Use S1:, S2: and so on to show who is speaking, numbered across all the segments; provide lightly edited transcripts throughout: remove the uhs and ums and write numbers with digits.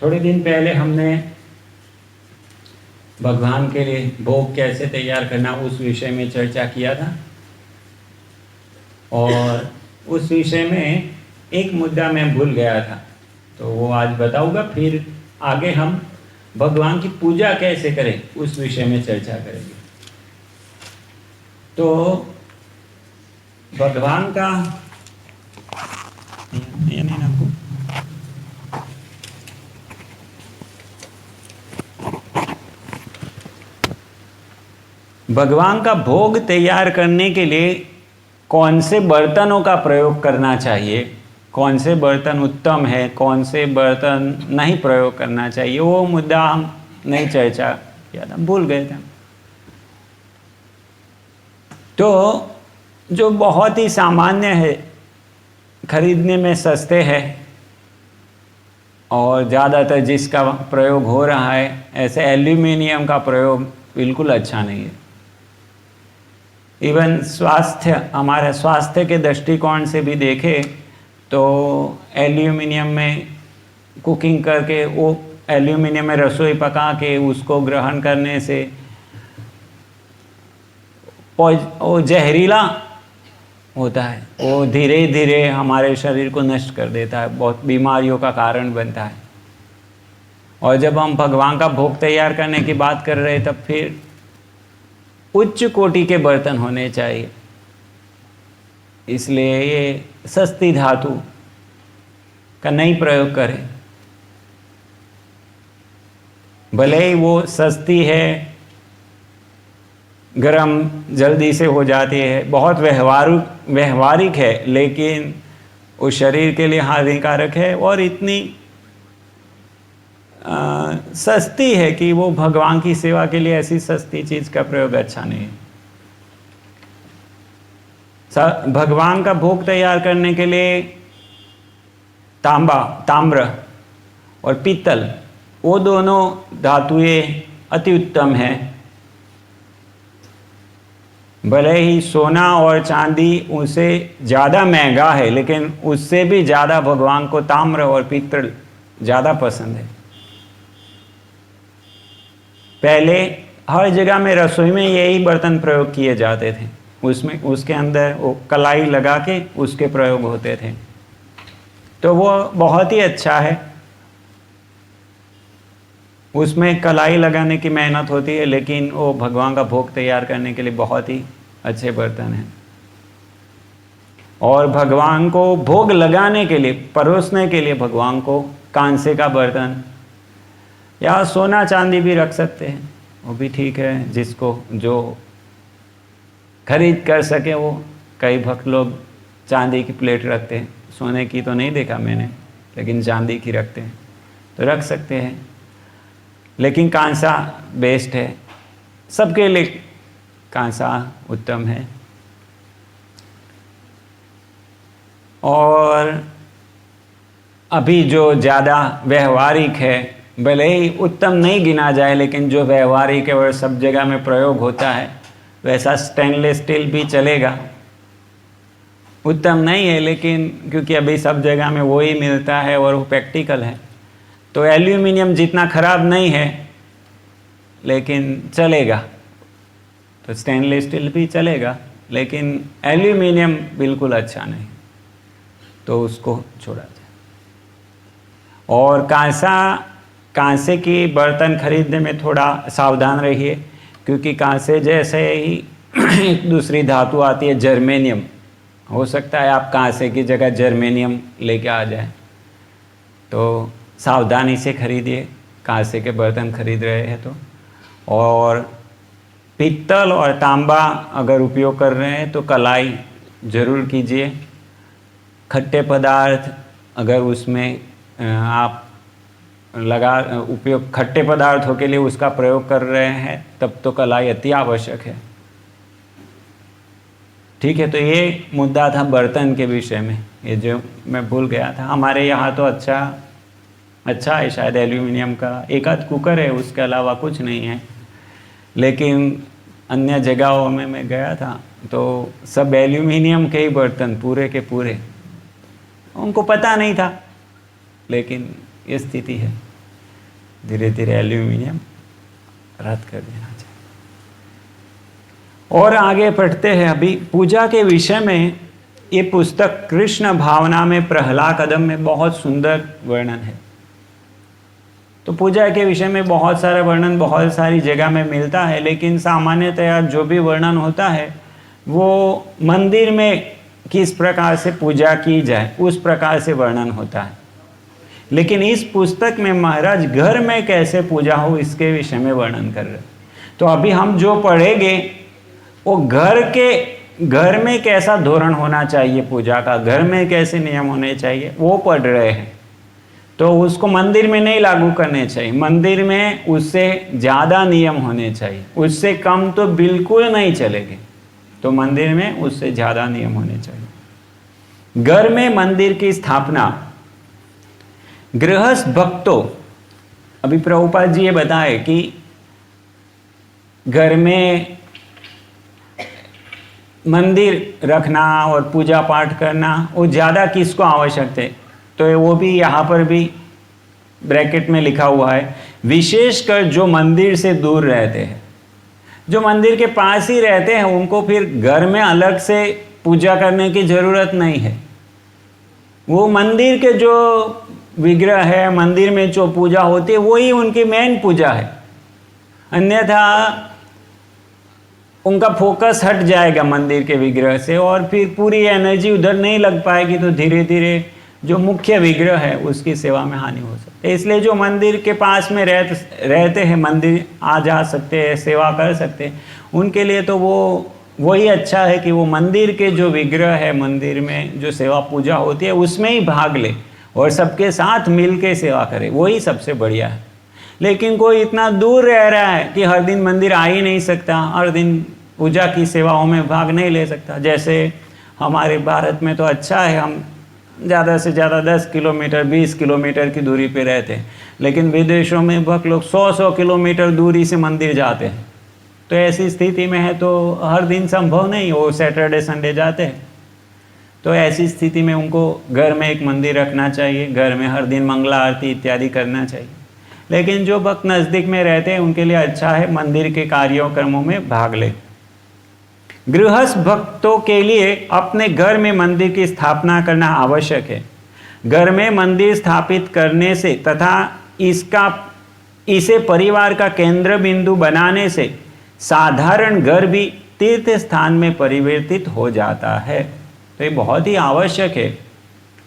S1: थोड़े दिन पहले हमने भगवान के लिए भोग कैसे तैयार करना उस विषय में चर्चा किया था, और उस विषय में एक मुद्दा मैं भूल गया था, तो वो आज बताऊंगा। फिर आगे हम भगवान की पूजा कैसे करें उस विषय में चर्चा करेंगे। तो भगवान का भगवान का भोग तैयार करने के लिए कौन से बर्तनों का प्रयोग करना चाहिए, कौन से बर्तन उत्तम है, कौन से बर्तन नहीं प्रयोग करना चाहिए, वो मुद्दा हम नहीं चर्चा किया था, भूल गए थे। तो जो बहुत ही सामान्य है, खरीदने में सस्ते है और ज़्यादातर जिसका प्रयोग हो रहा है, ऐसे एल्यूमिनियम का प्रयोग बिल्कुल अच्छा नहीं है। इवन हमारे स्वास्थ्य के दृष्टिकोण से भी देखें तो एल्यूमिनियम में कुकिंग करके, वो एल्यूमिनियम में रसोई पका के उसको ग्रहण करने से वो जहरीला होता है, वो धीरे धीरे हमारे शरीर को नष्ट कर देता है, बहुत बीमारियों का कारण बनता है। और जब हम भगवान का भोग तैयार करने की बात कर रहे हैं, तब फिर उच्च कोटि के बर्तन होने चाहिए। इसलिए ये सस्ती धातु का नहीं प्रयोग करें। भले ही वो सस्ती है, गरम जल्दी से हो जाती है, बहुत व्यवहारिक है, लेकिन वो शरीर के लिए हानिकारक है और इतनी सस्ती है कि वो भगवान की सेवा के लिए ऐसी सस्ती चीज़ का प्रयोग अच्छा नहीं है। भगवान का भोग तैयार करने के लिए ताम्र और पीतल, वो दोनों धातुएं अति उत्तम है। भले ही सोना और चांदी उनसे ज़्यादा महंगा है, लेकिन उससे भी ज़्यादा भगवान को ताम्र और पीतल ज़्यादा पसंद है। पहले हर जगह में रसोई में यही बर्तन प्रयोग किए जाते थे, उसके अंदर वो कलाई लगा के उसके प्रयोग होते थे, तो वो बहुत ही अच्छा है। उसमें कलाई लगाने की मेहनत होती है, लेकिन वो भगवान का भोग तैयार करने के लिए बहुत ही अच्छे बर्तन हैं। और भगवान को भोग लगाने के लिए, परोसने के लिए भगवान को कांसे का बर्तन या सोना चांदी भी रख सकते हैं, वो भी ठीक है। जिसको जो खरीद कर सके वो, कई भक्त लोग चांदी की प्लेट रखते हैं, सोने की तो नहीं देखा मैंने, लेकिन चांदी की रखते हैं, तो रख सकते हैं। लेकिन कांसा बेस्ट है, सबके लिए कांसा उत्तम है। और अभी जो ज़्यादा व्यवहारिक है, भले ही उत्तम नहीं गिना जाए, लेकिन जो व्यवहारिक है और सब जगह में प्रयोग होता है, वैसा स्टेनलेस स्टील भी चलेगा। उत्तम नहीं है, लेकिन क्योंकि अभी सब जगह में वही मिलता है और वो प्रैक्टिकल है, तो एल्यूमिनियम जितना खराब नहीं है, लेकिन चलेगा। तो स्टेनलेस स्टील भी चलेगा, लेकिन एल्यूमिनियम बिल्कुल अच्छा नहीं, तो उसको छोड़ा जाए। और कांसे की बर्तन खरीदने में थोड़ा सावधान रहिए, क्योंकि कांसे जैसे ही एक दूसरी धातु आती है जर्मेनियम, हो सकता है आप कांसे की जगह जर्मेनियम लेके आ जाए, तो सावधानी से खरीदिए कांसे के बर्तन खरीद रहे हैं तो। और पीतल और तांबा अगर उपयोग कर रहे हैं तो कलाई ज़रूर कीजिए। खट्टे पदार्थ अगर उसमें आप उपयोग खट्टे पदार्थों के लिए उसका प्रयोग कर रहे हैं, तब तो कलाई अति आवश्यक है। ठीक है, तो ये मुद्दा था बर्तन के विषय में, ये जो मैं भूल गया था। हमारे यहाँ तो अच्छा है, शायद एल्यूमिनियम का एक आध कुकर है, उसके अलावा कुछ नहीं है। लेकिन अन्य जगहों में मैं गया था तो सब एल्यूमिनियम के ही बर्तन पूरे के पूरे, उनको पता नहीं था, लेकिन ये स्थिति है। धीरे धीरे एल्यूमिनियम रद्द कर देना चाहिए। और आगे पढ़ते हैं अभी पूजा के विषय में। ये पुस्तक कृष्ण भावना में प्रहलाद कदम में बहुत सुंदर वर्णन है। तो पूजा के विषय में बहुत सारा वर्णन बहुत सारी जगह में मिलता है, लेकिन सामान्यतया जो भी वर्णन होता है वो मंदिर में किस प्रकार से पूजा की जाए उस प्रकार से वर्णन होता है। लेकिन इस पुस्तक में महाराज घर में कैसे पूजा हो इसके विषय में वर्णन कर रहे हैं। तो अभी हम जो पढ़ेंगे वो घर में कैसा धोरण होना चाहिए पूजा का, घर में कैसे नियम होने चाहिए वो पढ़ रहे हैं। तो उसको मंदिर में नहीं लागू करने चाहिए। मंदिर में उससे ज़्यादा नियम होने चाहिए, उससे कम तो बिल्कुल नहीं चलेंगे। तो मंदिर में उससे ज़्यादा नियम होने चाहिए। घर में मंदिर की स्थापना गृहस्थ भक्तों, अभी प्रभुपाद जी ये बताए कि घर में मंदिर रखना और पूजा पाठ करना वो ज़्यादा किसको आवश्यक है। तो वो भी यहाँ पर भी ब्रैकेट में लिखा हुआ है, विशेषकर जो मंदिर से दूर रहते हैं। जो मंदिर के पास ही रहते हैं उनको फिर घर में अलग से पूजा करने की ज़रूरत नहीं है। वो मंदिर के जो विग्रह है, मंदिर में जो पूजा होती है वही उनकी मेन पूजा है। अन्यथा उनका फोकस हट जाएगा मंदिर के विग्रह से और फिर पूरी एनर्जी उधर नहीं लग पाएगी। तो धीरे धीरे जो मुख्य विग्रह है उसकी सेवा में हानि हो सकती है। इसलिए जो मंदिर के पास में रहते हैं, मंदिर आ जा सकते हैं, सेवा कर सकते हैं, उनके लिए तो वही अच्छा है कि वो मंदिर के जो विग्रह है, मंदिर में जो सेवा पूजा होती है उसमें ही भाग ले और सबके साथ मिल के सेवा करे, वही सबसे बढ़िया है। लेकिन कोई इतना दूर रह रहा है कि हर दिन मंदिर आ ही नहीं सकता, हर दिन पूजा की सेवाओं में भाग नहीं ले सकता। जैसे हमारे भारत में तो अच्छा है, हम ज़्यादा से ज़्यादा 10 किलोमीटर 20 किलोमीटर की दूरी पे रहते हैं, लेकिन विदेशों में भक्त लोग 100 किलोमीटर दूरी से मंदिर जाते हैं। तो ऐसी स्थिति में है तो हर दिन संभव नहीं, वो सैटरडे संडे जाते हैं। तो ऐसी स्थिति में उनको घर में एक मंदिर रखना चाहिए, घर में हर दिन मंगला आरती इत्यादि करना चाहिए। लेकिन जो भक्त नज़दीक में रहते हैं उनके लिए अच्छा है मंदिर के कार्यक्रमों में भाग ले। गृहस्थ भक्तों के लिए अपने घर में मंदिर की स्थापना करना आवश्यक है। घर में मंदिर स्थापित करने से तथा इसे परिवार का केंद्र बिंदु बनाने से साधारण घर भी तीर्थ स्थान में परिवर्तित हो जाता है। तो ये बहुत ही आवश्यक है।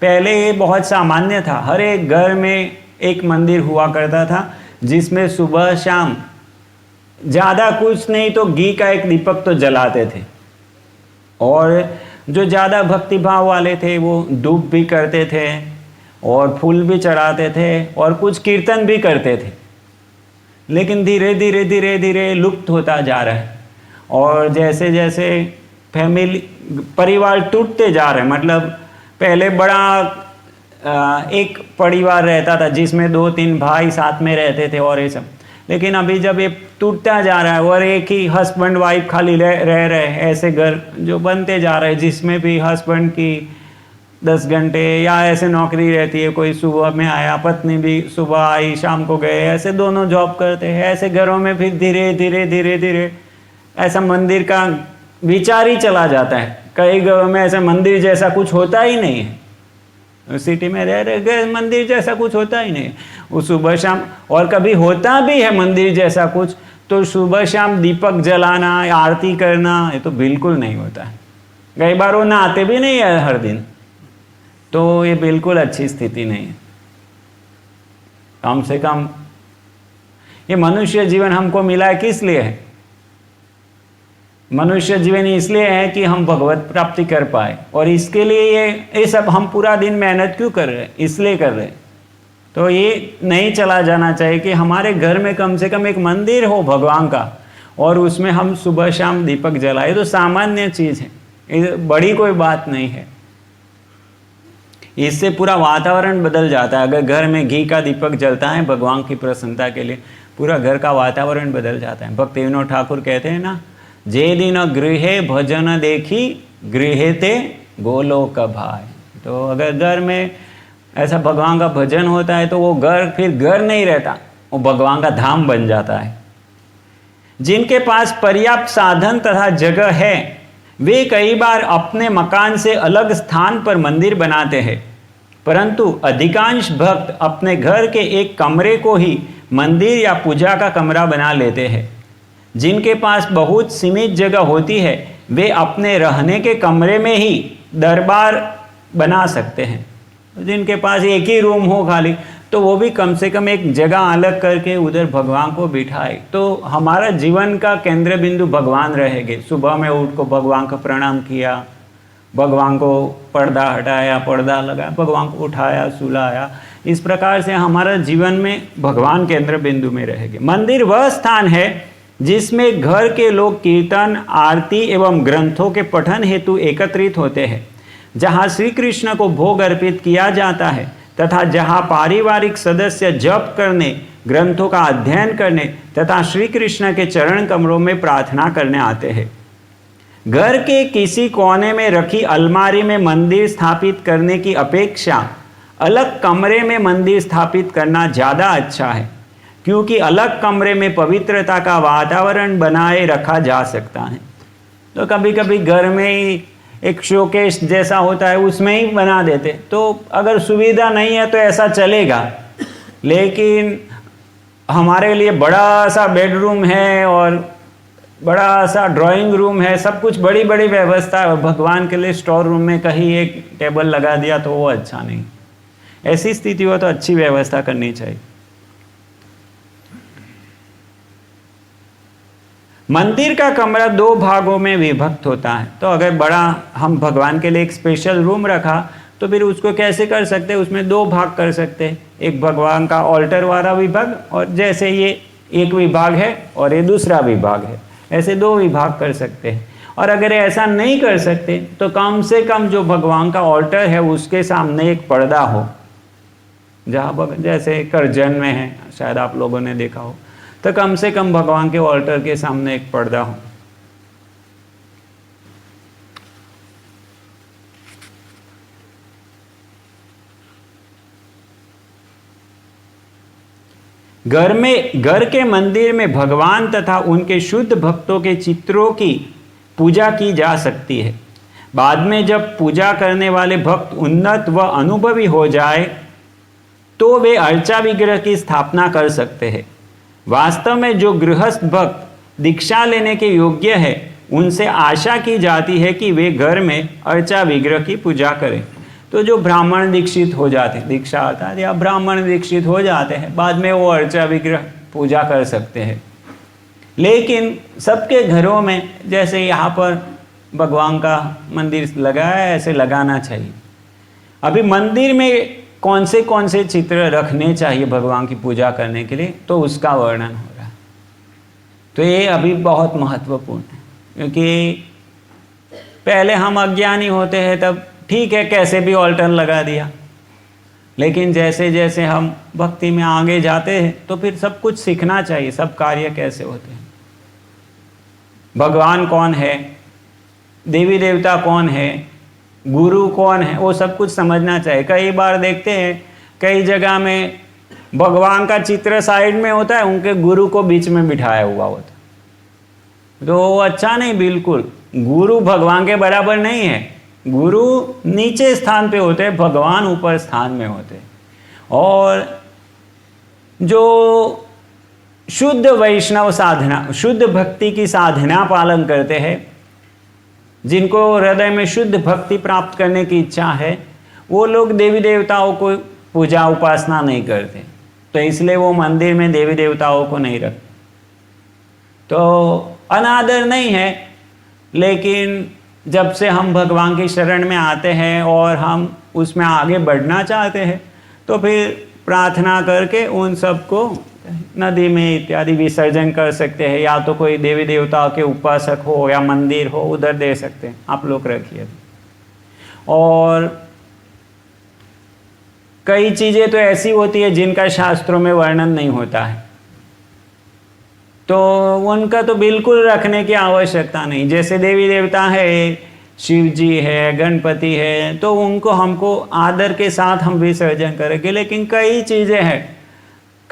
S1: पहले ये बहुत सामान्य था, हर एक घर में एक मंदिर हुआ करता था जिसमें सुबह शाम ज़्यादा कुछ नहीं तो घी का एक दीपक तो जलाते थे, और जो ज़्यादा भक्तिभाव वाले थे वो धूप भी करते थे और फूल भी चढ़ाते थे और कुछ कीर्तन भी करते थे। लेकिन धीरे धीरे लुप्त होता जा रहा है। और जैसे जैसे परिवार टूटते जा रहे हैं, मतलब पहले बड़ा एक परिवार रहता था जिसमें 2-3 भाई साथ में रहते थे और ये सब, लेकिन अभी जब ये टूटता जा रहा है और एक ही हस्बैंड वाइफ खाली रह रहे हैं, ऐसे घर जो बनते जा रहे हैं जिसमें भी हस्बैंड की 10 घंटे या ऐसे नौकरी रहती है, कोई सुबह में आया, पत्नी भी सुबह आई शाम को गए, ऐसे दोनों जॉब करते हैं। ऐसे घरों में फिर धीरे धीरे ऐसा मंदिर का विचार ही चला जाता है। कई घरों में ऐसा मंदिर जैसा कुछ होता ही नहीं है, सिटी में रह रहे मंदिर जैसा कुछ होता ही नहीं। वो सुबह शाम, और कभी होता भी है मंदिर जैसा कुछ तो सुबह शाम दीपक जलाना, आरती करना, ये तो बिल्कुल नहीं होता है। कई बार वो नहाते भी नहीं है हर दिन, तो ये बिल्कुल अच्छी स्थिति नहीं है। कम से कम ये मनुष्य जीवन हमको मिला है किस लिए है? मनुष्य जीवन इसलिए है कि हम भगवत प्राप्ति कर पाए, और इसके लिए ये सब हम पूरा दिन मेहनत क्यों कर रहे हैं? इसलिए कर रहे हैं। तो ये नहीं चला जाना चाहिए कि हमारे घर में कम से कम एक मंदिर हो भगवान का और उसमें हम सुबह शाम दीपक जलाए। तो सामान्य चीज़ है, ये बड़ी कोई बात नहीं है। इससे पूरा वातावरण बदल जाता है। अगर घर में घी का दीपक जलता है भगवान की प्रसन्नता के लिए, पूरा घर का वातावरण बदल जाता है। भक्त विनोद ठाकुर कहते हैं ना, जे दिन गृहे भजन देखी गृहे ते गोलोक भाई। तो अगर घर में ऐसा भगवान का भजन होता है तो वो घर फिर घर नहीं रहता, वो भगवान का धाम बन जाता है। जिनके पास पर्याप्त साधन तथा जगह है वे कई बार अपने मकान से अलग स्थान पर मंदिर बनाते हैं, परंतु अधिकांश भक्त अपने घर के एक कमरे को ही मंदिर या पूजा का कमरा बना लेते हैं। जिनके पास बहुत सीमित जगह होती है वे अपने रहने के कमरे में ही दरबार बना सकते हैं। जिनके पास एक ही रूम हो खाली, तो वो भी कम से कम एक जगह अलग करके उधर भगवान को बिठाए, तो हमारा जीवन का केंद्र बिंदु भगवान रहेंगे। सुबह में उठ को भगवान को प्रणाम किया, भगवान को पर्दा हटाया, पर्दा लगाया, भगवान को उठाया, सुलाया, इस प्रकार से हमारा जीवन में भगवान केंद्र बिंदु में रहेंगे। मंदिर वह स्थान है जिसमें घर के लोग कीर्तन, आरती एवं ग्रंथों के पठन हेतु एकत्रित होते हैं, जहाँ श्री कृष्ण को भोग अर्पित किया जाता है तथा जहाँ पारिवारिक सदस्य जप करने, ग्रंथों का अध्ययन करने तथा श्री कृष्ण के चरण कमरों में प्रार्थना करने आते हैं। घर के किसी कोने में रखी अलमारी में मंदिर स्थापित करने की अपेक्षा अलग कमरे में मंदिर स्थापित करना ज़्यादा अच्छा है, क्योंकि अलग कमरे में पवित्रता का वातावरण बनाए रखा जा सकता है। तो कभी कभी घर में ही एक शोकेस जैसा होता है उसमें ही बना देते, तो अगर सुविधा नहीं है तो ऐसा चलेगा, लेकिन हमारे लिए बड़ा सा बेडरूम है और बड़ा सा ड्राइंग रूम है, सब कुछ बड़ी बड़ी व्यवस्था है, भगवान के लिए स्टोर रूम में कहीं एक टेबल लगा दिया तो वो अच्छा नहीं। ऐसी स्थिति हो तो अच्छी व्यवस्था करनी चाहिए। मंदिर का कमरा 2 भागों में विभक्त होता है, तो अगर बड़ा हम भगवान के लिए एक स्पेशल रूम रखा तो फिर उसको कैसे कर सकते हैं, उसमें 2 भाग कर सकते हैं। एक भगवान का ऑल्टर वाला विभाग, और जैसे ये एक विभाग है और ये दूसरा विभाग है, ऐसे 2 विभाग कर सकते हैं। और अगर ऐसा नहीं कर सकते तो कम से कम जो भगवान का ऑल्टर है उसके सामने एक पर्दा हो, जहाँ जैसे करजन में है, शायद आप लोगों ने देखा हो, तो कम से कम भगवान के ऑल्टर के सामने एक पर्दा हो। घर के मंदिर में भगवान तथा उनके शुद्ध भक्तों के चित्रों की पूजा की जा सकती है। बाद में जब पूजा करने वाले भक्त उन्नत व अनुभवी हो जाए तो वे अर्चा विग्रह की स्थापना कर सकते हैं। वास्तव में जो गृहस्थ भक्त दीक्षा लेने के योग्य है उनसे आशा की जाती है कि वे घर में अर्चा विग्रह की पूजा करें। तो जो ब्राह्मण दीक्षित हो जाते हैं, दीक्षा आता है या ब्राह्मण दीक्षित हो जाते हैं, बाद में वो अर्चा विग्रह पूजा कर सकते हैं। लेकिन सबके घरों में जैसे यहाँ पर भगवान का मंदिर लगा है ऐसे लगाना चाहिए। अभी मंदिर में कौन से चित्र रखने चाहिए भगवान की पूजा करने के लिए, तो उसका वर्णन हो रहा है। तो ये अभी बहुत महत्वपूर्ण है, क्योंकि पहले हम अज्ञानी होते हैं तब ठीक है कैसे भी ऑल्टर लगा दिया, लेकिन जैसे जैसे हम भक्ति में आगे जाते हैं तो फिर सब कुछ सीखना चाहिए, सब कार्य कैसे होते हैं, भगवान कौन है, देवी देवता कौन है, गुरु कौन है, वो सब कुछ समझना चाहिए। कई बार देखते हैं कई जगह में भगवान का चित्र साइड में होता है, उनके गुरु को बीच में बिठाया हुआ होता है, तो वो अच्छा नहीं। बिल्कुल गुरु भगवान के बराबर नहीं है, गुरु नीचे स्थान पे होते हैं, भगवान ऊपर स्थान में होते हैं। और जो शुद्ध वैष्णव साधना, शुद्ध भक्ति की साधना पालन करते हैं, जिनको हृदय में शुद्ध भक्ति प्राप्त करने की इच्छा है, वो लोग देवी देवताओं को पूजा उपासना नहीं करते, तो इसलिए वो मंदिर में देवी देवताओं को नहीं रखते। तो अनादर नहीं है, लेकिन जब से हम भगवान की शरण में आते हैं और हम उसमें आगे बढ़ना चाहते हैं तो फिर प्रार्थना करके उन सबको नदी में इत्यादि विसर्जन कर सकते हैं, या तो कोई देवी देवताओं के उपासक हो या मंदिर हो उधर दे सकते हैं, आप लोग रखिए। और कई चीज़ें तो ऐसी होती है जिनका शास्त्रों में वर्णन नहीं होता है, तो उनका तो बिल्कुल रखने की आवश्यकता नहीं। जैसे देवी देवता है, शिव जी है, गणपति है, तो उनको हमको आदर के साथ हम विसर्जन करेंगे। लेकिन कई चीज़ें हैं,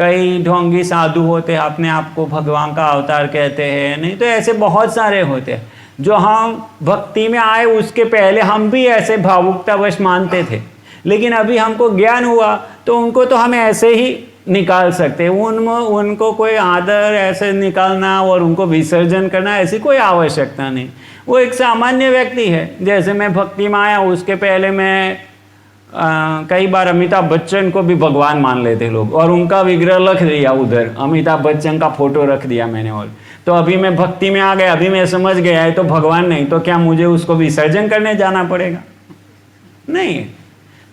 S1: कई ढोंगी साधु होते हैं, अपने आप को भगवान का अवतार कहते हैं, नहीं तो ऐसे बहुत सारे होते हैं जो हम भक्ति में आए उसके पहले हम भी ऐसे भावुकतावश मानते थे, लेकिन अभी हमको ज्ञान हुआ तो उनको तो हम ऐसे ही निकाल सकते हैं। उनको कोई आदर ऐसे निकालना और उनको विसर्जन करना ऐसी कोई आवश्यकता नहीं। वो एक सामान्य व्यक्ति है, जैसे मैं भक्ति में आया उसके पहले मैं कई बार अमिताभ बच्चन को भी भगवान मान लेते लोग और उनका विग्रह रख दिया, उधर अमिताभ बच्चन का फोटो रख दिया मैंने, और तो अभी मैं भक्ति में आ गया, अभी मैं समझ गया है तो भगवान नहीं, तो क्या मुझे उसको विसर्जन करने जाना पड़ेगा? नहीं।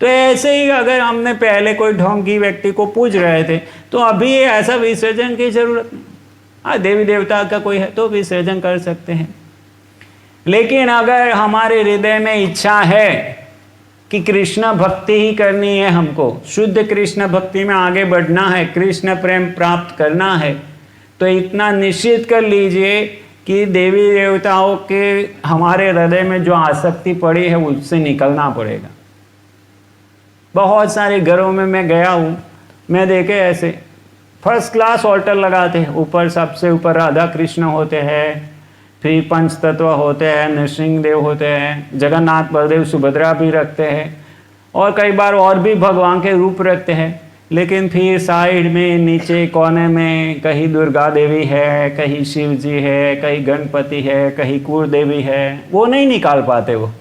S1: तो ऐसे ही अगर हमने पहले कोई ढोंगी व्यक्ति को पूज रहे थे तो अभी ऐसा विसर्जन की जरूरत नहीं। हाँ, देवी देवता का कोई है तो विसर्जन कर सकते हैं, लेकिन अगर हमारे हृदय में इच्छा है कि कृष्ण भक्ति ही करनी है, हमको शुद्ध कृष्ण भक्ति में आगे बढ़ना है, कृष्ण प्रेम प्राप्त करना है, तो इतना निश्चित कर लीजिए कि देवी देवताओं के हमारे हृदय में जो आसक्ति पड़ी है उससे निकलना पड़ेगा। बहुत सारे घरों में मैं गया हूँ, मैं देखे ऐसे फर्स्ट क्लास ऑल्टर लगाते हैं, ऊपर सबसे ऊपर राधा कृष्ण होते हैं, फिर पंच तत्व होते हैं, नृसिंह देव होते हैं, जगन्नाथ बलदेव सुभद्रा भी रखते हैं, और कई बार और भी भगवान के रूप रखते हैं, लेकिन फिर साइड में नीचे कोने में कहीं दुर्गा देवी है, कहीं शिव जी है, कहीं गणपति है, कहीं कुल देवी है, वो नहीं निकाल पाते वो,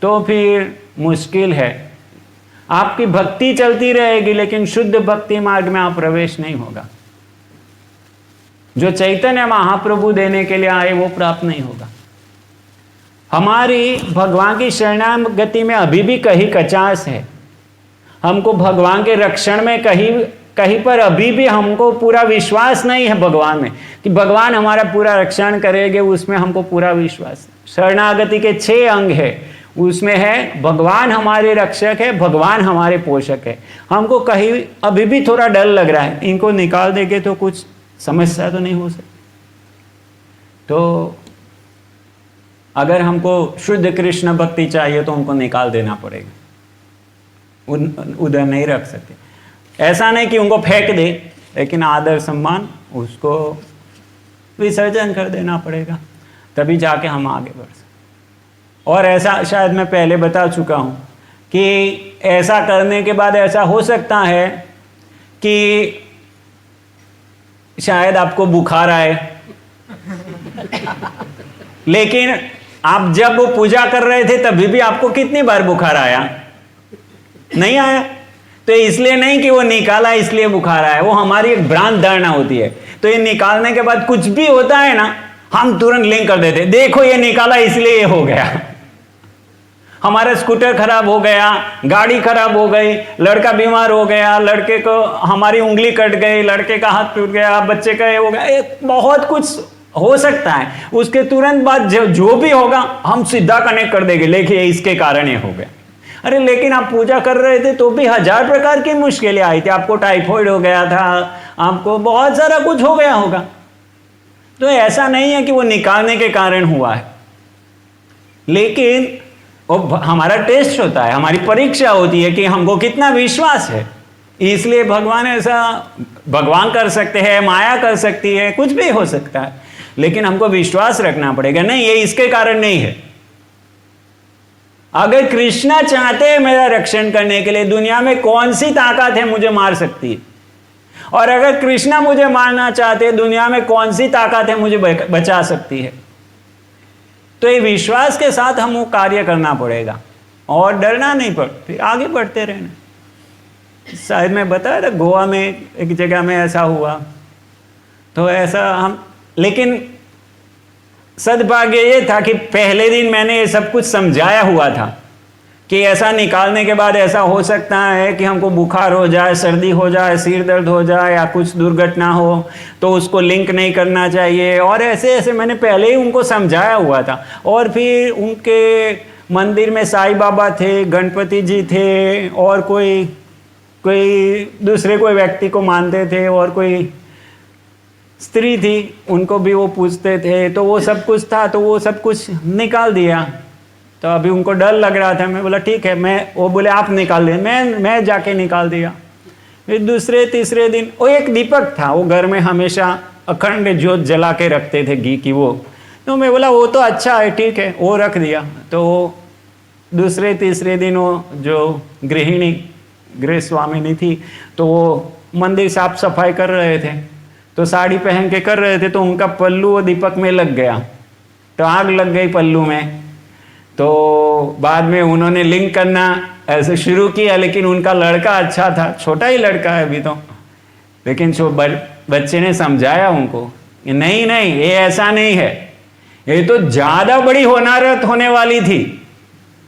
S1: तो फिर मुश्किल है। आपकी भक्ति चलती रहेगी लेकिन शुद्ध भक्ति मार्ग में आप प्रवेश नहीं होगा। जो चैतन्य महाप्रभु देने के लिए आए वो प्राप्त नहीं होगा। हमारी भगवान की शरणागति में अभी भी कहीं कचास है, हमको भगवान के रक्षण में कहीं पर अभी भी हमको पूरा विश्वास नहीं है भगवान में कि भगवान हमारा पूरा रक्षण करेंगे, उसमें हमको पूरा विश्वास। शरणागति के 6 अंग है, उसमें है भगवान हमारे रक्षक है, भगवान हमारे पोषक है। हमको कहीं अभी भी थोड़ा डर लग रहा है, इनको निकाल देंगे तो कुछ समस्या तो नहीं हो सकती। तो अगर हमको शुद्ध कृष्ण भक्ति चाहिए तो उनको निकाल देना पड़ेगा, उधर नहीं रख सकते। ऐसा नहीं कि उनको फेंक दे, लेकिन आदर सम्मान उसको विसर्जन कर देना पड़ेगा, तभी जाके हम आगे बढ़ सकते। और ऐसा शायद मैं पहले बता चुका हूँ कि ऐसा करने के बाद ऐसा हो सकता है कि शायद आपको बुखार आए, लेकिन आप जब वो पूजा कर रहे थे तभी भी आपको कितनी बार बुखार आया? नहीं आया। तो इसलिए नहीं कि वो निकाला इसलिए बुखार आया, वो हमारी एक भ्रांत धारणा होती है। तो ये निकालने के बाद कुछ भी होता है ना, हम तुरंत लिंक कर देते, देखो ये निकाला इसलिए ये हो गया। हमारा स्कूटर खराब हो गया, गाड़ी खराब हो गई, लड़का बीमार हो गया, लड़के को हमारी उंगली कट गई, लड़के का हाथ टूट गया, बच्चे का ये हो गया, बहुत कुछ हो सकता है। उसके तुरंत बाद जो भी होगा हम सीधा कनेक्ट कर देंगे, देखिए इसके कारण ये हो गया। अरे लेकिन आप पूजा कर रहे थे तो भी 1000 प्रकार की मुश्किलें आई थी, आपको टाइफाइड हो गया था, आपको बहुत सारा कुछ हो गया होगा। तो ऐसा नहीं है कि वो निकालने के कारण हुआ है, लेकिन वो हमारा टेस्ट होता है, हमारी परीक्षा होती है कि हमको कितना विश्वास है। इसलिए भगवान ऐसा, भगवान कर सकते हैं, माया कर सकती है, कुछ भी हो सकता है, लेकिन हमको विश्वास रखना पड़ेगा, नहीं ये इसके कारण नहीं है। अगर कृष्णा चाहते हैं मेरा रक्षण करने के लिए, दुनिया में कौन सी ताकत है मुझे मार सकती है? और अगर कृष्णा मुझे मारना चाहते हैं, दुनिया में कौन सी ताकत है मुझे बचा सकती है? तो ये विश्वास के साथ हम वो कार्य करना पड़ेगा और डरना नहीं पड़, फिर आगे बढ़ते रहना। शायद मैं बताया था गोवा में एक जगह में ऐसा हुआ, तो ऐसा हम, लेकिन सद्भाग्य ये था कि पहले दिन मैंने ये सब कुछ समझाया हुआ था कि ऐसा निकालने के बाद ऐसा हो सकता है कि हमको बुखार हो जाए, सर्दी हो जाए, सिर दर्द हो जाए या कुछ दुर्घटना हो, तो उसको लिंक नहीं करना चाहिए, और ऐसे ऐसे मैंने पहले ही उनको समझाया हुआ था। और फिर उनके मंदिर में साईं बाबा थे, गणपति जी थे, और कोई दूसरे कोई व्यक्ति को मानते थे, और कोई स्त्री थी उनको भी वो पूछते थे, तो वो सब कुछ था, तो वो सब कुछ निकाल दिया। तो अभी उनको डर लग रहा था, मैं बोला ठीक है, वो बोले आप निकाल दें, मैं जाके निकाल दिया। फिर दूसरे तीसरे दिन वो एक दीपक था, वो घर में हमेशा अखंड ज्योत जला के रखते थे घी की वो। तो मैं बोला वो तो अच्छा है, ठीक है, वो रख दिया। तो दूसरे तीसरे दिन वो जो गृहिणी गृह स्वामिनी थी तो वो मंदिर साफ सफाई कर रहे थे, तो साड़ी पहन के कर रहे थे, तो उनका पल्लू वो दीपक में लग गया, तो आग लग गई पल्लू में। तो बाद में उन्होंने लिंक करना ऐसे शुरू किया, लेकिन उनका लड़का अच्छा था, छोटा ही लड़का है अभी तो, लेकिन जो बच्चे ने समझाया उनको कि नहीं नहीं ये ऐसा नहीं है, ये तो ज्यादा बड़ी होनारत होने वाली थी,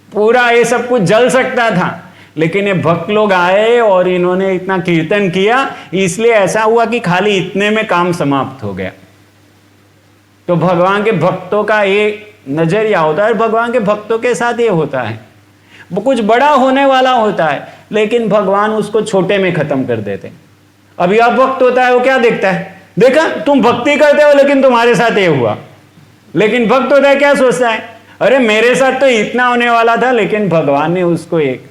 S1: पूरा ये सब कुछ जल सकता था, लेकिन ये भक्त लोग आए और इन्होंने इतना कीर्तन किया, इसलिए ऐसा हुआ कि खाली इतने में काम समाप्त हो गया। तो भगवान के भक्तों का ये नजरिया होता है, भगवान के भक्तों के साथ ये होता है, वो कुछ बड़ा होने वाला होता है लेकिन भगवान उसको छोटे में खत्म कर देते। अभी आप भक्त होता है वो क्या देखता है, देखा तुम भक्ति करते हो लेकिन तुम्हारे साथ ये हुआ। लेकिन भक्त होता है क्या सोचता है, अरे मेरे साथ तो इतना होने वाला था लेकिन भगवान ने उसको एक।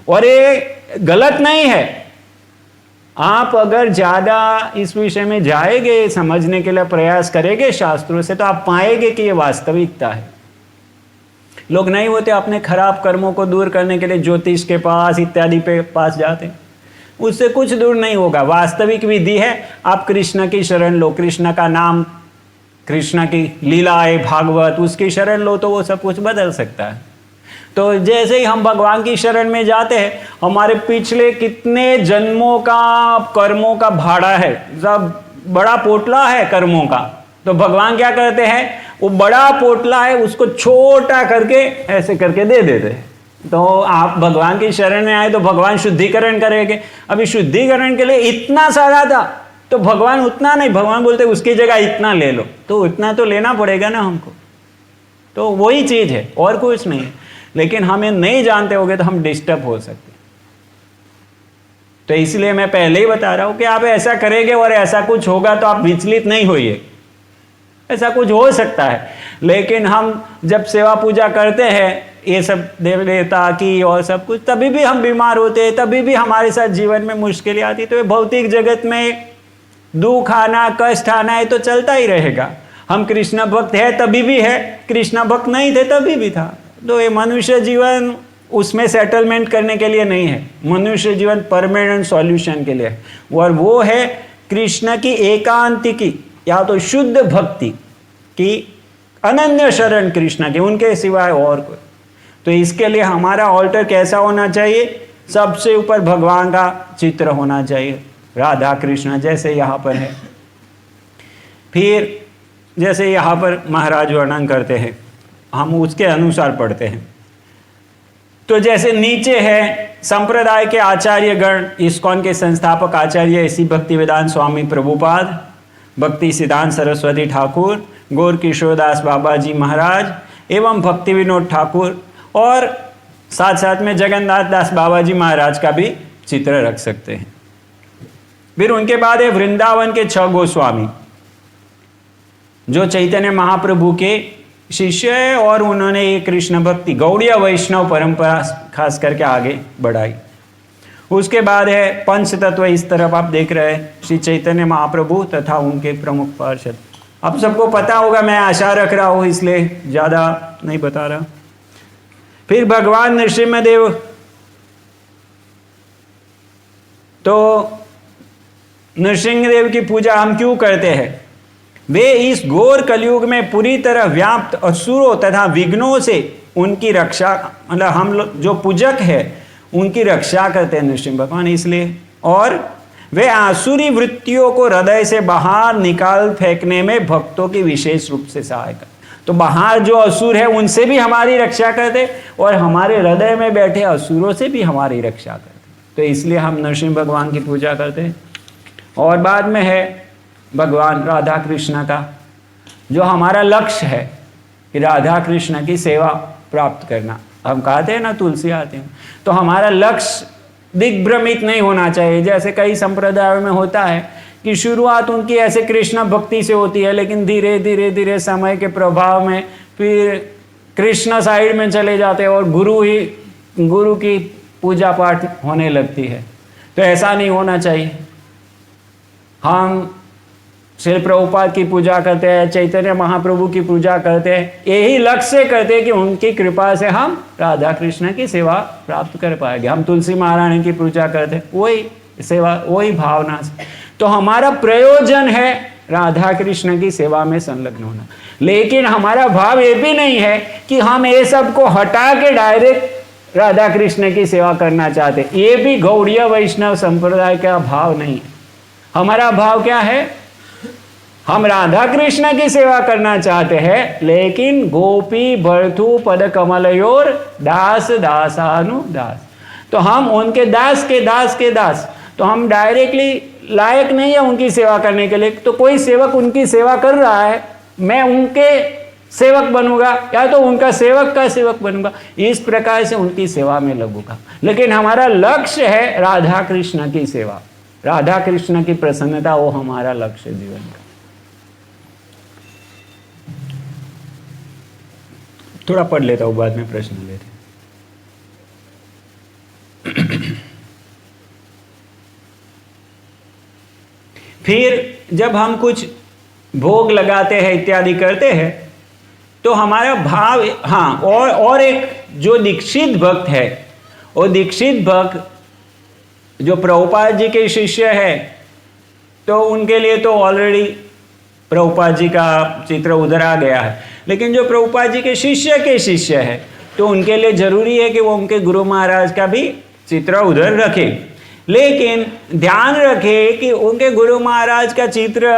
S1: और ये गलत नहीं है, आप अगर ज्यादा इस विषय में जाएंगे, समझने के लिए प्रयास करेंगे शास्त्रों से, तो आप पाएंगे कि ये वास्तविकता है। लोग नहीं होते अपने खराब कर्मों को दूर करने के लिए ज्योतिष के पास इत्यादि पे पास जाते, उससे कुछ दूर नहीं होगा। वास्तविक विधि है, आप कृष्ण की शरण लो, कृष्ण का नाम, कृष्ण की लीलाएं, भागवत, उसकी शरण लो तो वो सब कुछ बदल सकता है। तो जैसे ही हम भगवान की शरण में जाते हैं, हमारे पिछले कितने जन्मों का कर्मों का भाड़ा है, सब बड़ा पोटला है कर्मों का, तो भगवान क्या करते हैं, वो बड़ा पोटला है उसको छोटा करके ऐसे करके दे देते हैं। तो आप भगवान की शरण में आए तो भगवान शुद्धिकरण करेंगे। अभी शुद्धिकरण के लिए इतना सारा था तो भगवान उतना नहीं, भगवान बोलते उसकी जगह इतना ले लो, तो इतना तो लेना पड़ेगा ना हमको। तो वही चीज है और कुछ नहीं है, लेकिन हमें नहीं जानते होगे तो हम डिस्टर्ब हो सकते। तो इसलिए मैं पहले ही बता रहा हूं कि आप ऐसा करेंगे और ऐसा कुछ होगा तो आप विचलित नहीं होइए, ऐसा कुछ हो सकता है। लेकिन हम जब सेवा पूजा करते हैं ये सब देव देवता की और सब कुछ, तभी भी हम बीमार होते हैं, तभी भी हमारे साथ जीवन में मुश्किलें आती। तो ये भौतिक जगत में दुख आना, कष्ट आना है तो चलता ही रहेगा। हम कृष्ण भक्त है तभी भी है, कृष्ण भक्त नहीं थे तभी भी था। तो ये मनुष्य जीवन उसमें सेटलमेंट करने के लिए नहीं है, मनुष्य जीवन परमानेंट सॉल्यूशन के लिए है, और वो है कृष्ण की एकांतिकी या तो शुद्ध भक्ति की, अनन्य शरण कृष्ण की, उनके सिवाय और कोई। तो इसके लिए हमारा ऑल्टर कैसा होना चाहिए, सबसे ऊपर भगवान का चित्र होना चाहिए, राधा कृष्ण जैसे यहाँ पर है। फिर जैसे यहाँ पर महाराज वर्णन करते हैं, हम उसके अनुसार पढ़ते हैं। तो जैसे नीचे है संप्रदाय के आचार्य गण, इस्कॉन के संस्थापक आचार्य ऐसी भक्ति वेदांत स्वामी प्रभुपाद, भक्ति सिद्धांत सरस्वती ठाकुर, गौर किशोरदास बाबा जी महाराज एवं भक्ति विनोद ठाकुर, और साथ साथ में जगन्नाथ दास बाबा जी महाराज का भी चित्र रख सकते हैं। फिर उनके बाद है वृंदावन के 6 गोस्वामी जो चैतन्य महाप्रभु के शिष्य है, और उन्होंने ये कृष्ण भक्ति गौड़ीय वैष्णव परंपरा खास करके आगे बढ़ाई। उसके बाद है पंच तत्व, इस तरफ आप देख रहे हैं श्री चैतन्य महाप्रभु तथा उनके प्रमुख पार्षद। आप सबको पता होगा, मैं आशा रख रहा हूँ इसलिए ज्यादा नहीं बता रहा। फिर भगवान नृसिंहदेव, तो नृसिंहदेव की पूजा हम क्यों करते हैं, वे इस घोर कलयुग में पूरी तरह व्याप्त असुरों तथा विघ्नों से उनकी रक्षा, मतलब हम लोग जो पूजक है उनकी रक्षा करते हैं नृसिंह भगवान, इसलिए। और वे आसुरी वृत्तियों को हृदय से बाहर निकाल फेंकने में भक्तों की विशेष रूप से सहायक। तो बाहर जो असुर है उनसे भी हमारी रक्षा करते, और हमारे हृदय में बैठे असुरों से भी हमारी रक्षा करते। तो इसलिए हम नरसिंह भगवान की पूजा करते हैं। और बाद में है भगवान राधा कृष्ण का, जो हमारा लक्ष्य है कि राधा कृष्ण की सेवा प्राप्त करना। हम कहते हैं ना तुलसी आते हैं, तो हमारा लक्ष्य दिग्भ्रमित नहीं होना चाहिए। जैसे कई संप्रदायों में होता है कि शुरुआत उनकी ऐसे कृष्ण भक्ति से होती है, लेकिन धीरे धीरे धीरे समय के प्रभाव में फिर कृष्ण साइड में चले जाते हैं और गुरु की पूजा पाठ होने लगती है। तो ऐसा नहीं होना चाहिए। हम श्री प्रभुपाद की पूजा करते हैं, चैतन्य महाप्रभु की पूजा करते हैं, यही लक्ष्य से करते हैं कि उनकी कृपा से हम राधा कृष्ण की सेवा प्राप्त कर पाएंगे। हम तुलसी महारानी की पूजा करते हैं, वही सेवा, वही भावना से। तो हमारा प्रयोजन है राधा कृष्ण की सेवा में संलग्न होना। लेकिन हमारा भाव ये भी नहीं है कि हम ये सब को हटा के डायरेक्ट राधा कृष्ण की सेवा करना चाहते। ये भी गौड़ीय वैष्णव संप्रदाय का भाव नहीं है। हमारा भाव क्या है? हम राधा कृष्ण की सेवा करना चाहते हैं, लेकिन गोपी भर्तु पद कमलयोर दास दासानुदास। तो हम उनके दास के दास के दास, तो हम डायरेक्टली लायक नहीं है उनकी सेवा करने के लिए। तो कोई सेवक उनकी सेवा कर रहा है, मैं उनके सेवक बनूंगा या तो उनका सेवक का सेवक बनूंगा, इस प्रकार से उनकी सेवा में लगूंगा। लेकिन हमारा लक्ष्य है राधा कृष्ण की सेवा, राधा कृष्ण की प्रसन्नता, वो हमारा लक्ष्य जीवन का। थोड़ा पढ़ लेता हूं, बाद में प्रश्न लेते। फिर जब हम कुछ भोग लगाते हैं इत्यादि करते हैं तो हमारा भाव, हाँ, और एक जो दीक्षित भक्त है, वो दीक्षित भक्त जो प्रभुपाद जी के शिष्य है, तो उनके लिए तो ऑलरेडी प्रभुपाद जी का चित्र उधर आ गया है। लेकिन जो प्रभुपाद जी के शिष्य है, तो उनके लिए जरूरी है कि वो उनके गुरु महाराज का भी चित्र उधर रखे। लेकिन ध्यान रखे कि उनके गुरु महाराज का चित्र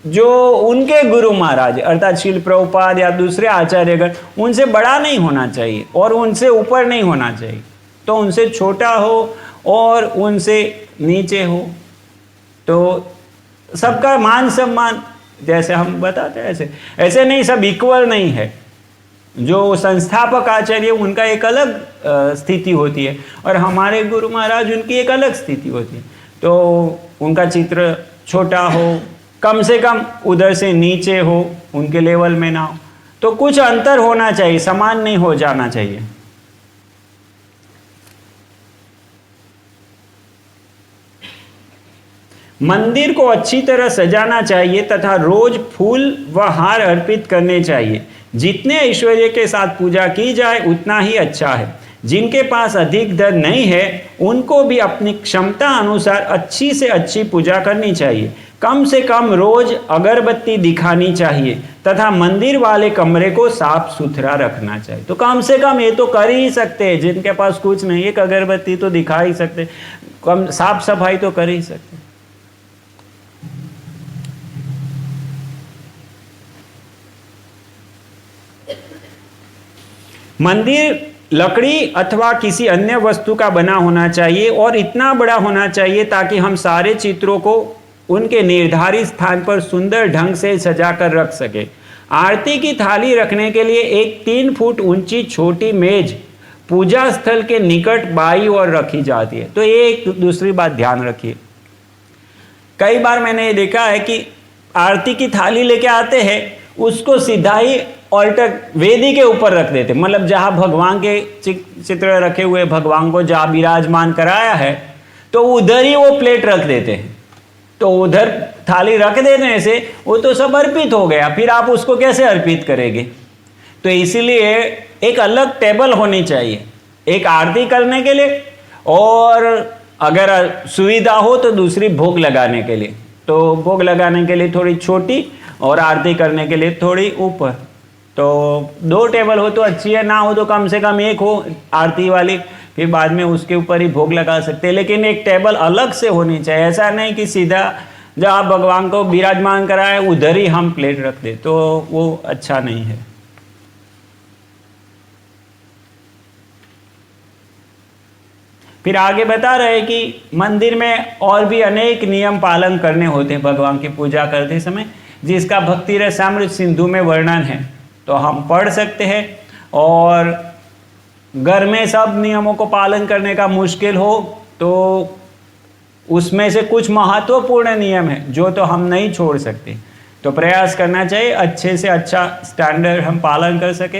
S1: जो उनके गुरु महाराज अर्थात श्रील प्रभुपाद या दूसरे आचार्यगण, उनसे बड़ा नहीं होना चाहिए और उनसे ऊपर नहीं होना चाहिए। तो उनसे छोटा हो और उनसे नीचे हो, तो सबका मान सम्मान जैसे हम बताते हैं ऐसे नहीं, सब इक्वल नहीं है। जो संस्थापक आचार्य उनका एक अलग स्थिति होती है और हमारे गुरु महाराज उनकी एक अलग स्थिति होती है। तो उनका चित्र छोटा हो, कम से कम उधर से नीचे हो, उनके लेवल में ना हो, तो कुछ अंतर होना चाहिए, समान नहीं हो जाना चाहिए। मंदिर को अच्छी तरह सजाना चाहिए तथा रोज फूल व हार अर्पित करने चाहिए। जितने ऐश्वर्य के साथ पूजा की जाए उतना ही अच्छा है। जिनके पास अधिक धन नहीं है उनको भी अपनी क्षमता अनुसार अच्छी से अच्छी पूजा करनी चाहिए। कम से कम रोज अगरबत्ती दिखानी चाहिए तथा मंदिर वाले कमरे को साफ सुथरा रखना चाहिए। तो कम से कम ये तो कर ही सकते हैं, जिनके पास कुछ नहीं, एक अगरबत्ती तो दिखा ही सकते, कम साफ सफाई तो कर ही सकते। मंदिर लकड़ी अथवा किसी अन्य वस्तु का बना होना चाहिए और इतना बड़ा होना चाहिए ताकि हम सारे चित्रों को उनके निर्धारित स्थान पर सुंदर ढंग से सजा कर रख सके। आरती की थाली रखने के लिए एक 3 फुट ऊंची छोटी मेज पूजा स्थल के निकट बाई ओर रखी जाती है। तो ये एक दूसरी बात ध्यान रखिए। कई बार मैंने ये देखा है कि आरती की थाली लेके आते हैं, उसको सीधा ही ऑल्टर वेदी के ऊपर रख देते, मतलब जहाँ भगवान के चित्र रखे हुए, भगवान को जहाँ विराजमान कराया है, तो उधर ही वो प्लेट रख देते हैं। तो उधर थाली रख देने से वो तो सब अर्पित हो गया, फिर आप उसको कैसे अर्पित करेंगे? तो इसीलिए एक अलग टेबल होनी चाहिए, एक आरती करने के लिए और अगर सुविधा हो तो दूसरी भोग लगाने के लिए। तो भोग लगाने के लिए थोड़ी छोटी और आरती करने के लिए थोड़ी ऊपर। तो 2 टेबल हो तो अच्छी है, ना हो तो कम से कम एक हो आरती वाली, फिर बाद में उसके ऊपर ही भोग लगा सकते हैं। लेकिन एक टेबल अलग से होनी चाहिए, ऐसा नहीं कि सीधा जहाँ भगवान को विराजमान कराए उधर ही हम प्लेट रख दे, तो वो अच्छा नहीं है। फिर आगे बता रहे कि मंदिर में और भी अनेक नियम पालन करने होते हैं भगवान की पूजा करते समय, जिसका भक्ति रसामृत सिंधु में वर्णन है, तो हम पढ़ सकते हैं। और घर में सब नियमों को पालन करने का मुश्किल हो तो उसमें से कुछ महत्वपूर्ण नियम है जो तो हम नहीं छोड़ सकते, तो प्रयास करना चाहिए अच्छे से अच्छा स्टैंडर्ड हम पालन कर सके।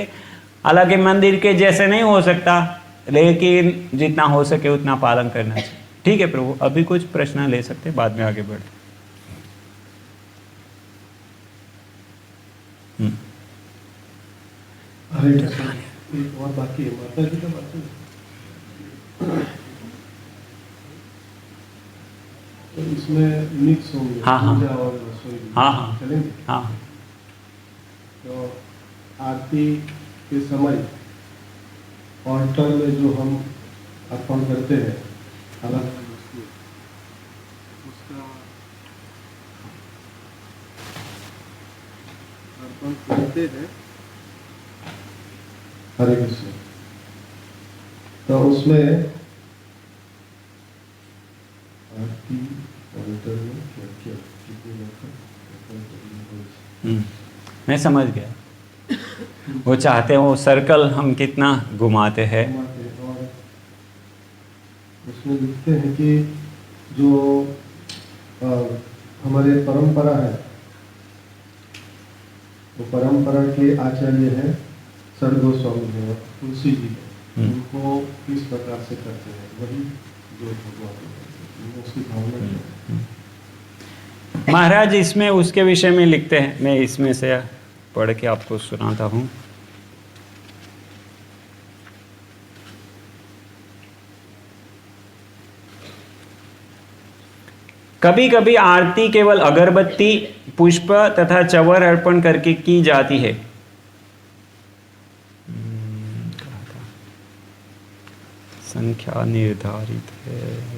S1: हालांकि मंदिर के जैसे नहीं हो सकता, लेकिन जितना हो सके उतना पालन करना चाहिए। ठीक है प्रभु, अभी कुछ प्रश्न ले सकते, बाद में आगे बढ़ते।
S2: हरे कृष्ण। एक और बाकी है, माता जी का बाकी है। तो इसमें मिक्स होंगे,
S1: हाँ, हाँ।
S2: पूजा और रसोई।
S1: हाँ, हाँ।
S2: चलेंगे।
S1: हाँ।
S2: तो आरती के समय ऑल्टर में जो हम अर्पण करते हैं अलग अलग वस्तु, उसका अर्पण करते हैं। हरे कृष्ण। तो उसमें आरती ऑल्टर में क्या क्या कितने
S1: मैं समझ गया। वो चाहते हैं वो सर्कल हम कितना घुमाते हैं।
S2: और उसमें लिखते हैं कि जो हमारे परंपरा है, वो परंपरा के आचार्य हैं सर गोस्वामी है, तुलसी जी है, उनको किस प्रकार से करते हैं वही जो भगवान उसकी भावना है।
S1: महाराज इसमें उसके विषय में लिखते हैं, मैं इसमें से पढ़ के आपको सुनाता हूँ। कभी कभी आरती केवल अगरबत्ती, पुष्प तथा चवर अर्पण करके की जाती है। संख्या निर्धारित है।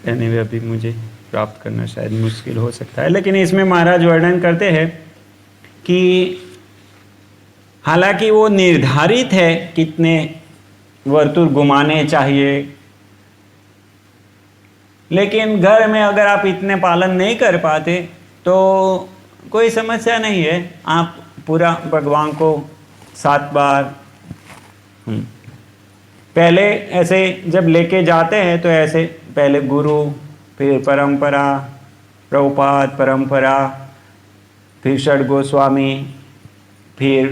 S1: anyway, अभी मुझे प्राप्त करना शायद मुश्किल हो सकता है, लेकिन इसमें महाराज वर्णन करते हैं कि हालांकि वो निर्धारित है कितने वर्तुल घुमाने चाहिए, लेकिन घर में अगर आप इतने पालन नहीं कर पाते तो कोई समस्या नहीं है। आप पूरा भगवान को 7 बार पहले ऐसे जब लेके जाते हैं तो ऐसे पहले गुरु, फिर परंपरा, प्रभुपाद परंपरा, फिर षड गोस्वामी, फिर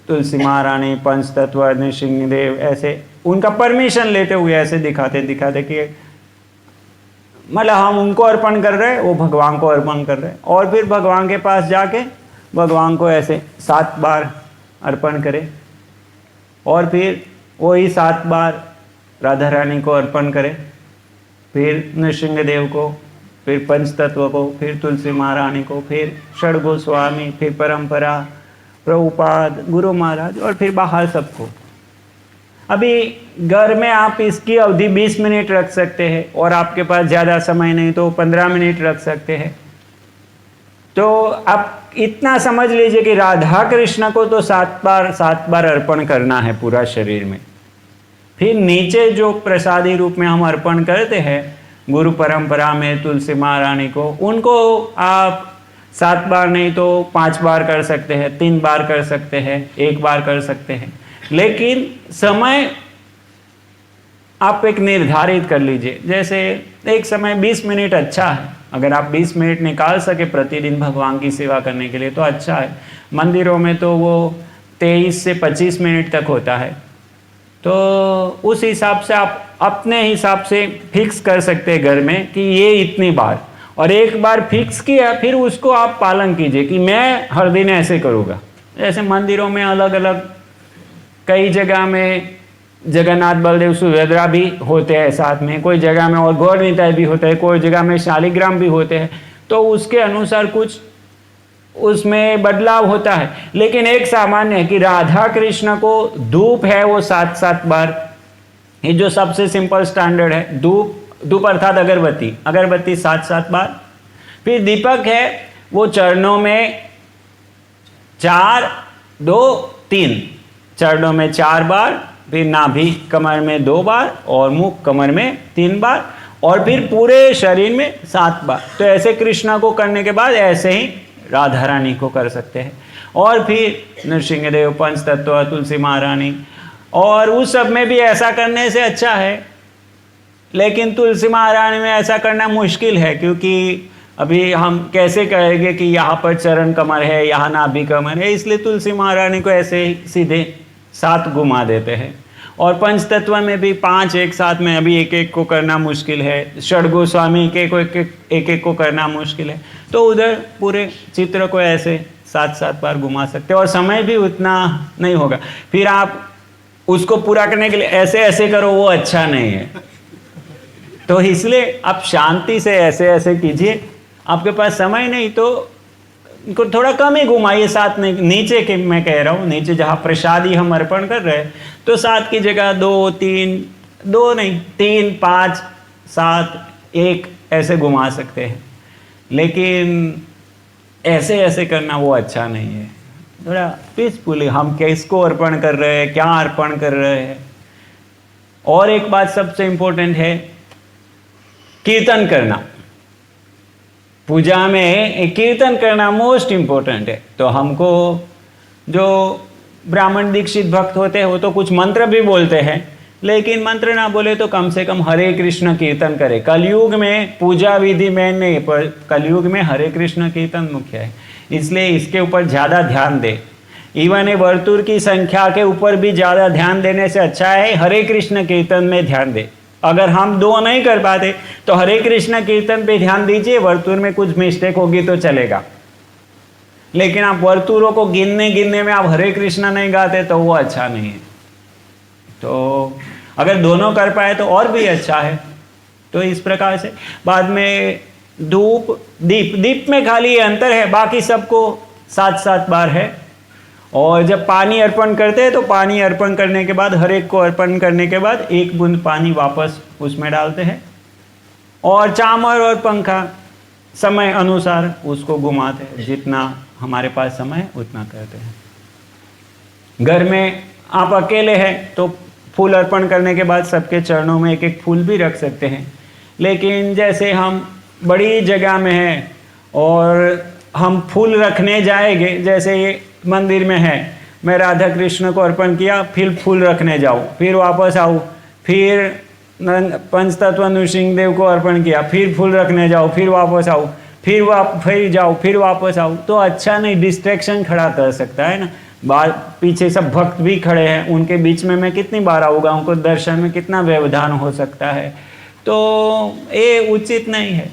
S1: तुलसी महारानी, पंच तत्व, नृसिंहदेव, ऐसे उनका परमिशन लेते हुए ऐसे दिखाते कि मतलब हम उनको अर्पण कर रहे हैं, वो भगवान को अर्पण कर रहे हैं। और फिर भगवान के पास जाके भगवान को ऐसे 7 बार अर्पण करें, और फिर वही 7 बार राधा रानी को अर्पण करें, फिर नृसिंहदेव को, फिर पंच तत्व को, फिर तुलसी महारानी को, फिर षड गोस्वामी, फिर परंपरा, प्रभुपाद, गुरु महाराज, और फिर बाहर सबको। अभी घर में आप इसकी अवधि 20 मिनट रख सकते हैं, और आपके पास ज़्यादा समय नहीं तो 15 मिनट रख सकते हैं। तो आप इतना समझ लीजिए कि राधा कृष्ण को तो 7 बार अर्पण करना है पूरा शरीर में। फिर नीचे जो प्रसादी रूप में हम अर्पण करते हैं गुरु परंपरा में तुलसी महारानी को, उनको आप 7 बार नहीं तो 5 बार कर सकते हैं, 3 बार कर सकते हैं, 1 बार कर सकते हैं, लेकिन समय आप एक निर्धारित कर लीजिए। जैसे एक समय 20 मिनट अच्छा है, अगर आप 20 मिनट निकाल सके प्रतिदिन भगवान की सेवा करने के लिए तो अच्छा है। मंदिरों में तो वो 23 से 25 मिनट तक होता है, तो उस हिसाब से आप अपने हिसाब से फिक्स कर सकते हैं घर में कि ये इतनी बार, और एक बार फिक्स किया फिर उसको आप पालन कीजिए कि मैं हर दिन ऐसे करूँगा। जैसे मंदिरों में अलग अलग कई जगह में जगन्नाथ बलदेव सुभद्रा भी होते हैं साथ में, कोई जगह में और गौर निताय भी होते हैं, कोई जगह में शालिग्राम भी होते हैं, तो उसके अनुसार कुछ उसमें बदलाव होता है। लेकिन एक सामान्य है कि राधा कृष्ण को धूप है वो 7 बार, ये जो सबसे सिंपल स्टैंडर्ड है। धूप अर्थात अगरबत्ती 7 बार। फिर दीपक है वो चरणों में 4, 2, 3, चरणों में 4 बार, फिर नाभि कमर में 2 बार, और मुख कमर में 3 बार, और फिर पूरे शरीर में 7 बार। तो ऐसे कृष्णा को करने के बाद ऐसे ही राधा रानी को कर सकते हैं। और फिर नृसिंहदेव, पंच तत्व, तुलसी महारानी, और उस सब में भी ऐसा करने से अच्छा है। लेकिन तुलसी महारानी में ऐसा करना मुश्किल है, क्योंकि अभी हम कैसे कहेंगे कि यहाँ पर चरण कमर है, यहाँ नाभि कमर है, इसलिए तुलसी महारानी को ऐसे ही सीधे 7 घुमा देते हैं। और पंच तत्व में भी 5 एक साथ में अभी एक एक को करना मुश्किल है, षड गोस्वामी के को एक एक को करना मुश्किल है, तो उधर पूरे चित्र को ऐसे 7-7 बार घुमा सकते हैं और समय भी उतना नहीं होगा। फिर आप उसको पूरा करने के लिए ऐसे ऐसे करो, वो अच्छा नहीं है। तो इसलिए आप शांति से ऐसे ऐसे कीजिए। आपके पास समय नहीं तो इनको थोड़ा कम ही घुमाइए, 7 नहीं, नीचे के मैं कह रहा हूँ, नीचे जहाँ प्रसादी हम अर्पण कर रहे हैं तो 7 की जगह 2, 3, 2 नहीं 3, 5, 7, 1 ऐसे घुमा सकते हैं। लेकिन ऐसे ऐसे करना वो अच्छा नहीं है। थोड़ा पीसफुली हम किसको अर्पण कर रहे हैं, क्या अर्पण कर रहे हैं। और एक बात सबसे इंपॉर्टेंट है, कीर्तन करना। पूजा में कीर्तन करना मोस्ट इम्पोर्टेंट है। तो हमको जो ब्राह्मण दीक्षित भक्त होते हैं वो तो कुछ मंत्र भी बोलते हैं, लेकिन मंत्र ना बोले तो कम से कम हरे कृष्ण कीर्तन करे। कलयुग में पूजा विधि में नहीं, पर कलयुग में हरे कृष्ण कीर्तन मुख्य है, इसलिए इसके ऊपर ज़्यादा ध्यान दे। इवन वर्तुर की संख्या के ऊपर भी ज़्यादा ध्यान देने से अच्छा है हरे कृष्ण कीर्तन में ध्यान दे। अगर हम 2 नहीं कर पाते तो हरे कृष्ण कीर्तन पे ध्यान दीजिए, वर्तुर में कुछ मिस्टेक होगी तो चलेगा। लेकिन आप वर्तुरों को गिनने में आप हरे कृष्ण नहीं गाते तो वो अच्छा नहीं है। तो अगर दोनों कर पाए तो और भी अच्छा है। तो इस प्रकार से बाद में धूप दीप में खाली ये अंतर है, बाकी सबको 7-7 बार है। और जब पानी अर्पण करते हैं तो पानी अर्पण करने के बाद हर एक को अर्पण करने के बाद 1 बूंद पानी वापस उसमें डालते हैं और चामर और पंखा समय अनुसार उसको घुमाते हैं। जितना हमारे पास समय है उतना करते हैं। घर में आप अकेले हैं तो फूल अर्पण करने के बाद सबके चरणों में 1-1 फूल भी रख सकते हैं। लेकिन जैसे हम बड़ी जगह में हैं और हम फूल रखने जाएंगे, जैसे ये मंदिर में है, मैं राधा कृष्ण को अर्पण किया, फिर फूल रखने जाऊँ, फिर वापस आऊँ, फिर पंचतत्व नृसिंहदेव को अर्पण किया, फिर फूल रखने जाओ, फिर वापस आओ, फिर जाओ, फिर वापस आओ, तो अच्छा नहीं, डिस्ट्रैक्शन खड़ा कर सकता है ना। बाहर पीछे सब भक्त भी खड़े हैं, उनके बीच में मैं कितनी बार आऊँगा, उनको दर्शन में कितना व्यवधान हो सकता है, तो ये उचित नहीं है।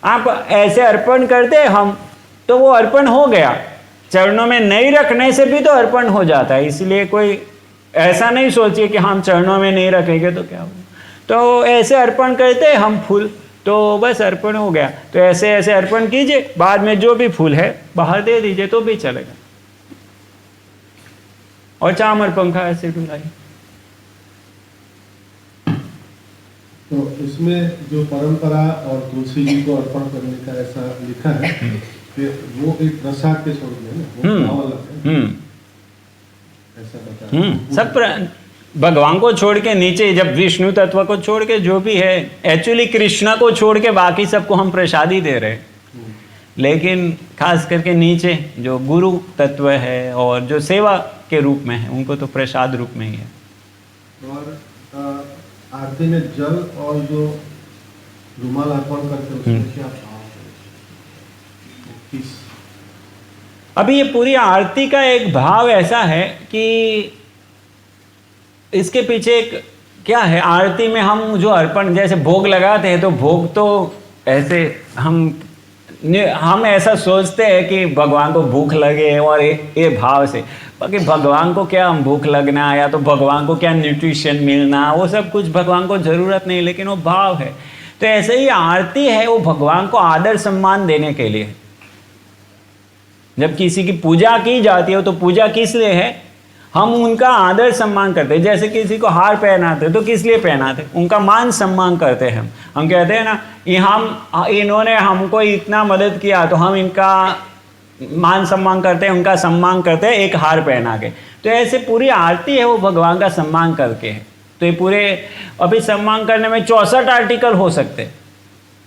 S1: आप ऐसे अर्पण करते हम तो वो अर्पण हो गया, चरणों में नहीं रखने से भी तो अर्पण हो जाता है। इसलिए कोई ऐसा नहीं सोचिए कि हम चरणों में नहीं रखेंगे तो क्या होगा। तो ऐसे अर्पण करते हैं हम फूल तो बस अर्पण हो गया। तो ऐसे ऐसे अर्पण कीजिए, बाद में जो भी फूल है बाहर दे दीजिए तो भी चलेगा। और चामर पंखा ऐसे डुलाइए।
S2: तो इसमें जो परंपरा और तुलसी जी को अर्पण करने का ऐसा लिखा है कि वो एक प्रसाद के स्वरूप में ना, वो भाव अलग है, ऐसा बताया।
S1: सब भगवान को छोड़ के नीचे, जब विष्णु तत्व को छोड़ के जो भी है, एक्चुअली कृष्णा को छोड़ के बाकी सबको हम प्रसादी दे रहे हैं। लेकिन खास करके नीचे जो गुरु तत्व है और जो सेवा के रूप में है उनको तो प्रसाद रूप में ही है।
S2: और आरती में जल और जो रुमाल अर्पण करते हैं उसमें क्या भाव है?
S1: अभी ये पूरी आरती का एक भाव ऐसा है कि इसके पीछे एक क्या है, आरती में हम जो अर्पण जैसे भोग लगाते हैं तो भोग तो ऐसे हम ऐसा सोचते हैं कि भगवान को भूख लगे और ये भाव से, बाकी भगवान को क्या हम भूख लगना या तो भगवान को क्या न्यूट्रिशन मिलना, वो सब कुछ भगवान को ज़रूरत नहीं, लेकिन वो भाव है। तो ऐसे ही आरती है वो भगवान को आदर सम्मान देने के लिए। जब किसी की पूजा की जाती है तो पूजा किस लिए है, हम उनका आदर सम्मान करते हैं। जैसे किसी को हार पहनाते तो किस लिए पहनाते, उनका मान सम्मान करते हैं। हम कहते हैं ना, इन्होंने हमको इतना मदद किया तो हम इनका मान सम्मान करते हैं, उनका सम्मान करते हैं एक हार पहना के। तो ऐसे पूरी आरती है वो भगवान का सम्मान करके है। तो ये पूरे अभी सम्मान करने में 64 आर्टिकल हो सकते हैं।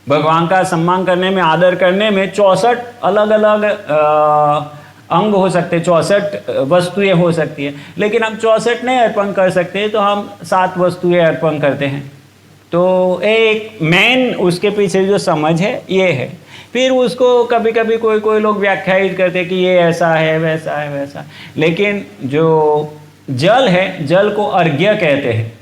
S1: भगवान का सम्मान करने में, आदर करने में 64 अलग अलग अंग हो सकते, 64 वस्तुएं हो सकती है। लेकिन हम 64 नहीं अर्पण कर सकते तो हम 7 वस्तुएं अर्पण करते हैं। तो एक मेन उसके पीछे जो समझ है ये है। फिर उसको कभी कभी कोई लोग व्याख्यायित करते हैं कि ये ऐसा है वैसा है वैसा, लेकिन जो जल है, जल को अर्घ्य कहते हैं,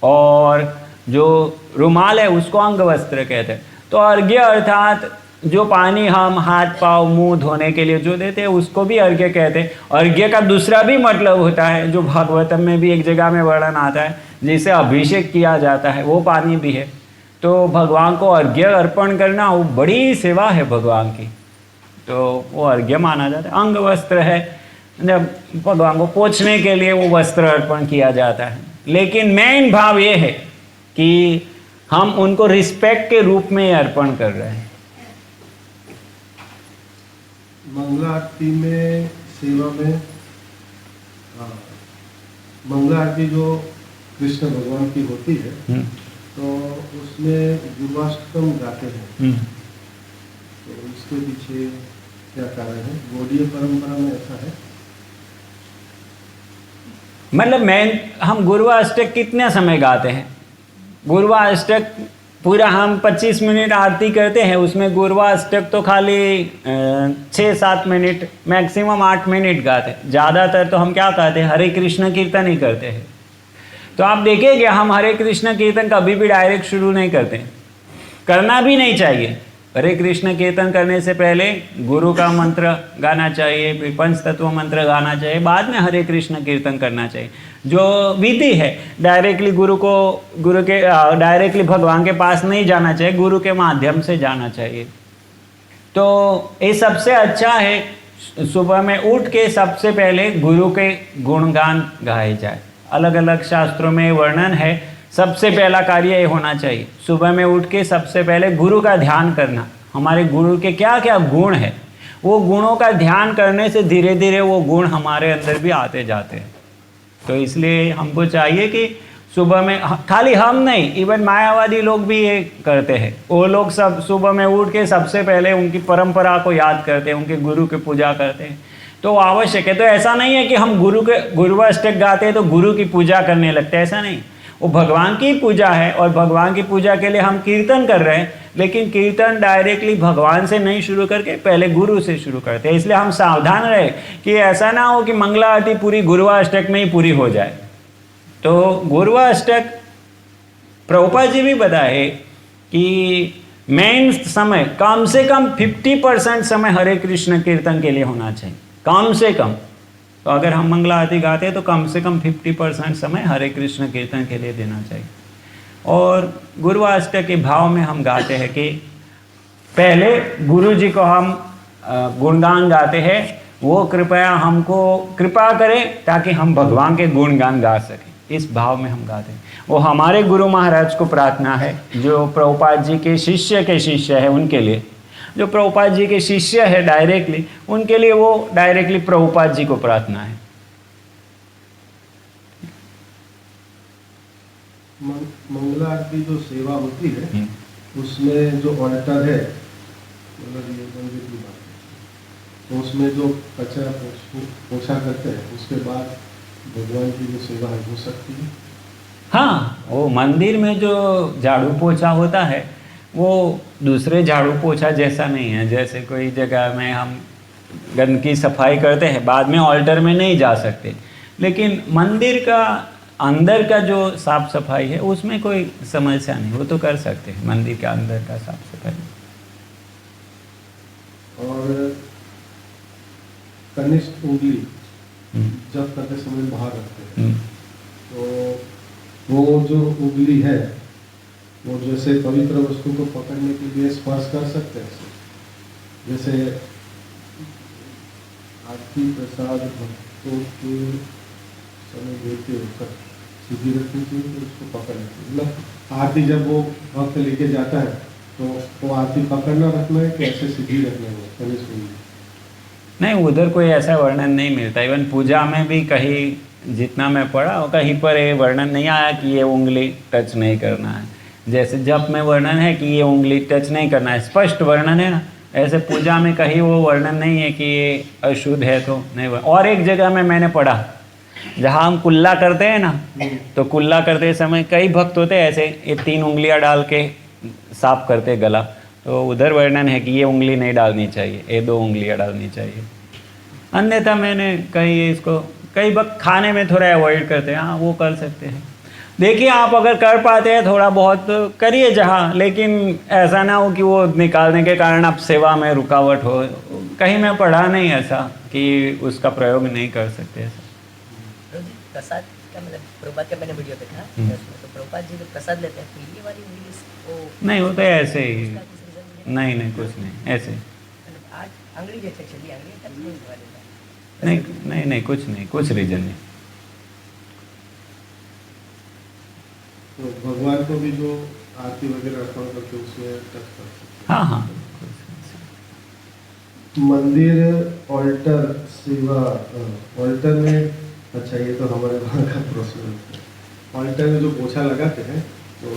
S1: और जो रुमाल है उसको अंगवस्त्र कहते हैं। तो अर्घ्य अर्थात जो पानी हम हाथ पाँव मुंह धोने के लिए जो देते हैं उसको भी अर्घ्य कहते हैं। अर्घ्य का दूसरा भी मतलब होता है जो भागवतम में भी एक जगह में वर्णन आता है, जिसे अभिषेक किया जाता है, वो पानी भी है। तो भगवान को अर्घ्य अर्पण करना वो बड़ी सेवा है भगवान की, तो वो अर्घ्य माना जाता है। अंग वस्त्र है, जब भगवान को पोंछने के लिए वो वस्त्र अर्पण किया जाता है। लेकिन मेन भाव ये है कि हम उनको रिस्पेक्ट के रूप में अर्पण कर रहे हैं।
S2: मंगला आरती में, सेवा में, मंगला आरती जो कृष्ण भगवान की होती है तो उसमें गुरुवाष्टकम गाते हैं, तो इसके पीछे क्या कारण है? गौड़ीय परंपरा में ऐसा है?
S1: मतलब हम गुरुवाष्टक कितने समय गाते हैं? गुरुवाष्टक पूरा हम 25 मिनट आरती करते हैं, उसमें गुरुवाष्टक तो खाली 6-7 मिनट, मैक्सिमम 8 मिनट गाते हैं। ज़्यादातर तो हम क्या कहते हैं, हरे कृष्ण कीर्तन ही करते हैं। तो आप देखेंगे हम हरे कृष्ण कीर्तन कभी भी डायरेक्ट शुरू नहीं करते, करना भी नहीं चाहिए। हरे कृष्ण कीर्तन करने से पहले गुरु का मंत्र गाना चाहिए, फिर पंच तत्व मंत्र गाना चाहिए, बाद में हरे कृष्ण कीर्तन करना चाहिए। जो विधि है डायरेक्टली डायरेक्टली भगवान के पास नहीं जाना चाहिए, गुरु के माध्यम से जाना चाहिए। तो ये सबसे अच्छा है, सुबह में उठ के सबसे पहले गुरु के गुणगान गाए जाए। अलग अलग शास्त्रों में वर्णन है, सबसे पहला कार्य ये होना चाहिए, सुबह में उठ के सबसे पहले गुरु का ध्यान करना। हमारे गुरु के क्या क्या गुण है, वो गुणों का ध्यान करने से धीरे धीरे वो गुण हमारे अंदर भी आते जाते हैं। तो इसलिए हमको चाहिए कि सुबह में, खाली हम नहीं, इवन मायावादी लोग भी ये करते हैं। वो लोग सब सुबह में उठ के सबसे पहले उनकी परंपरा को याद करते हैं, उनके गुरु की पूजा करते हैं। तो आवश्यक है। तो ऐसा नहीं है कि हम गुरुवाष्टक गाते हैं तो गुरु की पूजा करने लगते हैं, ऐसा नहीं। वो भगवान की पूजा है और भगवान की पूजा के लिए हम कीर्तन कर रहे हैं, लेकिन कीर्तन डायरेक्टली भगवान से नहीं शुरू करके पहले गुरु से शुरू करते हैं। इसलिए हम सावधान रहे कि ऐसा ना हो कि मंगला आरती पूरी गुरुवाष्टक में ही पूरी हो जाए। तो गुरुवाष्टक प्रभुपाद जी भी बताए कि मेन समय कम से कम 50% समय हरे कृष्ण कीर्तन के लिए होना चाहिए, कम से कम। तो अगर हम मंगला आरती गाते हैं तो कम से कम 50% समय हरे कृष्ण कीर्तन के लिए देना चाहिए। और गुरुवाष्टक के भाव में हम गाते हैं कि पहले गुरु जी को हम गुणगान गाते हैं, वो कृपया हमको कृपा करें ताकि हम भगवान के गुणगान गा सकें। इस भाव में हम गाते हैं। वो हमारे गुरु महाराज को प्रार्थना है, जो प्रभुपाद जी के शिष्य है उनके लिए। जो प्रभुपाद जी के शिष्य है डायरेक्टली, उनके लिए वो डायरेक्टली प्रभुपाद जी को प्रार्थना है।
S2: मंगला आरती जो सेवा होती है उसमें जो ऑल्टर है, मतलब ये मंदिर की बात है, तो उसमें जो कचरा पोछा करते हैं उसके बाद भगवान की जो सेवा है हो सकती है। हाँ,
S1: वो मंदिर में जो झाड़ू पोछा होता है वो दूसरे झाड़ू पोछा जैसा नहीं है। जैसे कोई जगह में हम गंदगी सफाई करते हैं, बाद में ऑल्टर में नहीं जा सकते, लेकिन मंदिर का अंदर का जो साफ सफाई है उसमें कोई समस्या नहीं, वो तो कर सकते हैं मंदिर के अंदर का साफ सफाई।
S2: और कनिष्ठ उंगली जब करते समय बाहर रखते हैं, तो वो जो उंगली है वो जैसे पवित्र वस्तु को पकड़ने के लिए स्पर्श कर सकते हैं। जैसे आरती प्रसाद भक्तों के समय देते होकर सीधी रखनी चाहिए, तो उसको पकड़ना चाहिए। मतलब आरती जब वो भक्त लेके जाता है तो वो आरती पकड़ना रखना है कि ऐसे सीधी रखना है कनिष्ठ उंगली?
S1: नहीं, उधर कोई ऐसा वर्णन नहीं मिलता। इवन पूजा में भी कहीं जितना मैं पढ़ा कहीं पर ये वर्णन नहीं आया कि ये उंगली टच नहीं करना है। जैसे जप में वर्णन है कि ये उंगली टच नहीं करना है, स्पष्ट वर्णन है ना। ऐसे पूजा में कहीं वो वर्णन नहीं है कि ये अशुद्ध है तो नहीं। और एक जगह में मैंने पढ़ा जहाँ हम कुल्ला करते हैं ना, तो कुल्ला करते समय कई भक्त होते हैं ऐसे, ये 3 उंगलियां डाल के साफ करते गला, तो उधर वर्णन है कि ये उंगली नहीं डालनी चाहिए, ये 2 उंगलियां डालनी चाहिए। अन्यथा मैंने कई वक्त खाने में थोड़ा अवॉइड करते हैं, हाँ वो कर सकते हैं। देखिए आप अगर कर पाते हैं थोड़ा बहुत करिए जहाँ, लेकिन ऐसा ना हो कि वो निकालने के कारण आप सेवा में रुकावट हो। कहीं मैं पढ़ा नहीं ऐसा कि उसका प्रयोग नहीं कर सकते ऐसा।
S3: प्रसाद का मतलब प्रभुपाद का मैंने वीडियो देखा, उसमें तो प्रभुपाद जी जब प्रसाद लेते हैं तो ये वाली इंग्लिश वो
S1: नहीं, वो तो ऐसे ही,
S3: उसका कुछ reason
S1: नहीं नहीं कुछ नहीं, ऐसे
S3: मतलब आज अंग्रेजी जैसे चली अंग्रेजी तक नहीं वाले
S1: नहीं नहीं नहीं कुछ नहीं, कुछ रीजन नहीं।
S2: तो भगवान को भी जो आरती वगैरह अर्पण करते हैं उसमें टच कर सकते
S1: हाँ हाँ,
S2: हैं। मंदिर ऑल्टर सेवा, ऑल्टर में, अच्छा ये तो हमारे वहाँ का प्रश्न है। ऑल्टर में जो पोछा लगाते हैं तो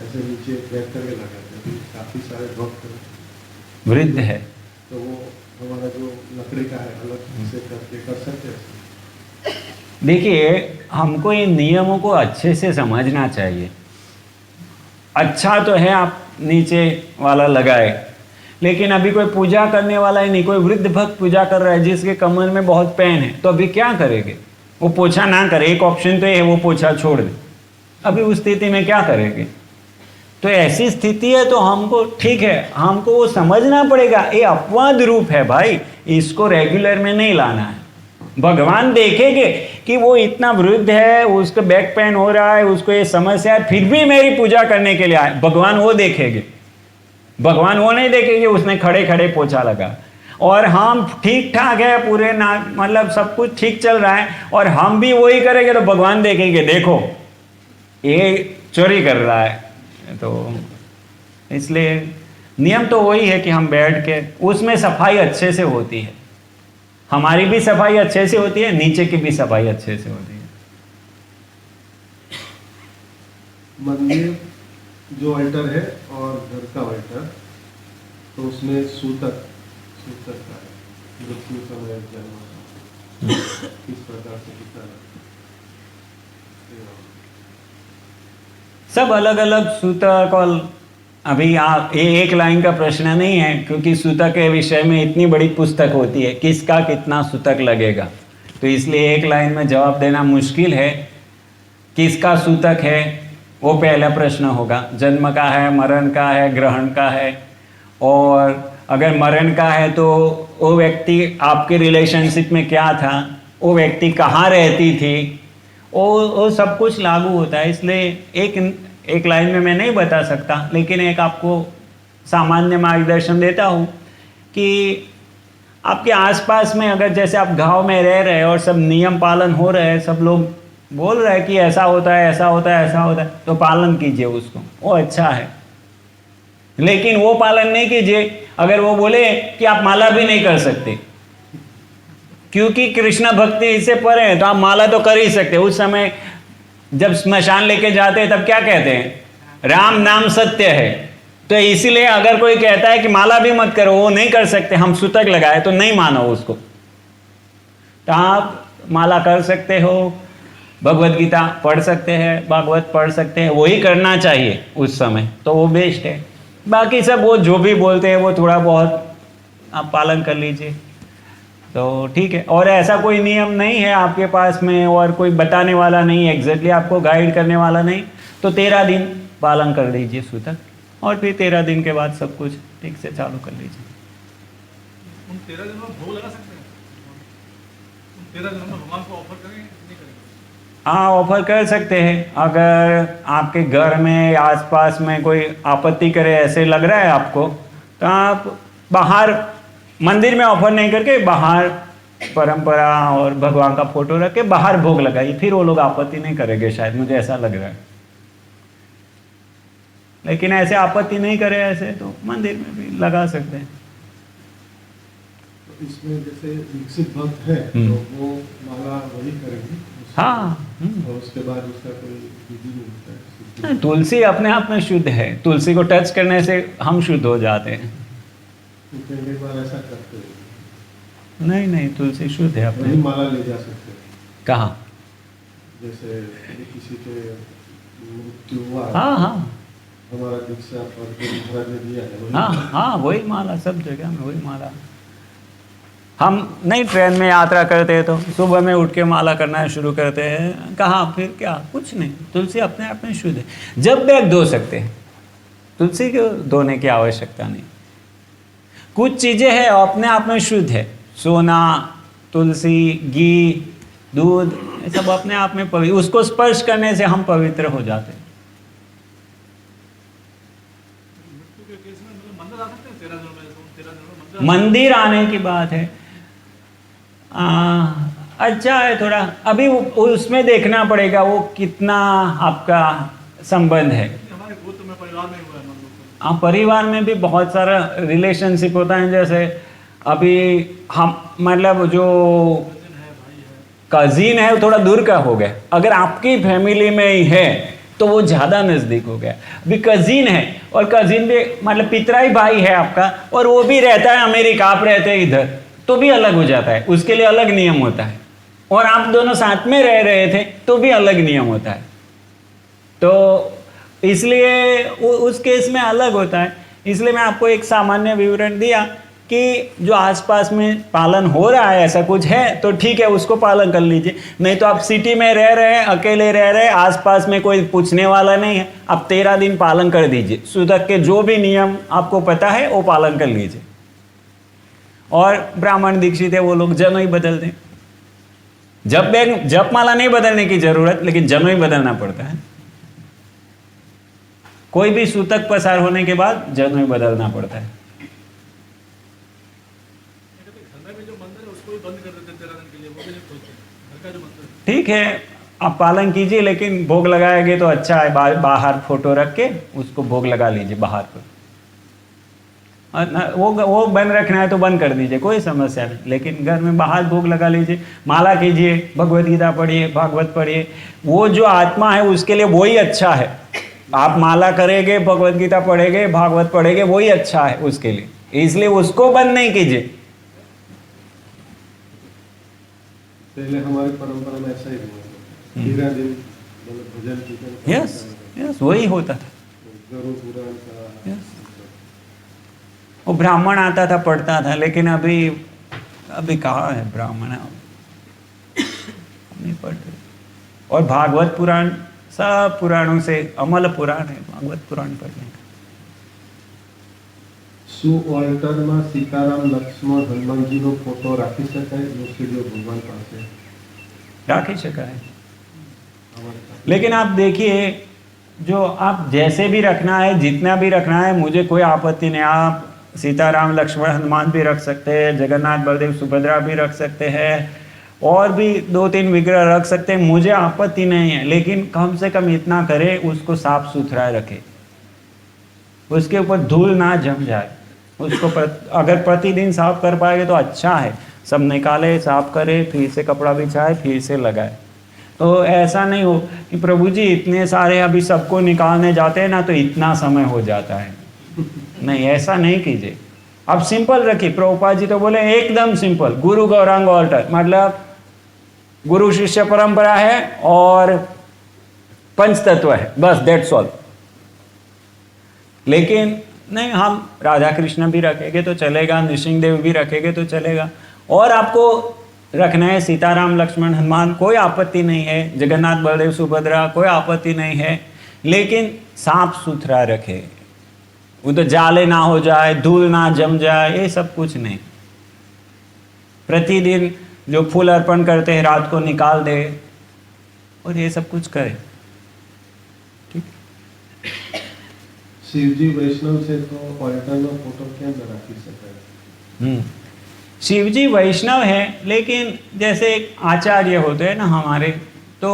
S2: ऐसे नीचे बैठ करके लगाते हैं, अभी काफ़ी सारे भक्त
S1: वृद्ध है,
S2: तो वो हमारा जो लकड़ी का है अलग से करके कर सकते हैं।
S1: देखिए हमको इन नियमों को अच्छे से समझना चाहिए। अच्छा तो है आप नीचे वाला लगाए, लेकिन अभी कोई पूजा करने वाला ही नहीं, कोई वृद्ध भक्त पूजा कर रहा है जिसके कमर में बहुत पेन है, तो अभी क्या करेंगे? वो पोछा ना करे, एक ऑप्शन तो ये है वो पोछा छोड़ दे। अभी उस स्थिति में क्या करेंगे? तो ऐसी स्थिति है तो हमको ठीक है, हमको वो समझना पड़ेगा ये अपवाद रूप है भाई, इसको रेगुलर में नहीं लाना है। भगवान देखेंगे कि वो इतना वृद्ध है, उसको बैक पेन हो रहा है, उसको ये समस्या है, फिर भी मेरी पूजा करने के लिए आए, भगवान वो देखेंगे। भगवान वो नहीं देखेंगे उसने खड़े खड़े पोछा लगा और हम ठीक ठाक है पूरे ना, मतलब सब कुछ ठीक चल रहा है और हम भी वही करेंगे, तो भगवान देखेंगे देखो ये चोरी कर रहा है। तो इसलिए नियम तो वही है कि हम बैठ के, उसमें सफाई अच्छे से होती है, हमारी भी सफाई अच्छे से होती है, नीचे की भी सफाई अच्छे से होती है।
S2: मंदिर जो अल्टर है और घर का अल्टर, तो उसमें सूतक का है, मृत्यु समय जन्म किस प्रकार से कितना
S1: सब अलग अलग सूतक, और अभी आप ये एक लाइन का प्रश्न नहीं है, क्योंकि सूतक के विषय में इतनी बड़ी पुस्तक होती है, किसका कितना सूतक लगेगा, तो इसलिए एक लाइन में जवाब देना मुश्किल है। किसका सूतक है वो पहला प्रश्न होगा। जन्म का है, मरण का है, ग्रहण का है, और अगर मरण का है तो वो व्यक्ति आपके रिलेशनशिप में क्या था, वो व्यक्ति कहाँ रहती थी, वो सब कुछ लागू होता है। इसलिए एक लाइन में मैं नहीं बता सकता, लेकिन एक आपको सामान्य मार्गदर्शन देता हूँ कि आपके आसपास में अगर जैसे आप गांव में रह रहे हैं और सब नियम पालन हो रहे हैं, सब लोग बोल रहे हैं कि ऐसा होता है, ऐसा होता है, ऐसा होता है, तो पालन कीजिए उसको, वो अच्छा है। लेकिन वो पालन नहीं कीजिए अगर वो बोले कि आप माला भी नहीं कर सकते, क्योंकि कृष्ण भक्ति इससे परे है, तो आप माला तो कर ही सकते। उस समय जब स्मशान लेके जाते हैं तब क्या कहते हैं, राम नाम सत्य है। तो इसीलिए अगर कोई कहता है कि माला भी मत करो, वो नहीं कर सकते, हम सूतक लगाए, तो नहीं मानो उसको। तो आप माला कर सकते हो, भगवत गीता पढ़ सकते हैं, भागवत पढ़ सकते हैं, वही करना चाहिए उस समय, तो वो बेस्ट है। बाकी सब वो जो भी बोलते हैं वो थोड़ा बहुत आप पालन कर लीजिए तो ठीक है। और ऐसा कोई नियम नहीं है आपके पास में और कोई बताने वाला नहीं, एग्जैक्टली आपको गाइड करने वाला नहीं, तो 13 दिन पालन कर लीजिए सूतक, और फिर 13 दिन के बाद सब कुछ ठीक से चालू कर लीजिए।
S4: उन 13 दिनों में भोग लगा सकते हैं, उन 13 दिनों में भगवान को ऑफर करेंगे नहीं करेंगे?
S1: हाँ, ऑफर कर सकते हैं। अगर आपके घर में आसपास में कोई आपत्ति करे ऐसे लग रहा है आपको, तो आप बाहर मंदिर में ऑफर नहीं करके बाहर परंपरा और भगवान का फोटो रख के बाहर भोग लगाइए, फिर वो लोग आपत्ति नहीं करेंगे, शायद मुझे ऐसा लग रहा है। लेकिन ऐसे आपत्ति नहीं करे ऐसे तो मंदिर में भी लगा सकते हैं।
S2: तो इसमें जैसे विकसित भक्त है तो वो माला वही करेंगे,
S1: हाँ,
S2: और उसके बाद उसका कोई विधि नहीं होता है।
S1: तुलसी अपने आप में शुद्ध है, तुलसी को टच करने से हम शुद्ध हो जाते हैं।
S2: तो कई बार ऐसा करते हैं,
S1: नहीं नहीं, तुलसी शुद्ध है अपने।
S2: वही माला ले जा सकते हैं।
S1: कहाँ?
S2: जैसे किसी के मृत्यु हुआ,
S1: हाँ हाँ
S2: हमारा दीक्षा और जो महाराज ने दिया है वही।
S1: हाँ हाँ, वही माला सब जगह में, वही माला। हम नहीं ट्रेन में यात्रा करते हैं तो सुबह में उठ के माला करना शुरू करते हैं, कहाँ फिर क्या, कुछ नहीं, तुलसी अपने आप में शुद्ध है, जब बैग धो सकते हैं, तुलसी को धोने की आवश्यकता नहीं। कुछ चीज़ें हैं अपने आप में शुद्ध है, सोना, तुलसी, घी, दूध, ये सब अपने आप में पवित्र, उसको स्पर्श करने से हम पवित्र हो जाते हैं।
S4: मृत्यु के केस में मतलब मंदिर आ सकते हैं 13 दिनों में, 13 दिनों में
S1: मंदिर आने की बात है, अच्छा है थोड़ा, अभी उसमें देखना पड़ेगा वो कितना आपका संबंध है।
S4: हमारे गोत्र में परिवार में हुआ है मतलब।
S1: हाँ, परिवार में भी बहुत सारा रिलेशनशिप होता है, जैसे अभी हम मतलब जो कजिन है वो थोड़ा दूर का हो गया, अगर आपकी फैमिली में ही है तो वो ज़्यादा नज़दीक हो गया। अभी कजिन है और कजिन भी मतलब पितराई भाई है आपका, और वो भी रहता है अमेरिका, आप रहते हैं इधर, तो भी अलग हो जाता है, उसके लिए अलग नियम होता है। और आप दोनों साथ में रह रहे थे तो भी अलग नियम होता है, तो इसलिए उस केस में अलग होता है। इसलिए मैं आपको एक सामान्य विवरण दिया कि जो आसपास में पालन हो रहा है ऐसा कुछ है तो ठीक है, उसको पालन कर लीजिए, नहीं तो आप सिटी में रह रहे हैं, अकेले रह रहे हैं, आसपास में कोई पूछने वाला नहीं है, आप 13 दिन पालन कर दीजिए, सूतक के जो भी नियम आपको पता है वो पालन कर लीजिए। और ब्राह्मण दीक्षित है वो लोग जनो ही बदल दें, जप माला नहीं बदलने की जरूरत, लेकिन जनो ही बदलना पड़ता है। कोई भी सूतक पसार होने के बाद जनो ही बदलना पड़ता है।
S4: घर में जो मंदिर है उसको भी बंद कर देते हैं 13 दिन के लिए, वो भी नहीं खोलते घर का जो मंदिर है।
S1: ठीक है, आप पालन कीजिए, लेकिन भोग लगाएंगे तो अच्छा है, बाहर फोटो रख के उसको भोग लगा लीजिए बाहर पर। वो बंद रखना है तो बंद कर दीजिए, कोई समस्या नहीं, लेकिन घर में बाहर भोग लगा लीजिए, माला कीजिए, भगवत गीता पढ़िए, भागवत पढ़िए, वो जो आत्मा है उसके लिए वही अच्छा है। आप माला करेंगे, भगवत गीता पढ़ेंगे, भागवत पढ़ेंगे, वही अच्छा है उसके लिए, इसलिए उसको बंद नहीं कीजिए।
S2: पहले हमारी परंपरा में ऐसा ही हुआ, 13 दिन मतलब भजन कीर्तन।
S1: यस वही होता था।
S2: गरुड़ पुराण का।
S1: यस, वो ब्राह्मण आता था, पढ़ता था, लेकिन अभी कहाँ है ब्राह्मण, नहीं पढ़ते। और भागवत पुराण, सब पुराणों से अमल पुराण है भागवत पुराण पढ़ने का।
S2: શું ઓલ્ટરમાં સીતારામ લક્ષ્મણ હનુમાનજીનો ફોટો રાખી શકાય? મુશ્કેલીઓ ભગવાન પાસે
S1: राखी शका है,
S2: हमारे पास।
S1: लेकिन आप देखिए जो आप जैसे भी रखना है, जितना भी रखना है, मुझे कोई आपत्ति नहीं। आप सीताराम लक्ष्मण हनुमान भी रख सकते हैं, जगन्नाथ बलदेव सुभद्रा भी रख सकते हैं, और भी 2-3 विग्रह रख सकते हैं, मुझे आपत्ति नहीं है, लेकिन कम से कम इतना करें उसको साफ सुथरा रखें, उसके ऊपर धूल ना जम जाए, उसको अगर प्रतिदिन साफ कर पाएंगे तो अच्छा है। सब निकाले, साफ करे, फिर से कपड़ा बिछाए, फिर से लगाए। तो ऐसा नहीं हो कि प्रभु जी इतने सारे अभी सबको निकालने जाते हैं ना तो इतना समय हो जाता है, नहीं, ऐसा नहीं कीजिए। अब सिंपल रखिए। प्रभुपाद जी तो बोले एकदम सिंपल, गुरु गौरांग ऑल्टर, मतलब गुरु शिष्य परंपरा है और पंच तत्व है, बस दैट्स ऑल। लेकिन नहीं, हम राधा कृष्ण भी रखेंगे तो चलेगा, नृसिंह देव भी रखेंगे तो चलेगा, और आपको रखना है सीताराम लक्ष्मण हनुमान, कोई आपत्ति नहीं है, जगन्नाथ बलदेव सुभद्रा, कोई आपत्ति नहीं है, लेकिन साफ सुथरा रखे, वो तो जाले ना हो जाए, धूल ना जम जाए, ये सब कुछ नहीं। प्रतिदिन जो फूल अर्पण करते हैं रात को निकाल दे, और ये सब कुछ करे।
S2: शिवजी वैष्णव से तो ऑल्टर में फोटो क्या न राखी शकाय?
S1: शिव जी वैष्णव है, लेकिन जैसे एक आचार्य होते हैं ना हमारे, तो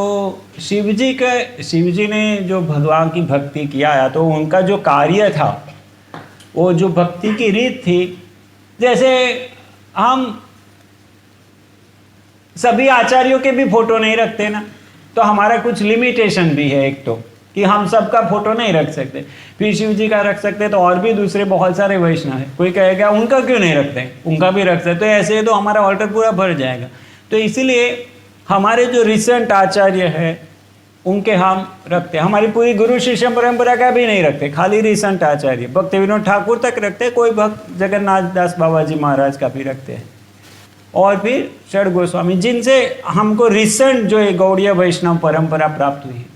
S1: शिव जी ने जो भगवान की भक्ति किया है, तो उनका जो कार्य था, वो जो भक्ति की रीत थी, जैसे हम सभी आचार्यों के भी फोटो नहीं रखते ना, तो हमारा कुछ लिमिटेशन भी है। एक तो कि हम सबका फोटो नहीं रख सकते, फिर शिव जी का रख सकते तो और भी दूसरे बहुत सारे वैष्णव है, कोई कहेगा उनका क्यों नहीं रखते, उनका भी रख सकते, तो ऐसे तो हमारा ऑल्टर पूरा भर जाएगा। तो इसीलिए हमारे जो रिसेंट आचार्य है उनके हम रखते हैं, हमारी पूरी गुरु शिष्य परंपरा का भी नहीं रखते, खाली रिसेंट आचार्य भक्ति विनोद ठाकुर तक रखते हैं, कोई भक्त जगन्नाथ दास बाबा जी महाराज का भी रखते हैं, और फिर षड गोस्वामी, जिनसे हमको रिसेंट जो है गौड़ीय वैष्णव परंपरा प्राप्त हुई है।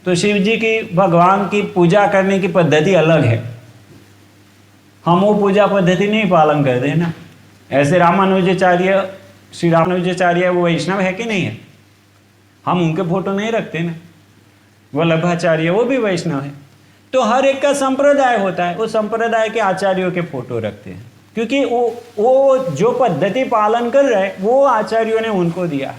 S1: तो शिव जी की भगवान की पूजा करने की पद्धति अलग है, हम वो पूजा पद्धति नहीं पालन करते ना। ऐसे रामानुजाचार्य, श्री रामानुजाचार्य वो वैष्णव है कि नहीं है, हम उनके फोटो नहीं रखते ना। वल्लभाचार्य वो भी वैष्णव है। तो हर एक का संप्रदाय होता है, वो संप्रदाय के आचार्यों के फोटो रखते हैं, क्योंकि वो जो पद्धति पालन कर रहे हैं वो आचार्यों ने उनको दिया।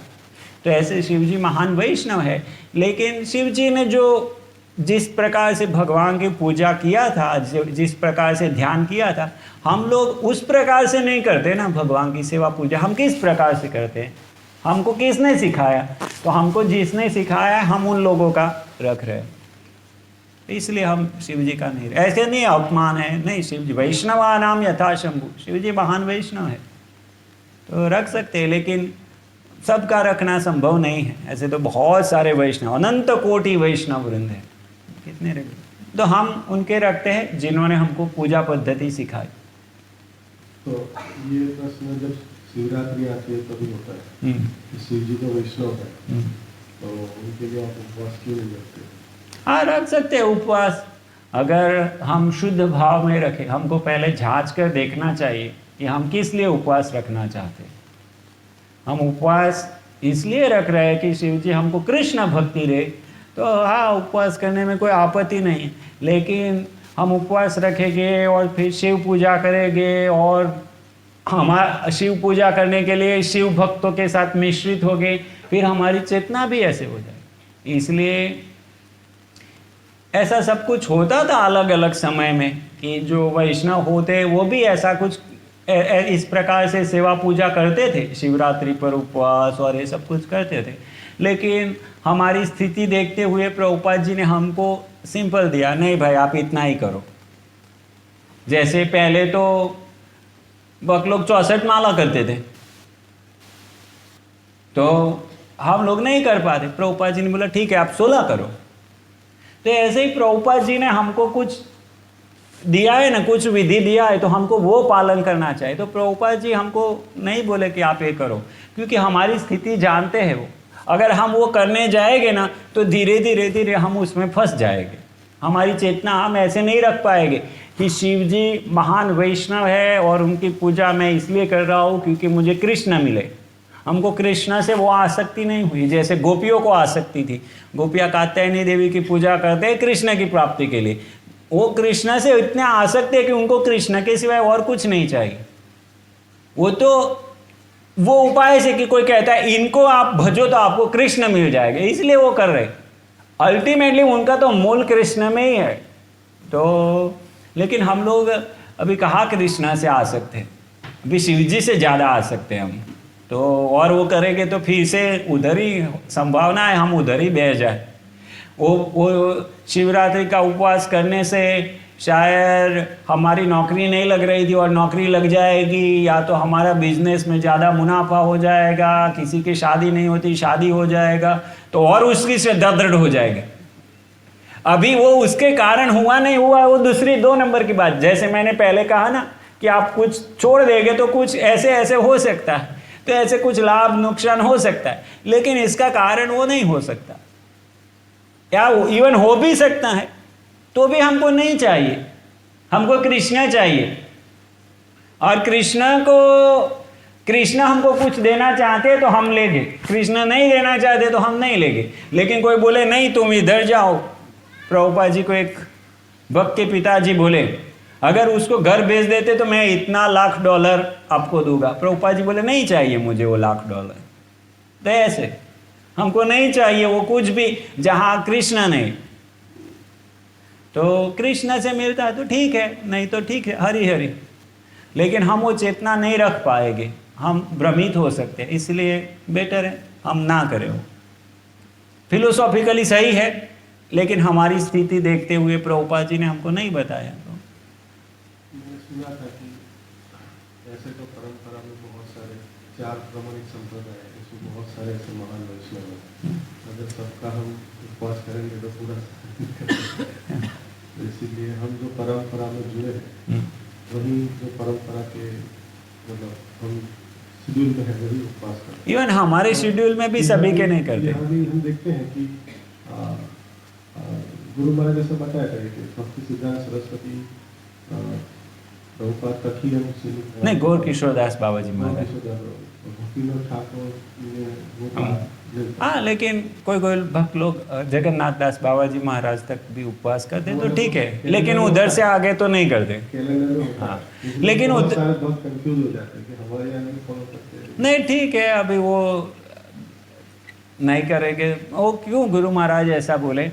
S1: तो ऐसे शिव जी महान वैष्णव है, लेकिन शिव जी ने जो जिस प्रकार से भगवान की पूजा किया था, जिस प्रकार से ध्यान किया था, हम लोग उस प्रकार से नहीं करते ना भगवान की सेवा पूजा। हम किस प्रकार से करते हैं, हमको किसने सिखाया? तो हमको जिसने सिखाया हम उन लोगों का रख रहे हैं, इसलिए हम शिव जी का नहीं। ऐसे नहीं अपमान है, नहीं, शिव जी वैष्णवा नाम यथा शंभु, शिव जी महान वैष्णव है तो रख सकते हैं, लेकिन सबका रखना संभव नहीं है। ऐसे तो बहुत सारे वैष्णव, अनंत कोटि वैष्णव वृंद है, कितने रख, तो हम उनके रखते हैं जिन्होंने हमको पूजा पद्धति सिखाई।
S2: तो ये प्रश्न जब शिवरात्रि आती है तभी होता है कि शिव जी तो वैष्णव है, तो उनके लिए आप उपवास क्यों नहीं रखते?
S1: हाँ, रख सकते हैं उपवास, अगर हम शुद्ध भाव में रखें। हमको पहले झांच कर देखना चाहिए कि हम किस लिए उपवास रखना चाहते हैं। हम उपवास इसलिए रख रहे हैं कि शिव जी हमको कृष्ण भक्ति रहे, तो हाँ उपवास करने में कोई आपत्ति नहीं है। लेकिन हम उपवास रखेंगे और फिर शिव पूजा करेंगे, और हमारा शिव पूजा करने के लिए शिव भक्तों के साथ मिश्रित हो गए, फिर हमारी चेतना भी ऐसे हो जाए। इसलिए ऐसा सब कुछ होता था अलग अलग समय में, कि जो वैष्णव होते वो भी ऐसा कुछ इस प्रकार से सेवा पूजा करते थे, शिवरात्रि पर उपवास और ये सब कुछ करते थे। लेकिन हमारी स्थिति देखते हुए प्रभुपाद जी ने हमको सिंपल दिया, नहीं भाई आप इतना ही करो। जैसे पहले तो भक्त लोग 64 माला करते थे, तो हम लोग नहीं कर पाते, प्रभुपाद जी ने बोला ठीक है आप 16 करो। तो ऐसे ही प्रभुपाद जी ने हमको कुछ दिया है ना, कुछ विधि दिया है, तो हमको वो पालन करना चाहिए। तो प्रभुपाद जी हमको नहीं बोले कि आप ये करो, क्योंकि हमारी स्थिति जानते हैं वो। अगर हम वो करने जाएंगे ना तो धीरे धीरे धीरे हम उसमें फंस जाएंगे, हमारी चेतना हम ऐसे नहीं रख पाएंगे कि शिव जी महान वैष्णव है और उनकी पूजा मैं इसलिए कर रहा हूँ क्योंकि मुझे कृष्ण मिले। हमको कृष्ण से वो आसक्ति नहीं हुई, जैसे गोपियों को आसक्ति थी। गोपियाँ कात्यायनी देवी की पूजा करते हैं कृष्ण की प्राप्ति के लिए, वो कृष्ण से इतने आसक्त है कि उनको कृष्ण के सिवाय और कुछ नहीं चाहिए। वो तो वो उपाय से कि कोई कहता है इनको आप भजो तो आपको कृष्ण मिल जाएगा, इसलिए वो कर रहे। अल्टीमेटली उनका तो मूल कृष्ण में ही है। तो लेकिन हम लोग अभी कहाँ कृष्ण से आ सकते हैं, अभी शिव जी से ज़्यादा आ सकते हैं हम तो, और वो करेंगे तो फिर से उधर ही संभावना है हम उधर ही बह जाए। वो शिवरात्रि का उपवास करने से शायद हमारी नौकरी नहीं लग रही थी और नौकरी लग जाएगी, या तो हमारा बिजनेस में ज़्यादा मुनाफा हो जाएगा, किसी की शादी नहीं होती शादी हो जाएगा, तो और उसकी से दृढ़ हो जाएगा। अभी वो उसके कारण हुआ नहीं हुआ वो दूसरी 2 नंबर की बात। जैसे मैंने पहले कहा ना कि आप कुछ छोड़ देंगे तो कुछ ऐसे ऐसे हो सकता है, तो ऐसे कुछ लाभ नुकसान हो सकता है, लेकिन इसका कारण वो नहीं हो सकता, या इवन हो भी सकता है तो भी हमको नहीं चाहिए। हमको कृष्ण चाहिए, और कृष्ण हमको कुछ देना चाहते तो हम लेंगे, कृष्ण नहीं देना चाहते तो हम नहीं लेंगे। लेकिन कोई बोले नहीं तुम इधर जाओ, प्रभुपाद जी को एक भक्त के पिताजी बोले अगर उसको घर बेच देते तो मैं इतना $1,00,000 आपको दूंगा। प्रभुपाद जी बोले नहीं चाहिए मुझे वो $1,00,000। तो ऐसे हमको नहीं चाहिए वो कुछ भी जहाँ कृष्ण नहीं। तो कृष्ण से मिलता है तो ठीक है, नहीं तो ठीक है, हरी हरी। लेकिन हम वो चेतना नहीं रख पाएंगे, हम भ्रमित हो सकते हैं, इसलिए बेटर है हम ना करें। वो फिलोसॉफिकली सही है, लेकिन हमारी स्थिति देखते हुए प्रभुपाद जी ने हमको नहीं बताया। तो
S2: मैंने सुना था कि ऐसे तो परंपरा में बहुत सारे 4 प्रमाणिक संप्रदाय है, बहुत सारे ऐसे महान वैष्णव हैं, अगर सबका हम उपवास करेंगे तो पूरा तो इसीलिए हम जो परंपरा में जुड़े हैं वही जो परंपरा के मतलब हम शेड्यूल में है वही उपवास करते हैं।
S1: इवन हमारे शेड्यूल में भी सभी के नहीं करते।
S2: यहाँ भी हम देखते हैं कि गुरु महाराज जैसे बताया था कि भक्ति सिद्धांत सरस्वती प्रभुपाद तक ही हम सीमित
S1: नहीं, गौर किशोरदास बाबा जी महाराज।
S2: भक्तिनाथ ठाकुर ने वो कहा।
S1: हाँ, लेकिन कोई कोई भक्त लोग जगन्नाथ दास बाबा जी महाराज तक भी उपवास करते तो ठीक है, लेकिन उधर से आगे तो नहीं करते।
S2: कैलेंडर में होता है।
S1: हाँ,
S2: इसलिए
S1: लेकिन
S2: बहुत सारे बहुत कंफ्यूज हो जाते हैं कि हमारे यहाँ नहीं फॉलो करते हैं।
S1: नहीं, ठीक है, अभी वो नहीं करेंगे, वो क्यों गुरु महाराज ऐसा बोले?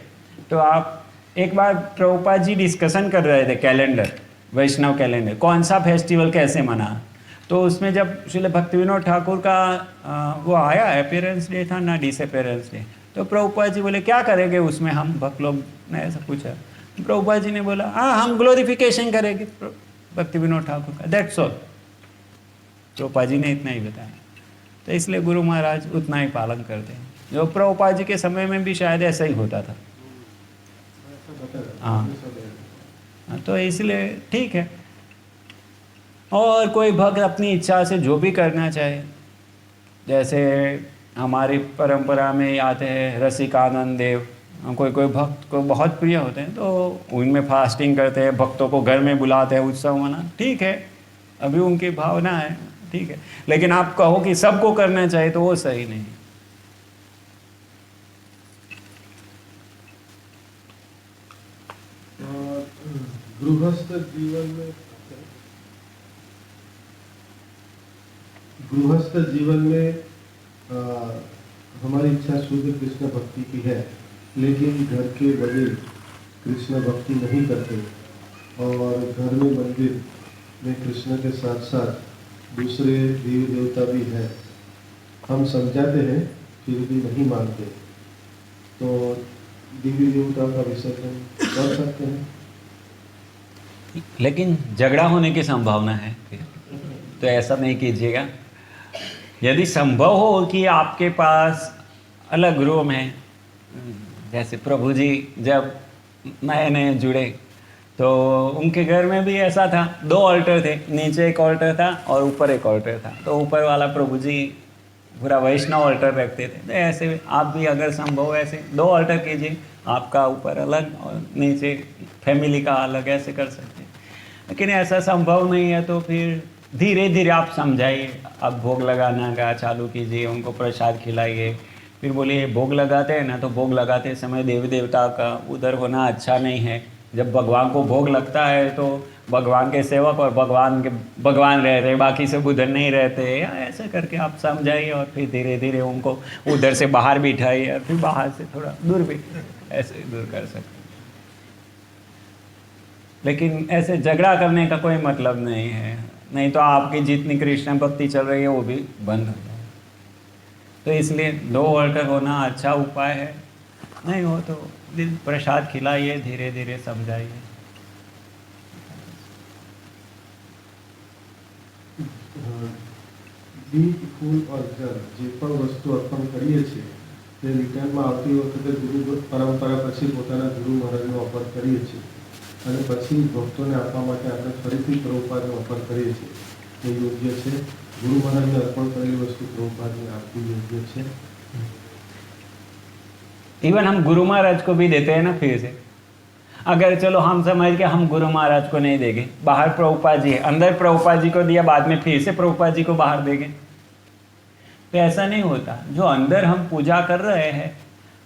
S1: तो आप एक बार प्रभुपाद जी डिस्कशन कर रहे थे कैलेंडर, वैष्णव कैलेंडर, कौन सा फेस्टिवल कैसे मना। तो उसमें जब श्रील भक्तिविनोद ठाकुर का वो आया, अपीयरेंस डे था ना, डिसअपीयरेंस डे, तो प्रभुपाद जी बोले क्या करेंगे उसमें, हम भक्त लोग ने ऐसा पूछा। प्रभुपाद जी ने बोला हाँ, हम ग्लोरिफिकेशन करेंगे भक्तिविनोद ठाकुर का, दैट्स ऑल। प्रभुपाद जी ने इतना ही बताया। तो इसलिए गुरु महाराज उतना ही पालन करते हैं, जो प्रभुपाद जी के समय में भी शायद ऐसा ही होता था। हाँ, तो इसलिए ठीक है। और कोई भक्त अपनी इच्छा से जो भी करना चाहे, जैसे हमारी परंपरा में आते हैं रसिकानंद देव, कोई कोई भक्त को बहुत प्रिय होते हैं तो उनमें फास्टिंग करते हैं, भक्तों को घर में बुलाते हैं, उत्सव मना, ठीक है, अभी उनकी भावना है, ठीक है। लेकिन आप कहो कि सबको करना चाहिए तो वो सही नहीं।
S2: गृहस्थ जीवन में गृहस्थ जीवन में हमारी इच्छा शुद्ध कृष्ण भक्ति की है, लेकिन घर के बड़े कृष्ण भक्ति नहीं करते और घर में मंदिर में कृष्ण के साथ साथ दूसरे देवी देवता भी हैं, हम समझाते हैं फिर भी नहीं मानते, तो देवी देवता का विसर्जन कर सकते हैं।
S1: लेकिन झगड़ा होने की संभावना है, तो ऐसा नहीं कीजिएगा। यदि संभव हो कि आपके पास अलग रूम है, जैसे प्रभु जी जब नए नए जुड़े तो उनके घर में भी ऐसा था, 2 ऑल्टर थे, नीचे एक ऑल्टर था और ऊपर एक ऑल्टर था। तो ऊपर वाला प्रभु जी पूरा वैष्णव ऑल्टर रखते थे। तो ऐसे आप भी अगर संभव ऐसे 2 ऑल्टर कीजिए, आपका ऊपर अलग और नीचे फैमिली का अलग, ऐसे कर सकते हैं। लेकिन ऐसा संभव नहीं है तो फिर धीरे धीरे आप समझाइए, आप भोग लगाना का चालू कीजिए, उनको प्रसाद खिलाइए। फिर बोलिए भोग लगाते हैं ना, तो भोग लगाते समय देवी देवता का उधर होना अच्छा नहीं है। जब भगवान को भोग लगता है तो भगवान के सेवक और भगवान रहते हैं, बाकी सब उधर नहीं रहते, या ऐसे करके आप समझाइए और फिर धीरे धीरे उनको उधर से बाहर बिठाइए और फिर बाहर से थोड़ा दूर भी ऐसे दूर कर सकते। लेकिन ऐसे झगड़ा करने का कोई मतलब नहीं है, नहीं तो आपकी जितनी कृष्ण भक्ति चल रही है वो भी बंद हो जाए। तो इसलिए 2 ऑल्टर होना अच्छा उपाय है। नहीं हो तो प्रसाद खिलाइए, धीरे धीरे समझाइए।
S2: દીપ ફૂલ और જળ જે પણ વસ્તુ અર્પણ કરીએ છીએ તે રિટર્નમાં આવતી વખતે ગુરુ પરંપરા પછી પોતાના ગુરુ મહારાજને ઓફર કરીએ છીએ અને પછી ભક્તોને આપવા માટે આપણે ફરીથી પ્રભુપાદને ઓફર કરીએ છીએ। એ યોગ્ય છે? ગુરુ મહારાજને અર્પણ કરેલી વસ્તુ પ્રભુપાદને આપવી યોગ્ય છે?
S1: इवन हम गुरु महाराज को भी देते हैं ना फिर से। अगर चलो हम समझ के हम गुरु महाराज को नहीं देंगे, बाहर प्रभुपाद जी है, अंदर प्रभुपाद जी को दिया, बाद में फिर से प्रभुपाद जी को बाहर देंगे, तो ऐसा नहीं होता। जो अंदर हम पूजा कर रहे हैं,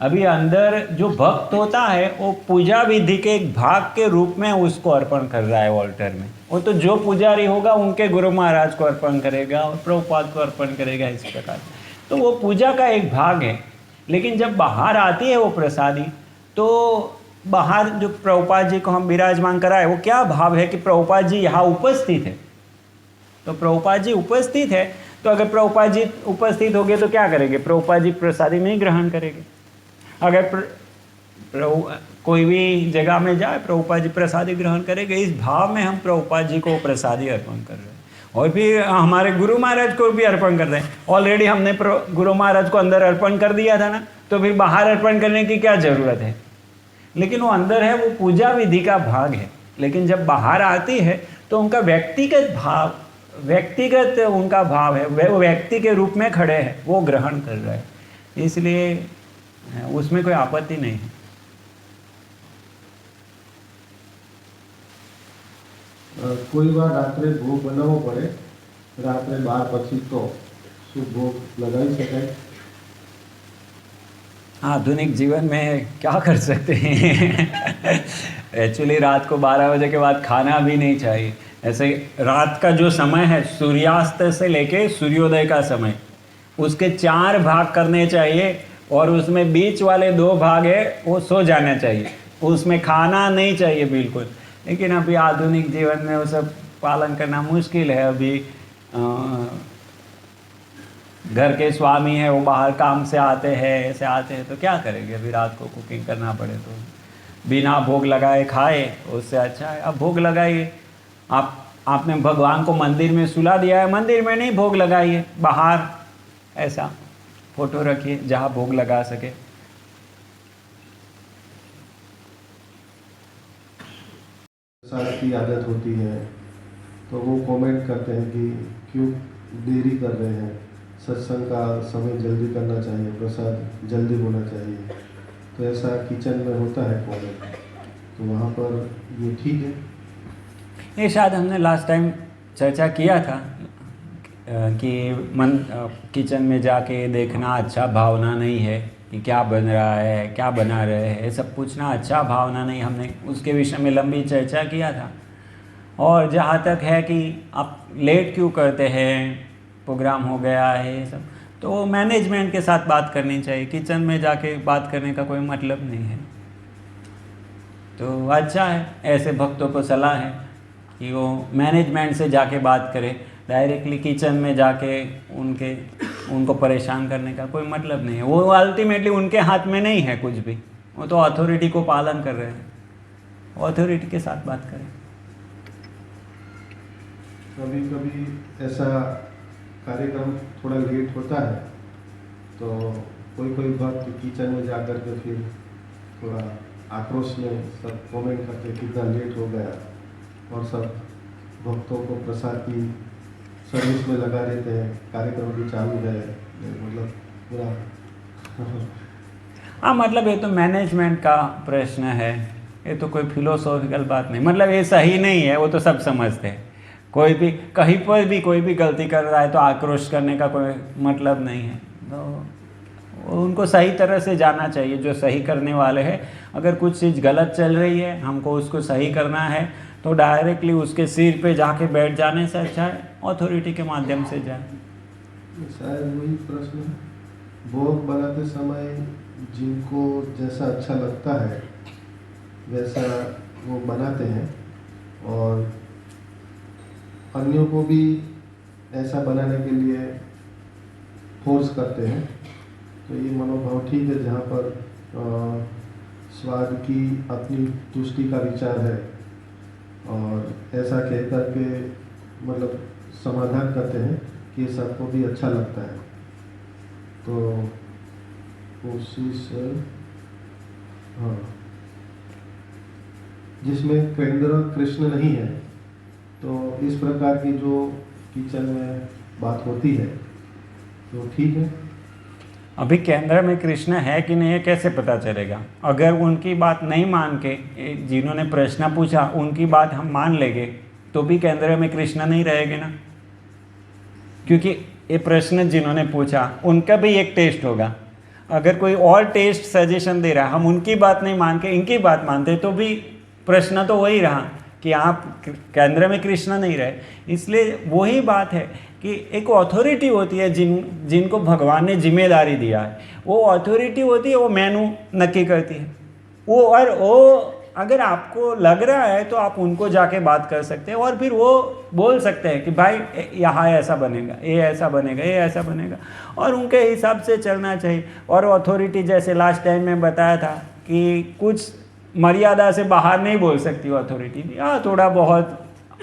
S1: अभी अंदर जो भक्त होता है वो पूजा विधि के एक भाग के रूप में उसको अर्पण कर रहा है ऑल्टर में। वो तो जो पुजारी होगा उनके गुरु महाराज को अर्पण करेगा और प्रभुपाद को अर्पण करेगा, इस प्रकार। तो वो पूजा का एक भाग है। लेकिन जब बाहर आती है वो प्रसादी, तो बाहर जो प्रभुपाद जी को हम विराजमान कराए, वो क्या भाव है कि प्रभुपाद जी यहाँ उपस्थित है। तो प्रभुपाद जी उपस्थित है, तो अगर प्रभुपाद जी उपस्थित हो गए तो क्या करेंगे? प्रभुपाद जी प्रसादी नहीं ग्रहण करेंगे। अगर कोई भी जगह में जाए, प्रभुपाद जी प्रसादी ग्रहण करेंगे, इस भाव में हम प्रभुपाद जी को प्रसादी अर्पण कर रहे हैं। और फिर हमारे गुरु महाराज को भी अर्पण करते हैं। ऑलरेडी हमने गुरु महाराज को अंदर अर्पण कर दिया था ना, तो फिर बाहर अर्पण करने की क्या ज़रूरत है। लेकिन वो अंदर है, वो पूजा विधि का भाग है। लेकिन जब बाहर आती है तो उनका व्यक्तिगत उनका भाव है, वो व्यक्ति के रूप में खड़े हैं, वो ग्रहण कर रहे हैं, इसलिए उसमें कोई आपत्ति नहीं है।
S2: કોઈ વાર રાત્રે ભોગ બનાવવો પડે, રાત્રે 12 પછી તો શું ભોગ લગાવી શકાય?
S1: आधुनिक जीवन में क्या कर सकते हैं एक्चुअली रात को 12 बजे के बाद खाना भी नहीं चाहिए। ऐसे रात का जो समय है, सूर्यास्त से लेके सूर्योदय का समय, उसके 4 भाग करने चाहिए और उसमें बीच वाले 2 भाग है वो सो जाना चाहिए, उसमें खाना नहीं चाहिए बिल्कुल। लेकिन अभी आधुनिक जीवन में वो सब पालन करना मुश्किल है। अभी घर के स्वामी हैं, वो बाहर काम से आते हैं, ऐसे आते हैं, तो क्या करेंगे। अभी रात को कुकिंग करना पड़े तो बिना भोग लगाए खाए, उससे अच्छा है अब भोग लगाइए। आपने भगवान को मंदिर में सुला दिया है, मंदिर में नहीं भोग लगाइए, बाहर ऐसा फोटो रखिए जहाँ भोग लगा सके।
S2: प्रसाद की आदत होती है तो वो कमेंट करते हैं कि क्यों देरी कर रहे हैं, सत्संग का समय जल्दी करना चाहिए, प्रसाद जल्दी होना चाहिए। तो ऐसा किचन में होता है कमेंट, तो वहाँ पर ये ठीक है?
S1: ये शायद हमने लास्ट टाइम चर्चा किया था कि किचन में जाके देखना अच्छा भावना नहीं है कि क्या बन रहा है, क्या बना रहे हैं, ये सब पूछना अच्छा भावना नहीं। हमने उसके विषय में लंबी चर्चा किया था। और जहाँ तक है कि आप लेट क्यों करते हैं, प्रोग्राम हो गया है, ये सब तो मैनेजमेंट के साथ बात करनी चाहिए। किचन में जाके बात करने का कोई मतलब नहीं है। तो अच्छा है, ऐसे भक्तों को सलाह है कि वो मैनेजमेंट से जाके बात करें। डायरेक्टली किचन में जाके उनको परेशान करने का कोई मतलब नहीं है। वो अल्टीमेटली उनके हाथ में नहीं है कुछ भी, वो तो अथॉरिटी को पालन कर रहे हैं। अथॉरिटी के साथ बात करें।
S2: कभी कभी ऐसा कार्यक्रम थोड़ा लेट होता है तो कोई भक्त किचन में जाकर के फिर थोड़ा आक्रोश में सब कमेंट करते कितना लेट हो गया, और सब भक्तों को प्रसाद की सर्विस में लगा देते हैं, कार्यक्रम भी चालू है, मतलब पूरा
S1: हाँ, मतलब ये तो मैनेजमेंट का प्रश्न है, ये तो कोई फिलोसॉफिकल बात नहीं। मतलब ये सही नहीं है, वो तो सब समझते हैं। कोई भी कहीं पर भी कोई भी गलती कर रहा है तो आक्रोश करने का कोई मतलब नहीं है। तो उनको सही तरह से जाना चाहिए जो सही करने वाले हैं। अगर कुछ चीज़ गलत चल रही है, हमको उसको सही करना है, तो डायरेक्टली उसके सिर पे जाके बैठ जाने से अच्छा है अथॉरिटी के माध्यम से जाए।
S2: शायद वही प्रश्न है, भोग बनाते समय जिनको जैसा अच्छा लगता है वैसा वो बनाते हैं, और अन्यों को भी ऐसा बनाने के लिए फोर्स करते हैं। तो ये मनोभाव ठीक है, जहाँ पर स्वाद की अपनी तुष्टि का विचार है और ऐसा कह कर के मतलब समाधान करते हैं कि सबको भी अच्छा लगता है। तो कोशिश हाँ, जिसमें केंद्र कृष्ण नहीं है, तो इस प्रकार की जो किचन में बात होती है तो ठीक है।
S1: अभी केंद्र में कृष्ण है कि नहीं है कैसे पता चलेगा? अगर उनकी बात नहीं मान के, जिन्होंने प्रश्न पूछा उनकी बात हम मान लेंगे तो भी केंद्र में कृष्ण नहीं रहेंगे ना, क्योंकि ये प्रश्न जिन्होंने पूछा उनका भी एक टेस्ट होगा। अगर कोई और टेस्ट सजेशन दे रहा है, हम उनकी बात नहीं मान के इनकी बात मानते तो भी प्रश्न तो वही रहा कि आप केंद्र में कृष्ण नहीं रहे। इसलिए वही बात है कि एक अथॉरिटी होती है जिनको भगवान ने जिम्मेदारी दिया है। वो अथॉरिटी होती है, वो मेनू नक्की करती है। वो अगर आपको लग रहा है तो आप उनको जाके बात कर सकते हैं और फिर वो बोल सकते हैं कि भाई यहाँ ऐसा बनेगा, ये ऐसा बनेगा, ये ऐसा बनेगा, और उनके हिसाब से चलना चाहिए। और अथॉरिटी जैसे लास्ट टाइम में बताया था कि कुछ मर्यादा से बाहर नहीं बोल सकती वो अथॉरिटी। हाँ, थोड़ा बहुत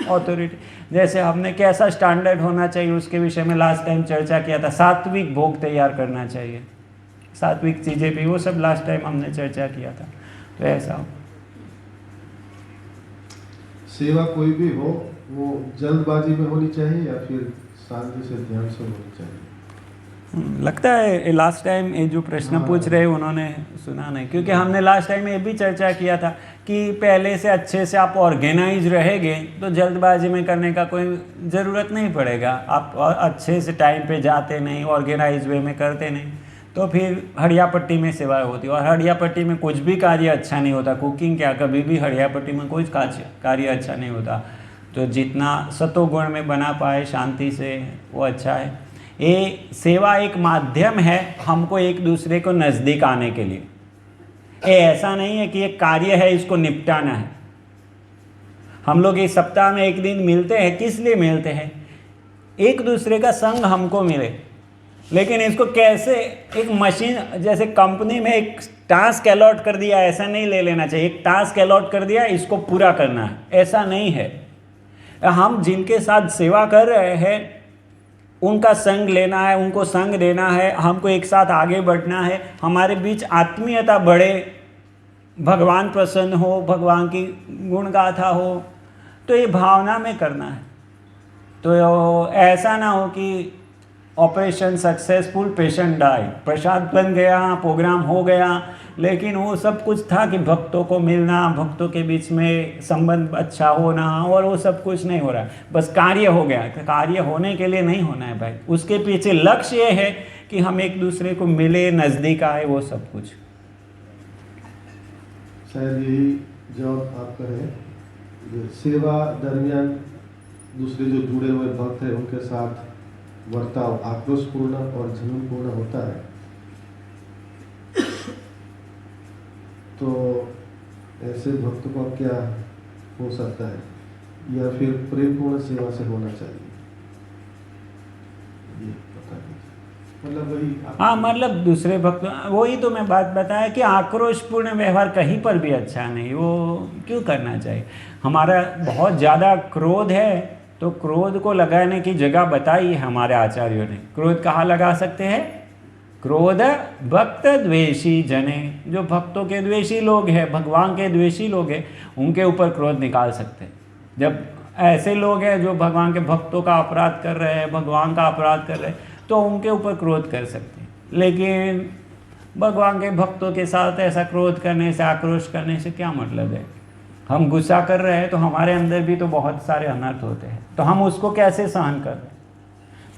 S1: ऑथोरिटी, जैसे हमने कैसा स्टैंडर्ड होना चाहिए उसके विषय में लास्ट टाइम चर्चा किया था। सात्विक भोग तैयार करना चाहिए, सात्विक चीज़ें भी, वो सब लास्ट टाइम हमने चर्चा किया था। तो ऐसा हो।
S2: सेवा कोई भी हो वो जल्दबाजी में होनी चाहिए या फिर शांति से ध्यान से होनी चाहिए?
S1: लगता है लास्ट टाइम ये जो प्रश्न पूछ रहे उन्होंने सुना नहीं, क्योंकि हमने लास्ट टाइम ये भी चर्चा किया था कि पहले से अच्छे से आप ऑर्गेनाइज रहेंगे तो जल्दबाजी में करने का कोई ज़रूरत नहीं पड़ेगा। आप अच्छे से टाइम पे जाते नहीं, ऑर्गेनाइज वे में करते नहीं, तो फिर हड़िया पट्टी में सेवा होती है। और हड़िया पट्टी में कुछ भी कार्य अच्छा नहीं होता। कुकिंग क्या, कभी भी हड़िया पट्टी में कोई कार्य अच्छा नहीं होता। तो जितना सतोगुण में बना पाए शांति से वो अच्छा है। ये सेवा एक माध्यम है हमको एक दूसरे को नज़दीक आने के लिए। ये ऐसा नहीं है कि एक कार्य है इसको निपटाना है। हम लोग इस सप्ताह में एक दिन मिलते हैं, किस लिए मिलते हैं? एक दूसरे का संग हमको मिले। लेकिन इसको कैसे, एक मशीन जैसे कंपनी में एक टास्क अलॉट कर दिया ऐसा नहीं ले लेना चाहिए। एक टास्क अलॉट कर दिया इसको पूरा करना है, ऐसा नहीं है। हम जिनके साथ सेवा कर रहे हैं उनका संग लेना है, उनको संग देना है, हमको एक साथ आगे बढ़ना है, हमारे बीच आत्मीयता बढ़े, भगवान प्रसन्न हो, भगवान की गुण गाथा हो, तो ये भावना में करना है। तो ऐसा ना हो कि ऑपरेशन सक्सेसफुल पेशेंट डाई, प्रसाद बन गया, प्रोग्राम हो गया, लेकिन वो सब कुछ था कि भक्तों को मिलना, भक्तों के बीच में संबंध अच्छा होना, और वो सब कुछ नहीं हो रहा है। बस कार्य हो गया। कार्य होने के लिए नहीं होना है भाई, उसके पीछे लक्ष्य ये है कि हम एक दूसरे को मिले, नज़दीक आए, वो सब कुछ।
S2: शायद यही जवाब आपका है। सेवा दरमियान दूसरे जो जुड़े हुए भक्त हैं उनके साथ वर्ताव आक्रोशपूर्ण और जुनूनपूर्ण होता है, तो ऐसे भक्त को क्या हो सकता है, या फिर प्रेमपूर्ण सेवा से होना चाहिए, ये पता नहीं। मतलब वही
S1: हाँ, मतलब दूसरे भक्त, वही तो मैं बात बताया कि आक्रोशपूर्ण व्यवहार कहीं पर भी अच्छा नहीं, वो क्यों करना चाहिए। हमारा बहुत ज़्यादा क्रोध है तो क्रोध को लगाने की जगह बताई है हमारे आचार्यों ने। क्रोध कहाँ लगा सकते हैं? क्रोध भक्त द्वेषी जने, जो भक्तों के द्वेषी लोग हैं, भगवान के द्वेषी लोग हैं, उनके ऊपर क्रोध निकाल सकते हैं। जब ऐसे लोग हैं जो भगवान के भक्तों का अपराध कर रहे हैं, भगवान का अपराध कर रहे हैं, तो उनके ऊपर क्रोध कर सकते हैं। लेकिन भगवान के भक्तों के साथ ऐसा क्रोध करने से, आक्रोश करने से क्या मतलब है? हम गुस्सा कर रहे हैं तो हमारे अंदर भी तो बहुत सारे अनर्थ होते हैं, तो हम उसको कैसे सहन कर रहे हैं?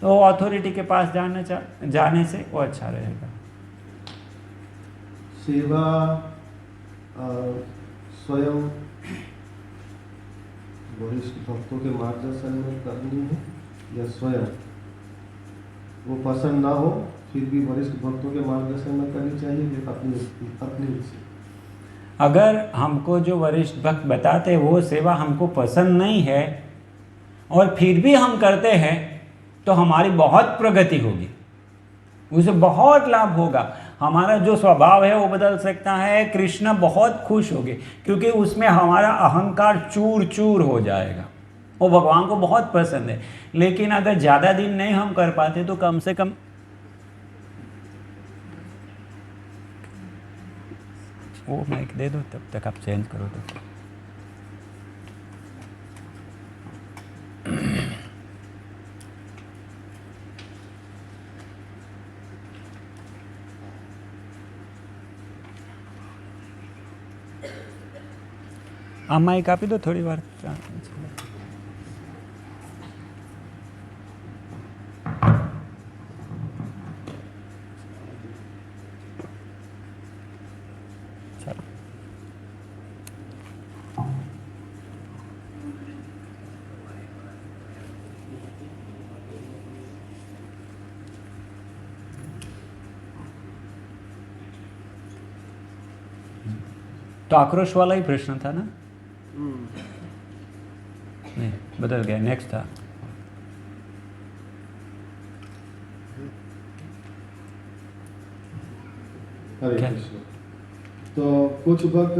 S1: तो अथॉरिटी के पास जाने से वो अच्छा रहेगा।
S2: सेवा स्वयं वरिष्ठ भक्तों के मार्गदर्शन में करनी है, या स्वयं वो पसंद ना हो फिर भी वरिष्ठ भक्तों के मार्गदर्शन में करनी चाहिए, या अपनी से?
S1: अगर हमको जो वरिष्ठ भक्त बताते वो सेवा हमको पसंद नहीं है और फिर भी हम करते हैं, तो हमारी बहुत प्रगति होगी, उसे बहुत लाभ होगा। हमारा जो स्वभाव है वो बदल सकता है। कृष्ण बहुत खुश होंगे क्योंकि उसमें हमारा अहंकार चूर चूर हो जाएगा। वो भगवान को बहुत पसंद है। लेकिन अगर ज़्यादा दिन नहीं हम कर पाते तो कम से कम वो माइक दे दो, तब तक आप चेंज करो तो। आप माइक आपी दो थोड़ी बार। तो आक्रोश वाला ही प्रश्न था ना? नहीं, बदल गया, नेक्स्ट था।
S2: हरे कृष्ण। तो कुछ भक्त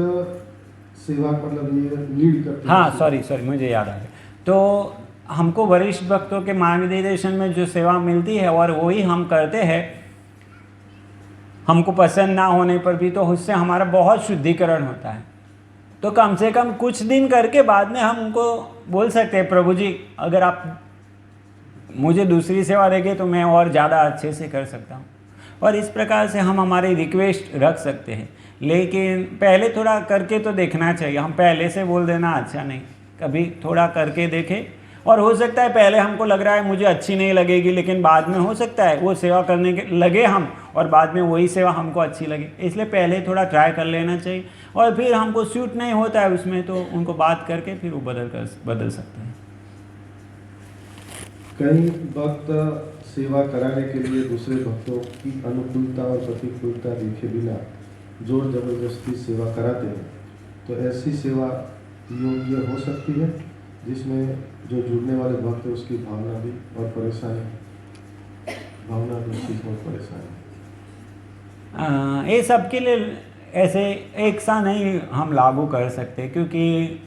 S2: सेवा मतलब ये लीड करते हैं।
S1: हाँ, सॉरी मुझे याद आ गया। तो हमको वरिष्ठ भक्तों के मार्गदर्शन में जो सेवा मिलती है और वही हम करते हैं, हमको पसंद ना होने पर भी, तो उससे हमारा बहुत शुद्धिकरण होता है। तो कम से कम कुछ दिन करके बाद में हम उनको बोल सकते हैं, प्रभु जी अगर आप मुझे दूसरी सेवा देंगे तो मैं और ज़्यादा अच्छे से कर सकता हूँ। और इस प्रकार से हम हमारी रिक्वेस्ट रख सकते हैं, लेकिन पहले थोड़ा करके तो देखना चाहिए। हम पहले से बोल देना अच्छा नहीं, कभी थोड़ा करके देखें। और हो सकता है पहले हमको लग रहा है मुझे अच्छी नहीं लगेगी, लेकिन बाद में हो सकता है वो सेवा करने के लगे हम और बाद में वही सेवा हमको अच्छी लगे। इसलिए पहले थोड़ा ट्राई कर लेना चाहिए, और फिर हमको सूट नहीं होता है उसमें तो उनको बात करके फिर वो बदल सकते हैं।
S2: कई भक्त सेवा कराने के लिए दूसरे भक्तों की अनुकूलता और प्रतिकूलता देखे बिना जोर जबरदस्ती सेवा कराते हैं, तो ऐसी सेवा योग्य हो सकती है जिसमें जो जुड़ने वाले भक्त है उसकी भावना भी और परेशानी
S1: ये सबके लिए ऐसे एक सा नहीं हम लागू कर सकते, क्योंकि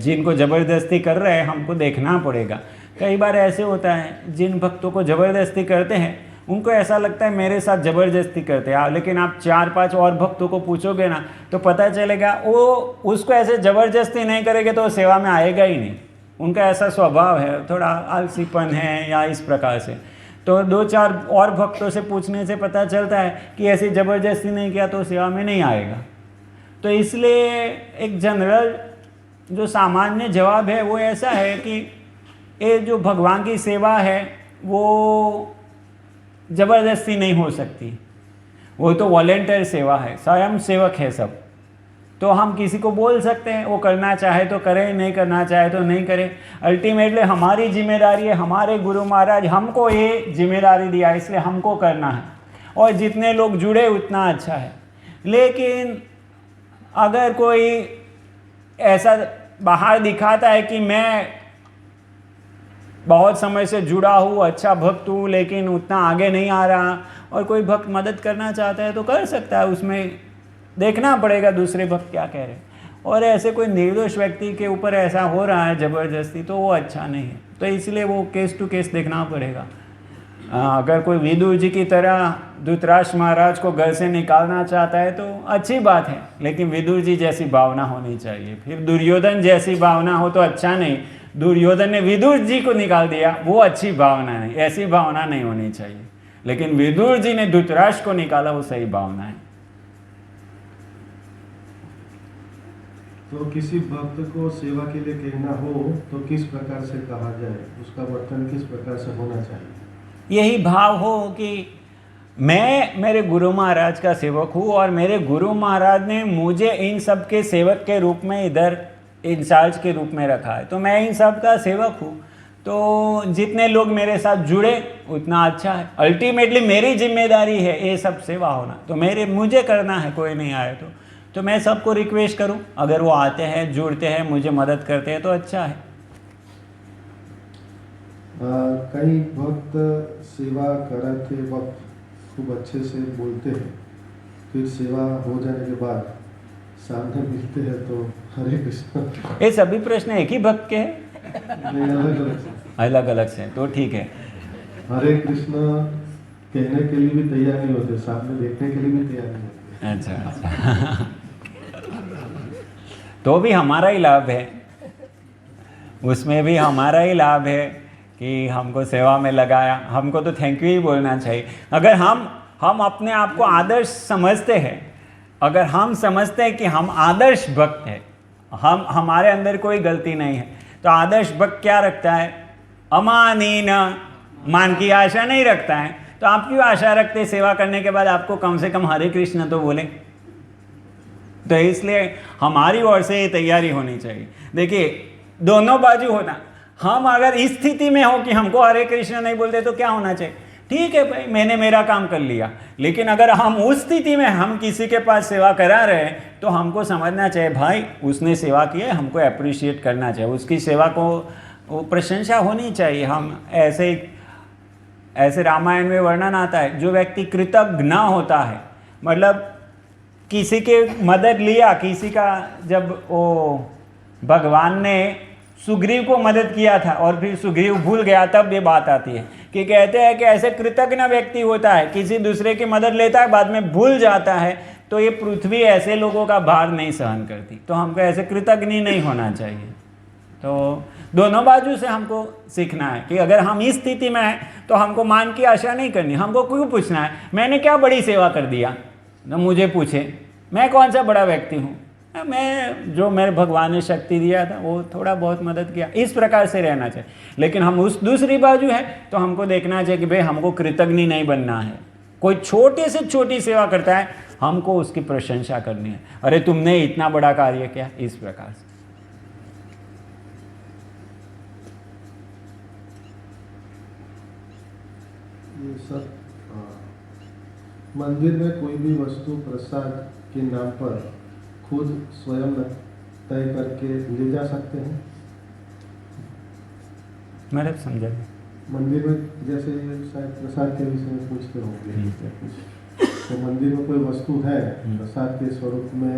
S1: जिनको ज़बरदस्ती कर रहे हैं हमको देखना पड़ेगा। कई बार ऐसे होता है जिन भक्तों को ज़बरदस्ती करते हैं उनको ऐसा लगता है मेरे साथ ज़बरदस्ती करते हैं, लेकिन आप 4-5 और भक्तों को पूछोगे ना तो पता चलेगा वो उसको ऐसे ज़बरदस्ती नहीं करेंगे तो सेवा में आएगा ही नहीं। उनका ऐसा स्वभाव है, थोड़ा आलसीपन है या इस प्रकार से। तो 2-4 और भक्तों से पूछने से पता चलता है कि ऐसी ज़बरदस्ती नहीं किया तो सेवा में नहीं आएगा। तो इसलिए एक जनरल जो सामान्य जवाब है वो ऐसा है कि ये जो भगवान की सेवा है वो ज़बरदस्ती नहीं हो सकती, वो तो वॉलेंटियर सेवा है, स्वयं सेवक है सब। तो हम किसी को बोल सकते हैं, वो करना चाहे तो करे, नहीं करना चाहे तो नहीं करे। अल्टीमेटली हमारी जिम्मेदारी है, हमारे गुरु महाराज हमको ये जिम्मेदारी दिया है, इसलिए हमको करना है, और जितने लोग जुड़े उतना अच्छा है। लेकिन अगर कोई ऐसा बाहर दिखाता है कि मैं बहुत समय से जुड़ा हूँ, अच्छा भक्त हूँ, लेकिन उतना आगे नहीं आ रहा, और कोई भक्त मदद करना चाहता है तो कर सकता है, उसमें देखना पड़ेगा दूसरे भक्त क्या कह रहे हैं। और ऐसे कोई निर्दोष व्यक्ति के ऊपर ऐसा हो रहा है ज़बरदस्ती तो वो अच्छा नहीं है, तो इसलिए वो केस टू केस देखना पड़ेगा। अगर कोई विदुर जी की तरह धृतराष्ट्र महाराज को घर से निकालना चाहता है तो अच्छी बात है, लेकिन विदुर जी जैसी भावना होनी चाहिए। फिर दुर्योधन जैसी भावना हो तो अच्छा नहीं, दुर्योधन ने विदुर जी को निकाल दिया, वो अच्छी भावना नहीं, ऐसी भावना नहीं होनी चाहिए। लेकिन विदुर जी ने धृतराष्ट्र को निकाला, वो सही भावना है।
S2: तो किसी भक्त को सेवा के लिए कहना हो तो किस प्रकार से कहा जाए, उसका वर्तन किस प्रकार से होना चाहिए?
S1: यही भाव हो कि मैं मेरे गुरु महाराज का सेवक हूँ और मेरे गुरु महाराज ने मुझे इन सब के सेवक के रूप में इधर इंचार्ज के रूप में रखा है, तो मैं इन सब का सेवक हूँ। तो जितने लोग मेरे साथ जुड़े उतना अच्छा है। अल्टीमेटली मेरी जिम्मेदारी है ये सब सेवा होना, तो मुझे करना है, कोई नहीं आए तो मैं सबको रिक्वेस्ट करूं, अगर वो आते हैं, जुड़ते हैं, मुझे मदद करते हैं तो अच्छा है।
S2: कई भक्त सेवा कराते वक्त खूब अच्छे से बोलते हैं, फिर सेवा हो जाने के बाद सामने मिलते हैं तो हरे कृष्ण।
S1: ये सभी प्रश्न एक ही भक्त के हैं? अलग अलग से, तो ठीक है।
S2: हरे कृष्ण कहने के लिए भी तैयार नहीं होते, सामने देखने के लिए भी तैयार नहीं होते।
S1: अच्छा तो भी हमारा ही लाभ है, उसमें भी हमारा ही लाभ है कि हमको सेवा में लगाया, हमको तो थैंक यू ही बोलना चाहिए। अगर हम अपने आप को आदर्श समझते हैं, अगर हम समझते हैं कि हम आदर्श भक्त हैं, हमारे अंदर कोई गलती नहीं है, तो आदर्श भक्त क्या रखता है? अमानीन, मान की आशा नहीं रखता है। तो आप क्यों आशा रखते सेवा करने के बाद आपको कम से कम हरे कृष्ण तो बोले? तो इसलिए हमारी ओर से ये तैयारी होनी चाहिए। देखिए दोनों बाजू होना, हम अगर इस स्थिति में हो कि हमको हरे कृष्ण नहीं बोलते तो क्या होना चाहिए? ठीक है भाई, मैंने मेरा काम कर लिया। लेकिन अगर हम उस स्थिति में हम किसी के पास सेवा करा रहे हैं तो हमको समझना चाहिए भाई उसने सेवा की है, हमको अप्रिशिएट करना चाहिए, उसकी सेवा को प्रशंसा होनी चाहिए। हम ऐसे रामायण में वर्णन आता है, जो व्यक्ति कृतज्ञ न होता है, मतलब किसी के मदद लिया, किसी का, जब वो भगवान ने सुग्रीव को मदद किया था और फिर सुग्रीव भूल गया, तब ये बात आती है कि कहते हैं कि ऐसे कृतज्ञ व्यक्ति होता है, किसी दूसरे की मदद लेता है बाद में भूल जाता है, तो ये पृथ्वी ऐसे लोगों का भार नहीं सहन करती। तो हमको ऐसे कृतज्ञ नहीं होना चाहिए। तो दोनों बाजू से हमको सीखना है कि अगर हम इस स्थिति में हैं तो हमको मान की आशा नहीं करनी। हमको क्यों पूछना है मैंने क्या बड़ी सेवा कर दिया, ना मुझे पूछे मैं कौन सा बड़ा व्यक्ति हूँ, मैं जो मेरे भगवान ने शक्ति दिया था वो थोड़ा बहुत मदद किया, इस प्रकार से रहना चाहिए। लेकिन हम उस दूसरी बाजू है तो हमको देखना चाहिए कि भाई हमको कृतज्ञ नहीं बनना है। कोई छोटे से छोटी सेवा करता है हमको उसकी प्रशंसा करनी है, अरे तुमने इतना बड़ा कार्य किया, इस प्रकार से।
S2: ये सब मंदिर में कोई भी वस्तु प्रसाद के नाम पर खुद स्वयं तय करके ले जा सकते हैं।
S1: मैंने समझा।
S2: मंदिर में जैसे शायद प्रसाद के विषय में पूछते होंगे या कुछ, तो मंदिर में कोई वस्तु है प्रसाद के स्वरूप में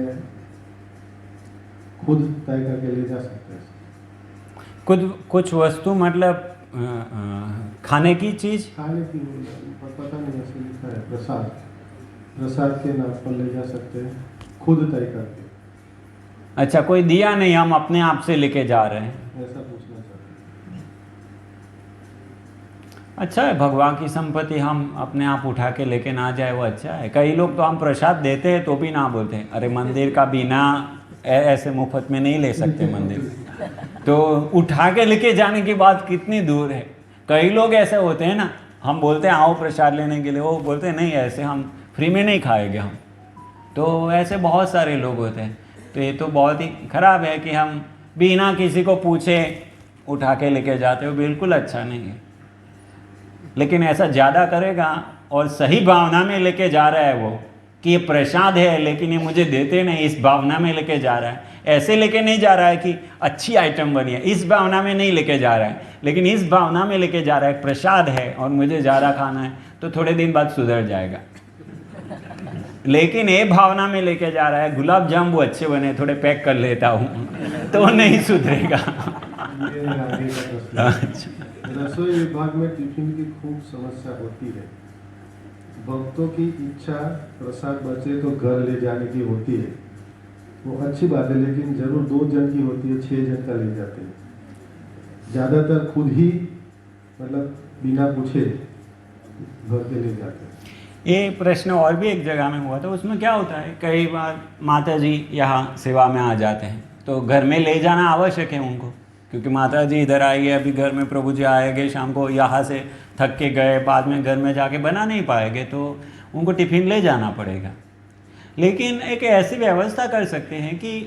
S2: खुद तय करके ले जा सकते हैं।
S1: कुछ वस्तु मतलब खाने की चीज,
S2: खाने की पता नहीं ऐसे लिखा है, प्रसाद के नाम पर ले जा सकते हैं खुद तय करके।
S1: अच्छा, कोई दिया नहीं, हम अपने आप से लेके जा रहे हैं,
S2: ऐसा पूछना चाहते हैं।
S1: अच्छा है, भगवान की संपत्ति हम अपने आप उठा के लेके ना जाए वो अच्छा है। कई लोग तो हम प्रसाद देते हैं तो भी ना बोलते हैं, अरे मंदिर का बिना ऐसे मुफ्त में नहीं ले सकते मंदिर, तो उठा के लेके जाने की बात कितनी दूर है। कई लोग ऐसे होते हैं ना, हम बोलते हैं आओ प्रसाद लेने के लिए, वो बोलते हैं नहीं ऐसे हम फ्री में नहीं खाएंगे हम। तो ऐसे बहुत सारे लोग होते हैं। तो ये तो बहुत ही खराब है कि हम बिना किसी को पूछे उठा के लेके जाते हो, बिल्कुल अच्छा नहीं है। लेकिन ऐसा ज़्यादा करेगा और सही भावना में लेके जा रहा है वो कि ये प्रसाद है लेकिन ये मुझे देते नहीं, इस भावना में लेके जा रहा है। ऐसे लेके नहीं जा रहा है कि अच्छी आइटम बनी है, इस भावना में नहीं लेके जा रहा है, लेकिन इस भावना में लेके जा रहा है प्रसाद है और मुझे ज़्यादा खाना है, तो थोड़े दिन बाद सुधर जाएगा। लेकिन ये भावना में लेके जा रहा है गुलाब जामुन वो अच्छे बने, थोड़े पैक कर लेता हूँ, तो नहीं सुधरेगा।
S2: ये आगे का प्रश्न है। रसोई विभाग में टिफिन की खूब समस्या होती है। भक्तों की इच्छा प्रसाद बचे तो घर ले जाने की होती है, वो अच्छी बात है, लेकिन जरूर 2 जन की होती है, 6 जन का ले जाते हैं। ज़्यादातर खुद ही मतलब बिना पूछे घर के ले जाते हैं।
S1: ये प्रश्न और भी एक जगह में हुआ था, उसमें क्या होता है कई बार माता जी यहाँ सेवा में आ जाते हैं तो घर में ले जाना आवश्यक है उनको, क्योंकि माता जी इधर आई है, अभी घर में प्रभु जी आएंगे, शाम को यहाँ से थक के गए, बाद में घर में जाके बना नहीं पाएंगे, तो उनको टिफ़िन ले जाना पड़ेगा। लेकिन एक ऐसी व्यवस्था कर सकते हैं कि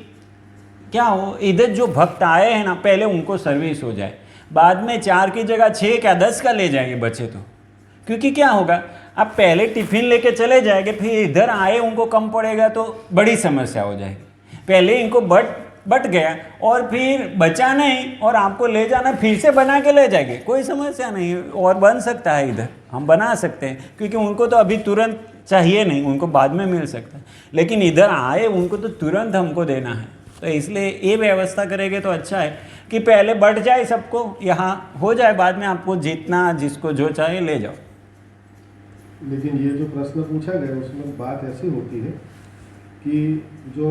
S1: क्या हो, इधर जो भक्त आए हैं ना पहले उनको सर्विस हो जाए, बाद में 4 की जगह 6 क्या 10 का ले जाएंगे बच्चे तो। क्योंकि क्या होगा, आप पहले टिफ़िन लेके चले जाएंगे, फिर इधर आए उनको कम पड़ेगा तो बड़ी समस्या हो जाएगी। पहले इनको बट गया और फिर बचा नहीं और आपको ले जाना, फिर से बना के ले जाएंगे, कोई समस्या नहीं, और बन सकता है, इधर हम बना सकते हैं, क्योंकि उनको तो अभी तुरंत चाहिए नहीं, उनको बाद में मिल सकता है। लेकिन इधर आए उनको तो तुरंत हमको देना है, तो इसलिए ये व्यवस्था करेंगे तो अच्छा है कि पहले बढ़ जाए सबको, यहाँ हो जाए, बाद में आपको जितना जिसको जो चाहिए ले जाओ।
S2: लेकिन ये जो प्रश्न पूछा गया उसमें बात ऐसी होती है कि जो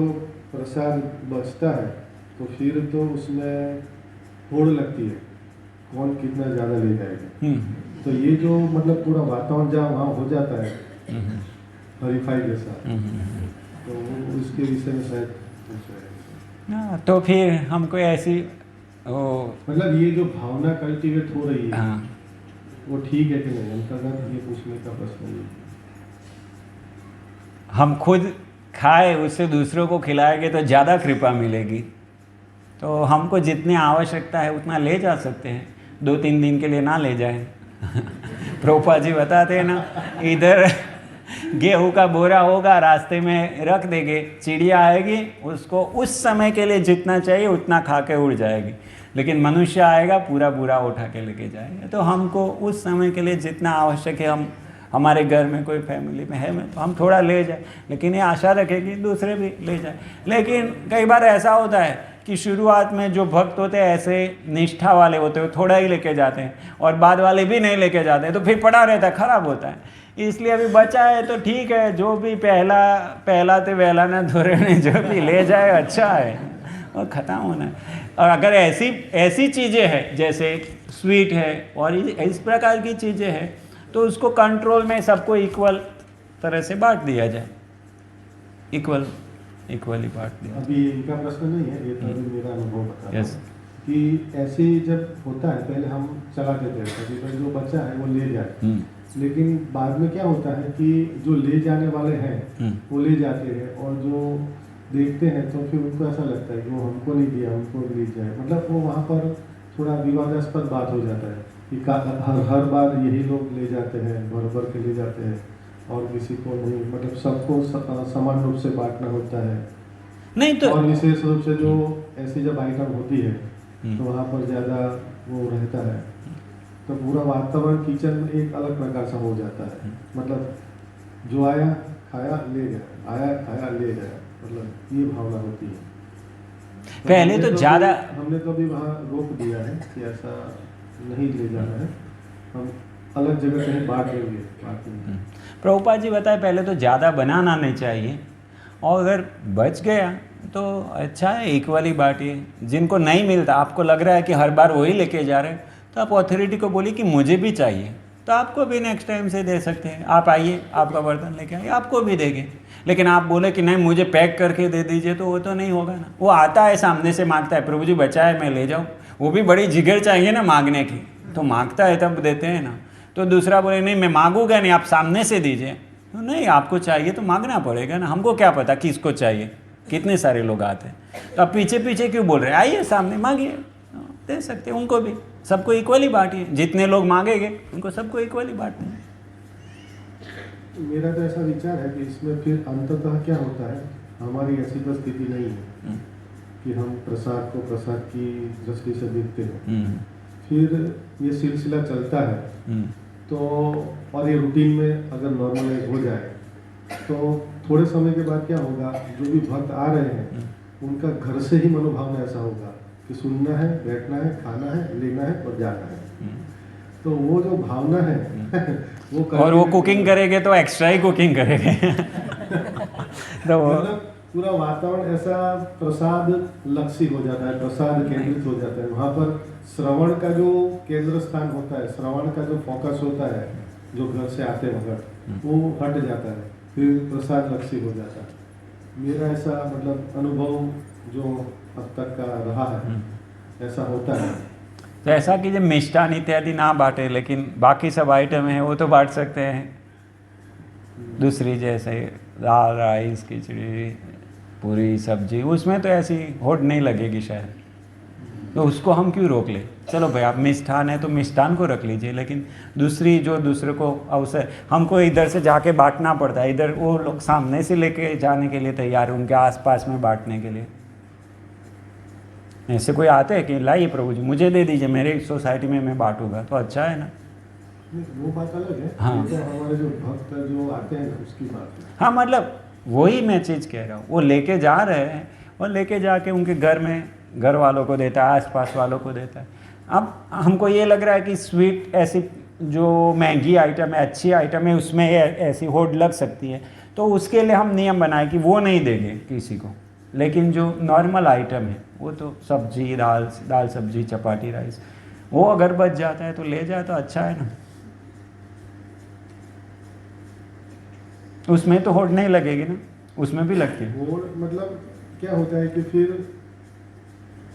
S2: प्रसाद बचता है तो फिर तो उसमें होड़ लगती है, कौन कितना ज़्यादा ले जाएगा। तो ये जो मतलब पूरा वातावरण जहाँ वहाँ हो जाता है हरीफाई जैसा, तो वो उसके विषय में शायद पूछ रहे हैं।
S1: तो फिर हमको ऐसी
S2: मतलब ये जो भावना कल्टीवेट हो रही है वो ठीक है कि नहीं, अंतर्गत ये पूछने का प्रश्न है।
S1: हम खुद खाए उससे दूसरों को खिलाएंगे तो ज़्यादा कृपा मिलेगी, तो हमको जितनी आवश्यकता है उतना ले जा सकते हैं, 2-3 दिन के लिए ना ले जाए। प्रभुपाद जी बताते हैं ना, इधर गेहूं का बोरा होगा, रास्ते में रख देंगे, चिड़िया आएगी उसको उस समय के लिए जितना चाहिए उतना खा के उड़ जाएगी, लेकिन मनुष्य आएगा पूरा बोरा उठा के लेके जाएगा। तो हमको उस समय के लिए जितना आवश्यक है, हम हमारे घर में कोई फैमिली में है तो हम थोड़ा ले जाए, लेकिन ये आशा रखें कि दूसरे भी ले जाए। लेकिन कई बार ऐसा होता है कि शुरुआत में जो भक्त होते हैं ऐसे निष्ठा वाले होते हैं, थोड़ा ही लेके जाते हैं और बाद वाले भी नहीं लेके जाते हैं, तो फिर पड़ा रहता है, खराब होता है। इसलिए अभी बचा है तो ठीक है, जो भी पहला ते वेला ना धोरे ने जो भी ले जाए अच्छा है, और ख़त्म होना है। और अगर ऐसी चीज़ें हैं जैसे स्वीट है और इस प्रकार की चीज़ें हैं तो उसको कंट्रोल में सबको इक्वल तरह से बांट दिया जाए, इक्वली बांट दिया।
S2: अभी इनका प्रश्न नहीं है, ये तो अभी मेरा अनुभव बता रहा
S1: यस।
S2: हूँ कि ऐसे जब होता है, पहले हम चला देते हैं कि जो बच्चा है वो ले जाए, लेकिन बाद में क्या होता है कि जो ले जाने वाले हैं वो ले जाते हैं और जो देखते हैं तो फिर उनको ऐसा लगता है कि वो हमको नहीं दिया, उनको ले जाए, मतलब वो वहाँ पर थोड़ा विवादास्पद बात हो जाता है कि हर बार यही लोग ले जाते हैं, भर के ले जाते हैं और किसी को नहीं, मतलब सबको समान रूप से बांटना होता है।
S1: नहीं तो
S2: और विशेष रूप से जो ऐसी जब आइटम होती है तो वहाँ पर ज़्यादा वो रहता है, तो पूरा वातावरण किचन में एक अलग प्रकार से हो जाता है, मतलब जो आया खाया ले गया, आया खाया ले गया, मतलब ये भावना होती है।
S1: पहले तो ज़्यादा
S2: हमने तो अभी वहाँ रोक दिया है कि ऐसा नहीं ले जाना है, हम अलग जगह कहीं बांट देंगे।
S1: प्रभुपाद जी बताए पहले तो ज़्यादा बनाना नहीं चाहिए, और अगर बच गया तो अच्छा है, इक्वली बांटिए। जिनको नहीं मिलता, आपको लग रहा है कि हर बार वही लेके जा रहे हैं, तो आप अथॉरिटी को बोलिए कि मुझे भी चाहिए, तो आपको भी नेक्स्ट टाइम से दे सकते हैं। आप आइए, आपका बर्तन लेके आइए, आपको भी देंगे। लेकिन आप बोले कि नहीं मुझे पैक करके दे दीजिए, तो वो तो नहीं होगा ना। वो आता है सामने से मांगता है, प्रभु जी बचा है मैं ले जाऊँ, वो भी बड़ी जिगर चाहिए ना मांगने की, तो मांगता है तब देते हैं ना। तो दूसरा बोले नहीं मैं मांगूंगा नहीं, आप सामने से दीजिए, तो नहीं आपको चाहिए तो मांगना पड़ेगा ना, हमको क्या पता किसको चाहिए, कितने सारे लोग आते हैं। तो आप पीछे पीछे क्यों बोल रहे हैं, आइए सामने मांगिए, दे सकते हैं उनको भी, सबको इक्वली बांटिए, जितने लोग मांगेंगे उनको सबको इक्वली बांटते हैं।
S2: मेरा तो ऐसा विचार है कि इसमें फिर अंततः क्या होता है, हमारी ऐसी परिस्थिति नहीं है कि हम प्रसाद को प्रसाद की दृष्टि से देखते हैं, फिर ये सिलसिला चलता है तो, और ये रूटीन में अगर नॉर्मलाइज हो जाए तो थोड़े समय के बाद क्या होगा, जो भी भक्त आ रहे हैं उनका घर से ही मनोभावना ऐसा होगा कि सुनना है, बैठना है, खाना है, लेना है और जाना है। तो वो जो भावना है वो
S1: और वो कुकिंग करेंगे तो एक्स्ट्रा ही कुकिंग करेंगे तो
S2: मतलब पूरा वातावरण ऐसा प्रसाद लक्षी हो जाता है, प्रसाद केंद्रित हो जाता है। वहाँ पर श्रवण का जो केंद्र स्थान होता है, श्रवण का जो फोकस होता है, जो घर से आते वक्त वो हट जाता है, फिर प्रसाद लक्षी हो जाता है। मेरा ऐसा मतलब अनुभव जो अब तक का रहा है, ऐसा होता है।
S1: तो ऐसा कीजिए मिष्ठान इत्यादि ना बांटे, लेकिन बाकी सब आइटम है वो तो बांट सकते हैं, दूसरी जैसे दाल, राइस, खिचड़ी, पूरी, सब्जी, उसमें तो ऐसी होड़ नहीं लगेगी शायद, तो उसको हम क्यों रोक ले। चलो भाई आप मिष्ठान है तो मिष्ठान को रख लीजिए, लेकिन दूसरी जो दूसरे को अवसर, हमको इधर से जाके बांटना पड़ता है, इधर वो लोग सामने से लेके जाने के लिए तैयार है, उनके आसपास में बांटने के लिए। ऐसे कोई आते हैं कि लाइए प्रभु जी मुझे दे दीजिए, मेरे सोसाइटी में मैं बांटूंगा, तो अच्छा है ना।
S2: वो बात अलग है।
S1: हाँ।
S2: ये तो हमारे जो भक्त जो आते हैं उसकी बात है।
S1: हाँ मतलब वही मैं चीज़ कह रहा हूँ, वो लेके जा रहे हैं और लेके जाके उनके घर में घर वालों को देता है, आसपास वालों को देता है। अब हमको ये लग रहा है कि स्वीट ऐसी जो महंगी आइटम है, अच्छी आइटम है, उसमें ऐसी होड़ लग सकती है, तो उसके लिए हम नियम बनाए कि वो नहीं देंगे किसी को। लेकिन जो नॉर्मल आइटम है वो तो सब्जी, दाल सब्जी, चपाती, राइस, वो अगर बच जाता है तो ले जाए तो अच्छा है ना, उसमें तो होड़ नहीं लगेगी ना, उसमें भी लगती है।
S2: वो मतलब क्या होता है कि फिर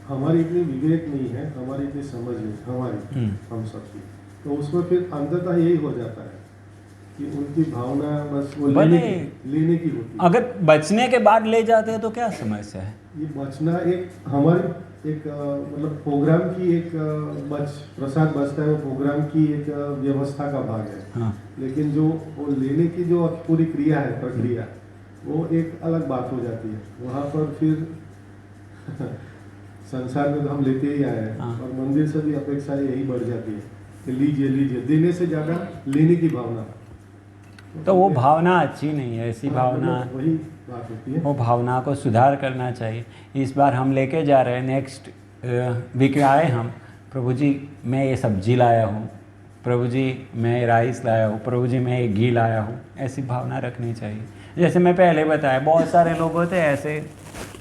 S2: हमारी इतनी विवेक नहीं है, हमारी इतनी समझ नहीं हमारी, हम सबकी, तो उसमें फिर अंततः यही हो जाता है कि उनकी भावना बस वो लेने की होती है।
S1: अगर बचने के बाद ले जाते हैं तो क्या समस्या है।
S2: ये बचना एक हमारी एक मतलब प्रोग्राम की एक प्रसाद बचता है, वो प्रोग्राम की एक व्यवस्था का भाग है।
S1: हाँ।
S2: लेकिन जो वो लेने की जो पूरी क्रिया है, प्रक्रिया, वो एक अलग बात हो जाती है। वहाँ पर फिर संसार में तो हम लेते ही आए हैं, और मंदिर से भी अपेक्षा यही बढ़ जाती है कि लीजिए लीजिए, देने से ज़्यादा लेने की भावना।
S1: तो वो भावना अच्छी नहीं है, ऐसी भावना
S2: वही बात होती है।
S1: वो भावना को सुधार करना चाहिए। इस बार हम लेके जा रहे हैं, नेक्स्ट वीक आए हम, प्रभु जी मैं ये सब्जी लाया हूँ, प्रभु जी मैं राइस लाया हूँ, प्रभु जी मैं ये घी लाया हूँ, ऐसी भावना रखनी चाहिए। जैसे मैं पहले बताया, बहुत सारे लोग होते हैं ऐसे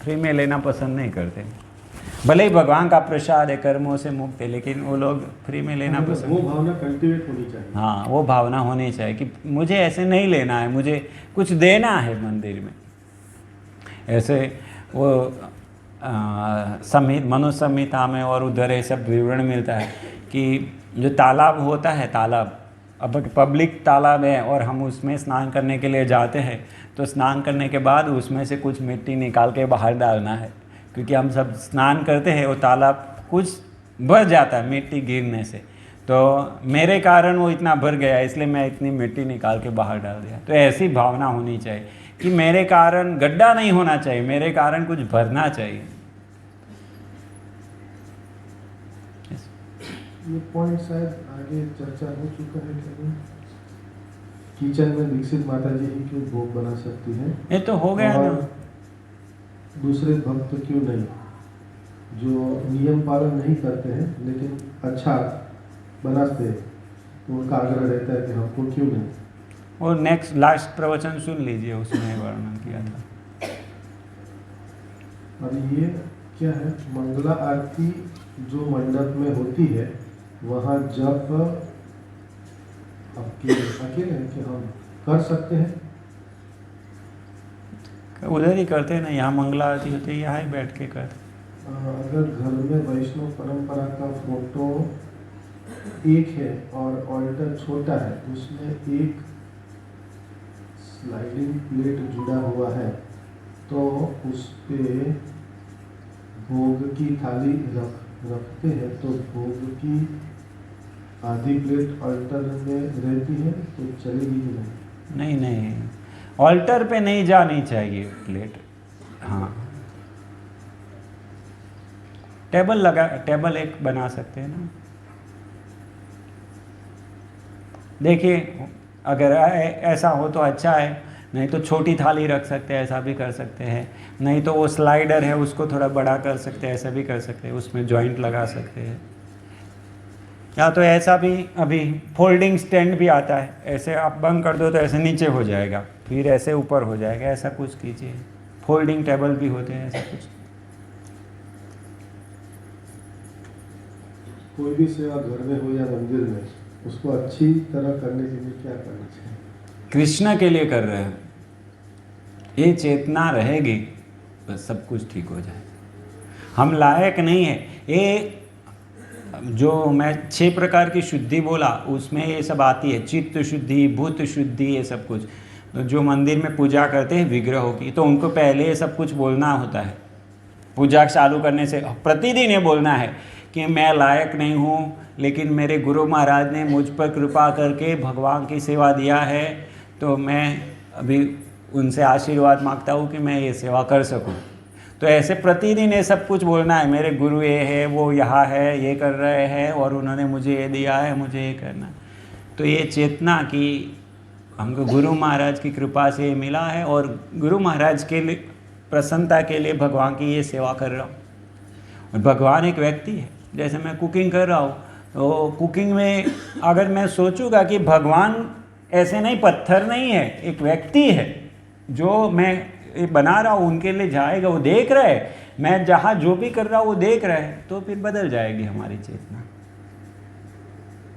S1: फ्री में लेना पसंद नहीं करते, भले ही भगवान का प्रसाद है, कर्मों से मुक्त है, लेकिन वो लोग फ्री में लेना पसंद
S2: वो भावना कल्टीवेट होनी चाहिए।
S1: हाँ, वो भावना होनी चाहिए कि मुझे ऐसे नहीं लेना है, मुझे कुछ देना है मंदिर में। ऐसे वो मनुष्य संहिता में और उधर ये सब विवरण मिलता है कि जो तालाब होता है, तालाब अब पब्लिक तालाब है और हम उसमें स्नान करने के लिए जाते हैं, तो स्नान करने के बाद उसमें से कुछ मिट्टी निकाल के बाहर डालना है, क्योंकि हम सब स्नान करते हैं, वो तालाब कुछ भर जाता है मिट्टी गिरने से, तो मेरे कारण वो इतना भर गया इसलिए मैं इतनी मिट्टी निकाल के बाहर डाल दिया। तो ऐसी भावना होनी चाहिए कि मेरे कारण गड्ढा नहीं होना चाहिए, मेरे कारण कुछ भरना चाहिए।
S2: ये पॉइंट शायद आगे चर्चा हो चुका है क्या? किचन में दीक्षित माता जी ही क्यों भोग बना सकती हैं?
S1: ये तो हो गया ना।
S2: दूसरे भक्त क्यों नहीं, जो नियम पालन नहीं करते हैं लेकिन अच्छा बनाते हैं, तो उनका आग्रह रहता है कि हमको क्यों नहीं।
S1: और नेक्स्ट लास्ट प्रवचन सुन लीजिए, उसमें वर्णन किया था।
S2: और ये क्या है, मंगला आरती जो मंडप में होती है वहाँ जब अकेले हैं कि हम कर सकते हैं?
S1: उधर ही करते हैं ना, यहाँ मंगला आरती होती है, यहाँ ही बैठ के करते।
S2: अगर घर में वैष्णव परंपरा का फोटो एक है और ऑल्टर छोटा है, उसमें एक स्लाइडिंग प्लेट जुड़ा हुआ है, तो उस पे भोग की थाली रखते हैं, तो भोग की आधी प्लेट ऑल्टर में रहती है तो चलेगी कि नहीं?
S1: नहीं नहीं, ऑल्टर पे नहीं जानी चाहिए प्लेट। हाँ, टेबल एक बना सकते हैं ना। देखिए अगर ऐसा हो तो अच्छा है, नहीं तो छोटी थाली रख सकते हैं, ऐसा भी कर सकते हैं। नहीं तो वो स्लाइडर है उसको थोड़ा बड़ा कर सकते हैं, ऐसा भी कर सकते हैं, उसमें जॉइंट लगा सकते हैं। या तो ऐसा भी अभी फोल्डिंग स्टैंड भी आता है, ऐसे आप बंद कर दो तो ऐसे नीचे हो जाएगा, फिर ऐसे ऊपर हो जाएगा, ऐसा कुछ कीजिए। फोल्डिंग टेबल भी होते हैं, ऐसा कुछ।
S2: कोई भी सेवा घर में हो या मंदिर में, उसको अच्छी तरह करने के लिए क्या करना चाहिए?
S1: कृष्ण के लिए कर रहे हैं, ये चेतना रहेगी बस सब कुछ ठीक हो जाए। हम लायक नहीं है, ये जो मैं 6 प्रकार की शुद्धि बोला उसमें ये सब आती है, चित्त शुद्धि, भूत शुद्धि, ये सब कुछ। तो जो मंदिर में पूजा करते हैं विग्रहों की, तो उनको पहले ये सब कुछ बोलना होता है। पूजा चालू करने से प्रतिदिन ये बोलना है कि मैं लायक नहीं हूँ, लेकिन मेरे गुरु महाराज ने मुझ पर कृपा करके भगवान की सेवा दिया है, तो मैं अभी उनसे आशीर्वाद मांगता हूँ कि मैं ये सेवा कर सकूँ। तो ऐसे प्रतिदिन ये सब कुछ बोलना है, मेरे गुरु ये है, वो यहाँ है, ये कर रहे हैं और उन्होंने मुझे ये दिया है, मुझे ये करना। तो ये चेतना कि हमको गुरु महाराज की कृपा से मिला है और गुरु महाराज के लिए प्रसन्नता के लिए भगवान की ये सेवा कर रहा हूँ। और भगवान एक व्यक्ति है, जैसे मैं कुकिंग कर रहा हूँ, तो कुकिंग में अगर मैं सोचूंगा कि भगवान ऐसे नहीं, पत्थर नहीं है, एक व्यक्ति है जो मैं बना रहा हूँ उनके लिए जाएगा, वो देख रहा है, मैं जहाँ जो भी कर रहा हूँ वो देख रहा है, तो फिर बदल जाएगी हमारी चेतना।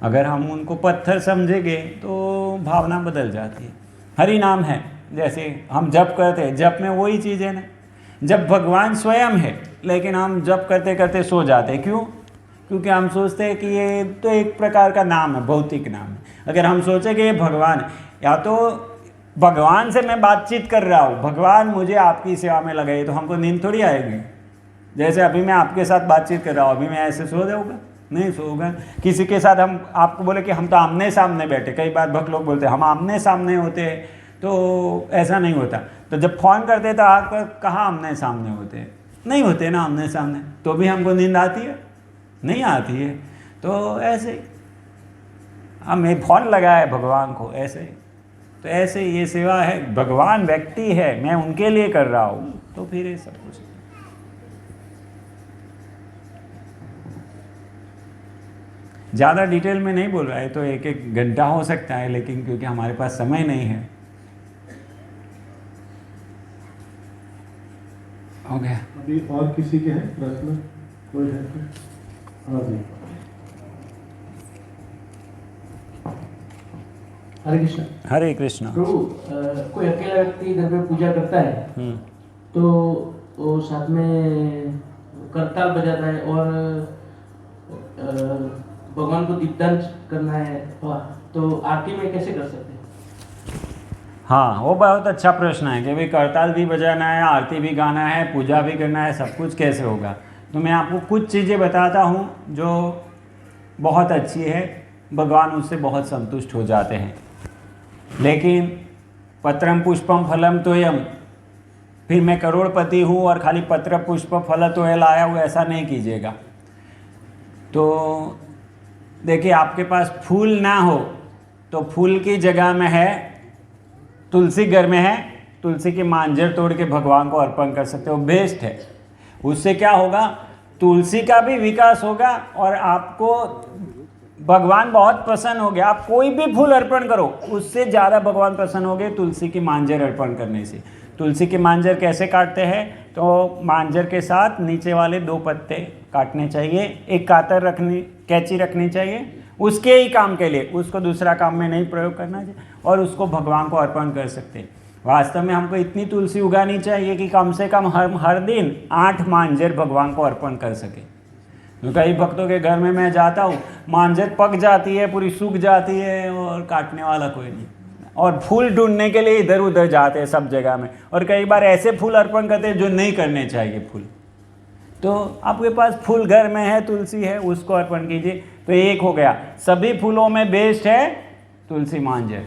S1: अगर हम उनको पत्थर समझेंगे तो भावना बदल जाती है। हरि नाम है, जैसे हम जप करते हैं, जप में वही चीज़ है ना, जब भगवान स्वयं है लेकिन हम जप करते करते सो जाते हैं। क्यों? क्योंकि हम सोचते हैं कि ये तो एक प्रकार का नाम है, भौतिक नाम है। अगर हम सोचें कि ये भगवान, या तो भगवान से मैं बातचीत कर रहा हूँ, भगवान मुझे आपकी सेवा में लगाइए, तो हमको नींद थोड़ी आएगी। जैसे अभी मैं आपके साथ बातचीत कर रहा हूँ, अभी मैं ऐसे सो जाऊँगा? नहीं सोऊंगा। किसी के साथ हम आपको बोले कि हम तो आमने सामने बैठे, कई बार भक्त लोग बोलते हैं हम आमने सामने होते हैं, तो ऐसा नहीं होता। तो जब फ़ोन करते तो आप कहाँ आमने सामने होते हैं? नहीं होते ना आमने सामने, तो भी हमको नींद आती है? नहीं आती है। तो ऐसे ही हमें फ़ोन लगाया है भगवान को, ऐसे ही तो ऐसे ये सेवा है, भगवान व्यक्ति है, मैं उनके लिए कर रहा हूँ, तो फिर ये सब कुछ। ज़्यादा डिटेल में नहीं बोल रहा है, तो एक एक घंटा हो सकता है, लेकिन क्योंकि हमारे पास समय नहीं है। हो गया।
S2: अभी और किसी के हैं प्रश्न? कोई है तो? हाँ जी।
S5: हरे कृष्ण।
S1: हरे कृष्ण।
S5: प्रभु, कोई अकेला व्यक्ति घर पे पूजा करता है तो वो साथ में करताल बजाता है और भगवान को दीपदान करना है, तो आरती में कैसे कर सकते हैं?
S1: हाँ, वो बहुत अच्छा प्रश्न है कि भाई करताल भी बजाना है, आरती भी गाना है, पूजा भी करना है, सब कुछ कैसे होगा। तो मैं आपको कुछ चीज़ें बताता हूँ जो बहुत अच्छी है, भगवान उससे बहुत संतुष्ट हो जाते हैं। लेकिन पत्रम पुष्पम फलम तोयम, फिर मैं करोड़पति हूँ और खाली पत्र पुष्प फल तोय लाया हूँ, ऐसा नहीं कीजिएगा। तो देखिए, आपके पास फूल ना हो तो फूल की जगह में है तुलसी, घर में है तुलसी की मांजर तोड़ के भगवान को अर्पण कर सकते हो, बेस्ट है। उससे क्या होगा, तुलसी का भी विकास होगा और आपको भगवान बहुत प्रसन्न हो गया। आप कोई भी फूल अर्पण करो, उससे ज़्यादा भगवान प्रसन्न हो गए तुलसी की मांजर अर्पण करने से। तुलसी की मांजर कैसे काटते हैं, तो मांजर के साथ नीचे वाले 2 पत्ते काटने चाहिए, एक कातर रखनी, कैंची रखनी चाहिए उसके ही काम के लिए, उसको दूसरा काम में नहीं प्रयोग करना चाहिए, और उसको भगवान को अर्पण कर सकते हैं। वास्तव में हमको इतनी तुलसी उगानी चाहिए कि कम से कम हर दिन 8 मांजर भगवान को अर्पण कर सके। तो कई भक्तों के घर में मैं जाता हूँ, मांजर पक जाती है, पूरी सूख जाती है और काटने वाला कोई नहीं, और फूल ढूंढने के लिए इधर उधर जाते हैं सब जगह में, और कई बार ऐसे फूल अर्पण करते हैं जो नहीं करने चाहिए फूल। तो आपके पास फूल घर में है, तुलसी है, उसको अर्पण कीजिए। तो एक हो गया, सभी फूलों में बेस्ट है तुलसी मांजर।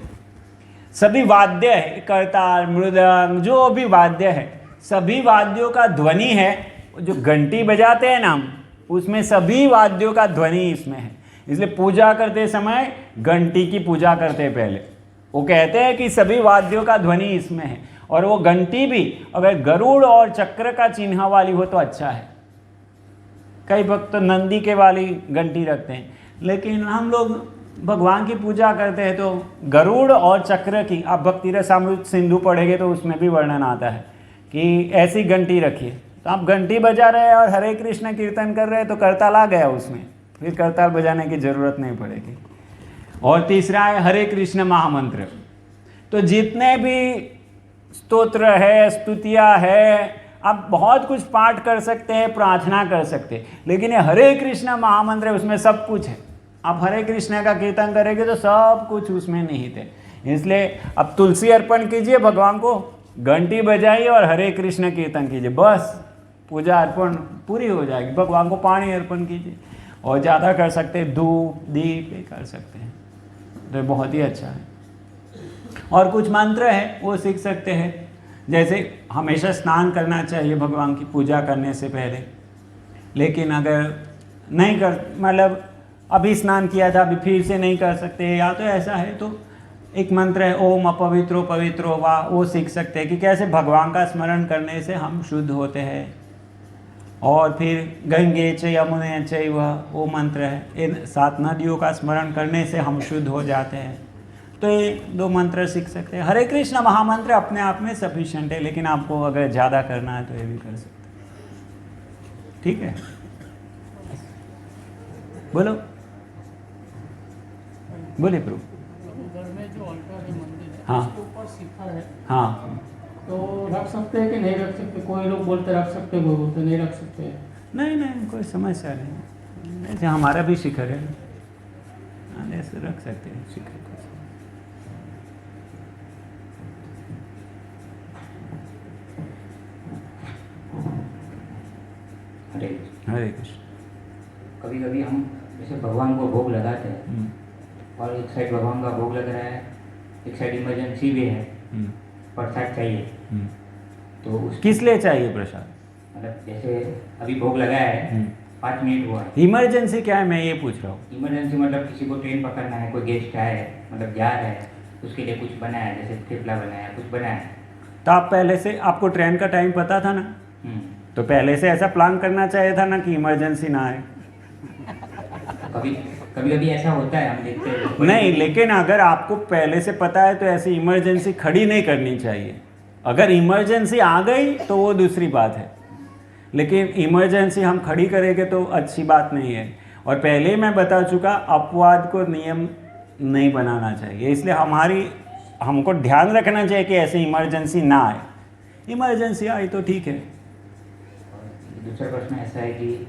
S1: सभी वाद्य है, करताल, मृदंग, जो भी वाद्य है, सभी वाद्यों का ध्वनि है, जो घंटी बजाते हैं ना हम, उसमें सभी वाद्यों का ध्वनि इसमें है। इसलिए पूजा करते समय घंटी की पूजा करते हैं पहले। वो कहते हैं कि सभी वाद्यों का ध्वनि इसमें है, और वो घंटी भी अगर गरुड़ और चक्र का चिन्ह वाली हो तो अच्छा है। कई भक्त तो नंदी के वाली घंटी रखते हैं, लेकिन हम लोग भगवान की पूजा करते हैं तो गरुड़ और चक्र की, आप भक्ति रसामृत सिंधु पढ़ेंगे तो उसमें भी वर्णन आता है कि ऐसी घंटी रखिए। तो आप घंटी बजा रहे हैं और हरे कृष्ण कीर्तन कर रहे हैं तो करताल आ गया उसमें, फिर करताल बजाने की ज़रूरत नहीं पड़ेगी। और तीसरा है हरे कृष्ण महामंत्र। तो जितने भी स्तोत्र है, स्तुतियाँ है, आप बहुत कुछ पाठ कर सकते हैं, प्रार्थना कर सकते हैं, लेकिन ये हरे कृष्ण महामंत्र है, उसमें सब कुछ है। आप हरे कृष्ण का कीर्तन करेंगे तो सब कुछ उसमें निहित है। इसलिए अब तुलसी अर्पण कीजिए भगवान को, घंटी बजाइए और हरे कृष्ण कीर्तन कीजिए, बस पूजा अर्पण पूरी हो जाएगी। भगवान को पानी अर्पण कीजिए, और ज़्यादा कर सकते हैं धूप दीप ये कर सकते हैं, तो बहुत ही अच्छा है। और कुछ मंत्र है वो सीख सकते हैं, जैसे हमेशा स्नान करना चाहिए भगवान की पूजा करने से पहले। लेकिन अगर नहीं कर, मतलब अभी स्नान किया था अभी फिर से नहीं कर सकते, या तो ऐसा है तो एक मंत्र है ओम अपवित्रो पवित्रो वा, वो सीख सकते हैं कि कैसे भगवान का स्मरण करने से हम शुद्ध होते हैं। और फिर गंगे च यमुने चैव, वो मंत्र है, इन 7 नदियों का स्मरण करने से हम शुद्ध हो जाते हैं। तो ये 2 मंत्र सीख सकते हैं। हरे कृष्ण महामंत्र अपने आप में सफिशिएंट है, लेकिन आपको अगर ज़्यादा करना है तो ये भी कर सकते हैं। ठीक है, बोलो बोले प्रभु।
S5: घर में जो अल्टर है, मंदिर है,
S1: हाँ।
S5: उसके ऊपर शिखर है,
S1: हाँ,
S5: तो रख सकते हैं कि नहीं रख सकते? कोई लोग बोलते रख सकते हैं, कोई बोलते नहीं रख सकते।
S1: नहीं नहीं कोई समस्या नहीं, जैसे हमारा भी शिखर है, ऐसे रख सकते हैं शिखर को। हरे कृष्ण।
S6: कभी कभी हम जैसे भगवान को भोग लगाते हैं और एक साइड भगवान का भोग लग रहा है, एक साइड इमरजेंसी भी है, प्रसाद चाहिए, तो उस
S1: किस लिए चाहिए प्रसाद?
S6: मतलब जैसे अभी भोग लगाया है, 5 मिनट हुआ है।
S1: इमरजेंसी क्या है, मैं ये पूछ रहा हूँ।
S6: इमरजेंसी मतलब किसी को ट्रेन पकड़ना है, कोई गेस्ट आए, मतलब जा रहे हैं, उसके लिए कुछ बनाया, जैसे थेपला बनाया, कुछ बनाया।
S1: तो आप पहले से, आपको ट्रेन का टाइम पता था ना, तो पहले से ऐसा प्लान करना चाहिए था ना कि इमरजेंसी ना आए।
S6: कभी कभी ऐसा होता है, हम देखते हैं।
S1: नहीं, लेकिन अगर आपको पहले से पता है तो ऐसी इमरजेंसी खड़ी नहीं करनी चाहिए। अगर इमरजेंसी आ गई तो वो दूसरी बात है, लेकिन इमरजेंसी हम खड़ी करेंगे तो अच्छी बात नहीं है। और पहले ही मैं बता चुका, अपवाद को नियम नहीं बनाना चाहिए, इसलिए हमको ध्यान रखना चाहिए कि ऐसी इमरजेंसी ना आए। इमरजेंसी आई तो ठीक है।
S6: दूसरा प्रश्न ऐसा है कि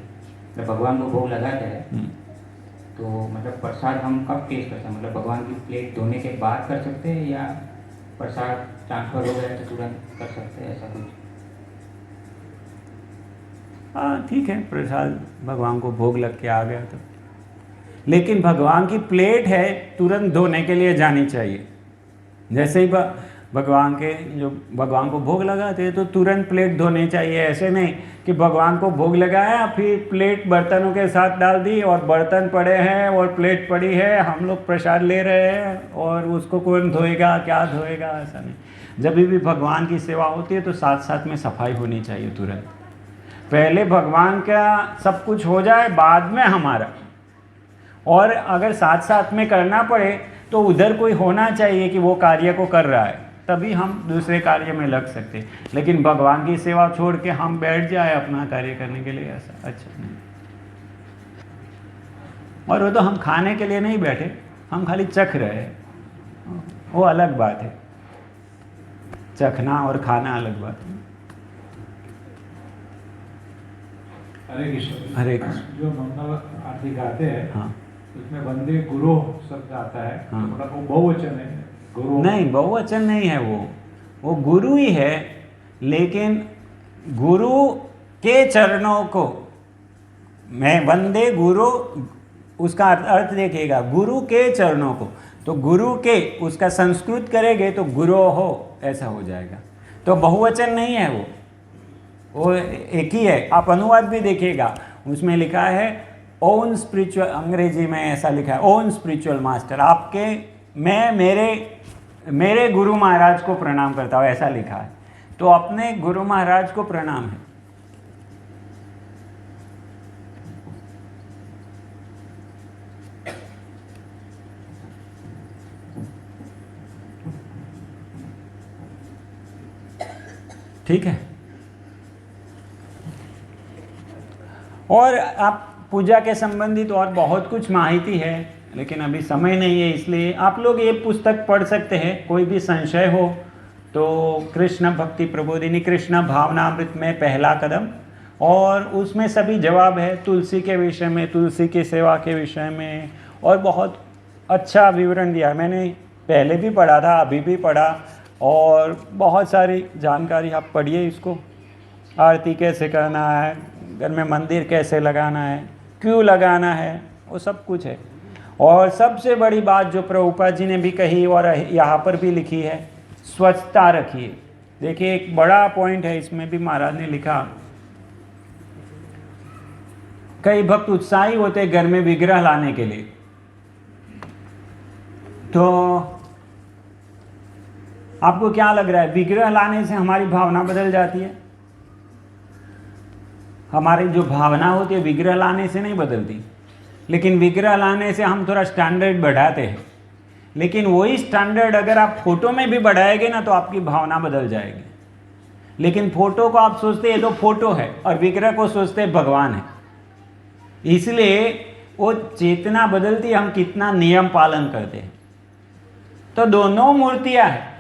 S6: जब भगवान को भोग लगाते हैं तो मतलब प्रसाद हम कब टेस्ट करते हैं? मतलब भगवान की प्लेट धोने के बाद कर सकते हैं, या प्रसाद ट्रांसफर हो गया तो तुरंत कर सकते हैं, ऐसा कुछ?
S1: हाँ ठीक है, प्रसाद भगवान को भोग लग के आ गया तो, लेकिन भगवान की प्लेट है तुरंत धोने के लिए जानी चाहिए। जैसे ही भगवान को भोग लगाते हैं तो तुरंत प्लेट धोनी चाहिए। ऐसे नहीं कि भगवान को भोग लगाया फिर प्लेट बर्तनों के साथ डाल दी और बर्तन पड़े हैं और प्लेट पड़ी है, हम लोग प्रसाद ले रहे हैं और उसको कौन धोएगा, क्या धोएगा, ऐसा नहीं। जब भी भगवान की सेवा होती है तो साथ साथ में सफाई होनी चाहिए तुरंत। पहले भगवान का सब कुछ हो जाए, बाद में हमारा। और अगर साथ साथ में करना पड़े तो उधर कोई होना चाहिए कि वो कार्य को कर रहा है, तभी हम दूसरे कार्य में लग सकते हैं। लेकिन भगवान की सेवा छोड़ के हम बैठ जाए अपना कार्य करने के लिए, ऐसा अच्छा नहीं। और वो तो हम खाने के लिए नहीं बैठे, हम खाली चख रहे हैं, वो अलग बात है। चखना और खाना अलग बात है।
S4: हरे कृष्ण।
S1: हरे कृष्ण।
S4: जो मंगल आरती गाते हैं,
S1: हाँ
S4: उसमें वंदे गुरु शब्द आता है,
S1: हाँ।
S4: तो मतलब वो बहुवचन है, गुरु
S1: नहीं, बहुवचन नहीं है, वो गुरु ही है, लेकिन गुरु के चरणों को मैं वंदे गुरु, उसका अर्थ देखिएगा, गुरु के चरणों को, तो गुरु के उसका संस्कृत करेंगे तो गुरु हो, ऐसा हो जाएगा। तो बहुवचन नहीं है वो एक ही है। आप अनुवाद भी देखिएगा, उसमें लिखा है ओन स्पिरिचुअल, अंग्रेजी में ऐसा लिखा है ओन स्पिरिचुअल मास्टर। आपके मैं मेरे गुरु महाराज को प्रणाम करता हूँ, ऐसा लिखा है। तो अपने गुरु महाराज को प्रणाम है। ठीक है। और आप पूजा के संबंधित और बहुत कुछ माहिती है, लेकिन अभी समय नहीं है, इसलिए आप लोग ये पुस्तक पढ़ सकते हैं। कोई भी संशय हो तो कृष्ण भक्ति प्रबोधिनी, कृष्ण भावनामृत में पहला कदम, और उसमें सभी जवाब है तुलसी के विषय में, तुलसी की सेवा के विषय में, और बहुत अच्छा विवरण दिया है। मैंने पहले भी पढ़ा था, अभी भी पढ़ा, और बहुत सारी जानकारी आप पढ़िए इसको। आरती कैसे करना है, घर में मंदिर कैसे लगाना है, क्यों लगाना है, वो सब कुछ है। और सबसे बड़ी बात जो प्रभुपाद जी ने भी कही और यहाँ पर भी लिखी है, स्वच्छता रखिए। देखिए एक बड़ा पॉइंट है, इसमें भी महाराज ने लिखा, कई भक्त उत्साही होते घर में विग्रह लाने के लिए, तो आपको क्या लग रहा है, विग्रह लाने से हमारी भावना बदल जाती है? हमारी जो भावना होती है विग्रह लाने से नहीं बदलती, लेकिन विग्रह लाने से हम थोड़ा स्टैंडर्ड बढ़ाते हैं। लेकिन वही स्टैंडर्ड अगर आप फोटो में भी बढ़ाएंगे ना तो आपकी भावना बदल जाएगी। लेकिन फोटो को आप सोचते हैं ये तो फोटो है, और विग्रह को सोचते हैं भगवान है, इसलिए वो चेतना बदलती है, हम कितना नियम पालन करते हैं। तो दोनों मूर्तियां हैं,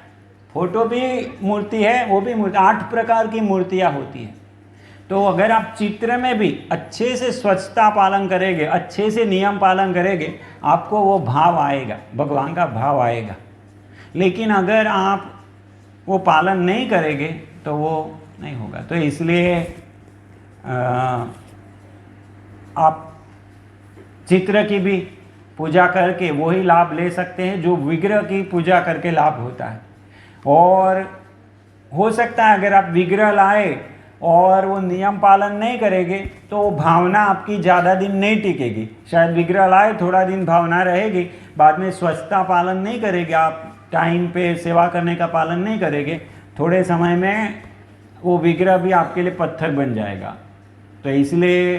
S1: फोटो भी मूर्ति है, वो भी मूर्ति, 8 प्रकार की मूर्तियां होती है। तो अगर आप चित्र में भी अच्छे से स्वच्छता पालन करेंगे, अच्छे से नियम पालन करेंगे, आपको वो भाव आएगा, भगवान का भाव आएगा। लेकिन अगर आप वो पालन नहीं करेंगे तो वो नहीं होगा। तो इसलिए आप चित्र की भी पूजा करके वही लाभ ले सकते हैं जो विग्रह की पूजा करके लाभ होता है। और हो सकता है अगर आप विग्रह लाए और वो नियम पालन नहीं करेंगे तो वो भावना आपकी ज़्यादा दिन नहीं टिकेगी। शायद विग्रह लाए, थोड़ा दिन भावना रहेगी, बाद में स्वच्छता पालन नहीं करेंगे आप, टाइम पे सेवा करने का पालन नहीं करेंगे, थोड़े समय में वो विग्रह भी आपके लिए पत्थर बन जाएगा। तो इसलिए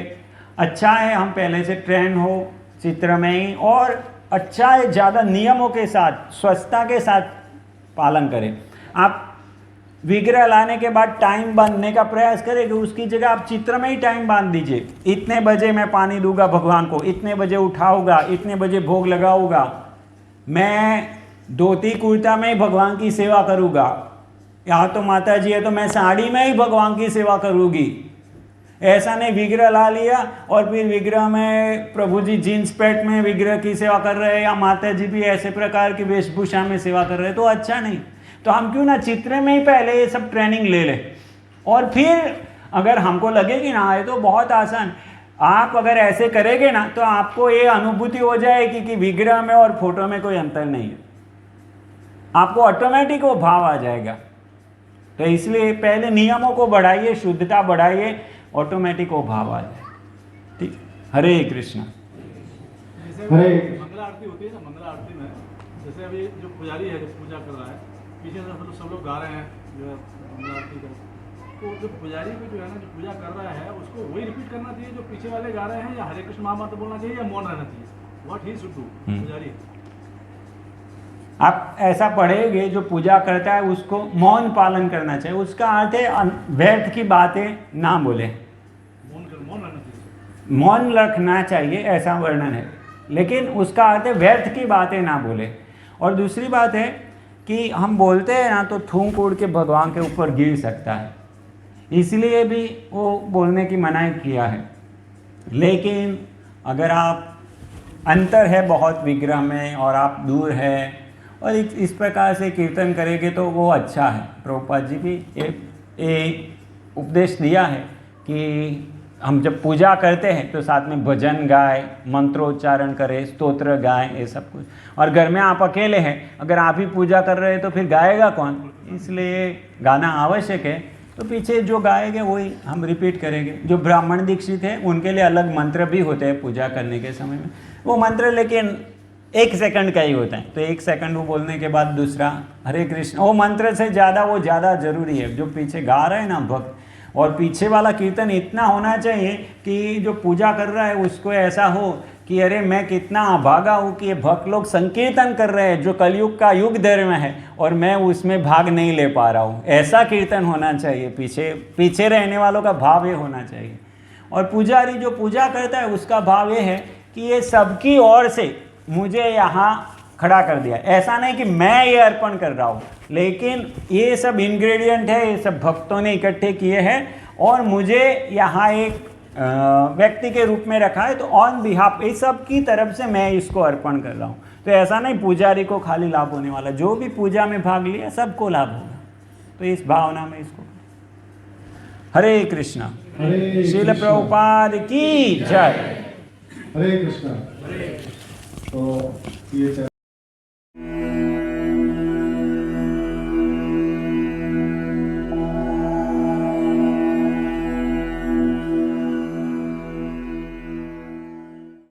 S1: अच्छा है हम पहले से ट्रेन हो चित्र में ही, और अच्छा है ज़्यादा नियमों के साथ स्वच्छता के साथ पालन करें। आप विग्रह लाने के बाद टाइम बांधने का प्रयास करेंगे, उसकी जगह आप चित्र में ही टाइम बांध दीजिए। इतने बजे मैं पानी दूंगा भगवान को, इतने बजे उठाऊंगा, इतने बजे भोग लगाऊंगा, मैं धोती कुर्ता में ही भगवान की सेवा करूंगा, या तो माता जी है तो मैं साड़ी में ही भगवान की सेवा करूंगी। ऐसा नहीं विग्रह ला लिया और फिर विग्रह में प्रभु जी जीन्स पैंट में विग्रह की सेवा कर रहे हैं, या माता जी भी ऐसे प्रकार की वेशभूषा में सेवा कर रहे हैं, तो अच्छा नहीं। तो हम क्यों ना चित्र में ही पहले ये सब ट्रेनिंग ले लें, और फिर अगर हमको लगे कि ना ये तो बहुत आसान, आप अगर ऐसे करेंगे ना तो आपको ये अनुभूति हो जाएगी कि विग्रह में और फोटो में कोई अंतर नहीं है, आपको ऑटोमेटिक वो भाव आ जाएगा। तो इसलिए पहले नियमों को बढ़ाइए, शुद्धता बढ़ाइए, ऑटोमेटिक वो भाव आ जाए। ठीक, हरे कृष्णा।
S4: जैसे
S2: हरे।
S4: मंगला आरती होती है ना, मंगला आरती में जैसे अभी जो पुजारी है जो पूजा कर रहा है, पीछे से सब लोग गा रहे हैं जो है मंगला आरती कर, तो जो पुजारी को जो है ना जो पूजा कर रहा है उसको वही रिपीट करना चाहिए जो पीछे वाले गा रहे हैं, या हरे कृष्ण महामंत्र बोलना चाहिए, या मौन रहना चाहिए? व्हाट ही शुड डू पुजारी?
S1: आप ऐसा पढ़ेंगे जो पूजा करता है उसको मौन पालन करना चाहिए। उसका अर्थ है व्यर्थ की बातें ना बोले,
S4: मौन रहना चाहिए,
S1: मौन रखना चाहिए, ऐसा वर्णन है, लेकिन उसका अर्थ है व्यर्थ की बातें ना बोले। और दूसरी बात है कि हम बोलते हैं ना तो थूक उड़ के भगवान के ऊपर गिर सकता है, इसलिए भी वो बोलने की मनाही किया है। लेकिन अगर आप अंतर है बहुत विग्रह में और आप दूर है और इस प्रकार से कीर्तन करेंगे तो वो अच्छा है। प्रभुपाद जी भी एक उपदेश दिया है कि हम जब पूजा करते हैं तो साथ में भजन गाए, मंत्रोच्चारण करें, स्तोत्र गाएं, ये सब कुछ। और घर में आप अकेले हैं, अगर आप ही पूजा कर रहे हैं तो फिर गाएगा कौन, इसलिए गाना आवश्यक है। तो पीछे जो गाएंगे वही हम रिपीट करेंगे। जो ब्राह्मण दीक्षित है उनके लिए अलग मंत्र भी होते हैं पूजा करने के समय में, वो मंत्र लेकिन 1 सेकंड का ही होता है, तो 1 सेकंड वो बोलने के बाद दूसरा हरे कृष्ण, वो मंत्र से ज़्यादा वो ज़्यादा जरूरी है। जो पीछे गा रहे हैं ना भक्त, और पीछे वाला कीर्तन इतना होना चाहिए कि जो पूजा कर रहा है उसको ऐसा हो कि अरे मैं कितना अभागा हूँ कि ये भक्त लोग संकीर्तन कर रहे हैं जो कलयुग का युग धर्म है और मैं उसमें भाग नहीं ले पा रहा हूँ, ऐसा कीर्तन होना चाहिए। पीछे रहने वालों का भाव ये होना चाहिए। और पुजारी जो पूजा करता है उसका भाव ये है कि ये सबकी ओर से मुझे यहाँ खड़ा कर दिया, ऐसा नहीं कि मैं ये अर्पण कर रहा हूँ, लेकिन ये सब इंग्रेडिएंट है, ये सब भक्तों ने इकट्ठे किए हैं और मुझे यहाँ एक व्यक्ति के रूप में रखा है, तो ऑन बिहाफ इस सब की तरफ से मैं इसको अर्पण कर रहा हूँ। तो ऐसा नहीं पुजारी को खाली लाभ होने वाला, जो भी पूजा में भाग लिया सबको लाभ होगा। तो इस भावना में इसको हरे कृष्णा। श्रील प्रभुपाद की जय।
S2: हरे कृष्णा। तो ये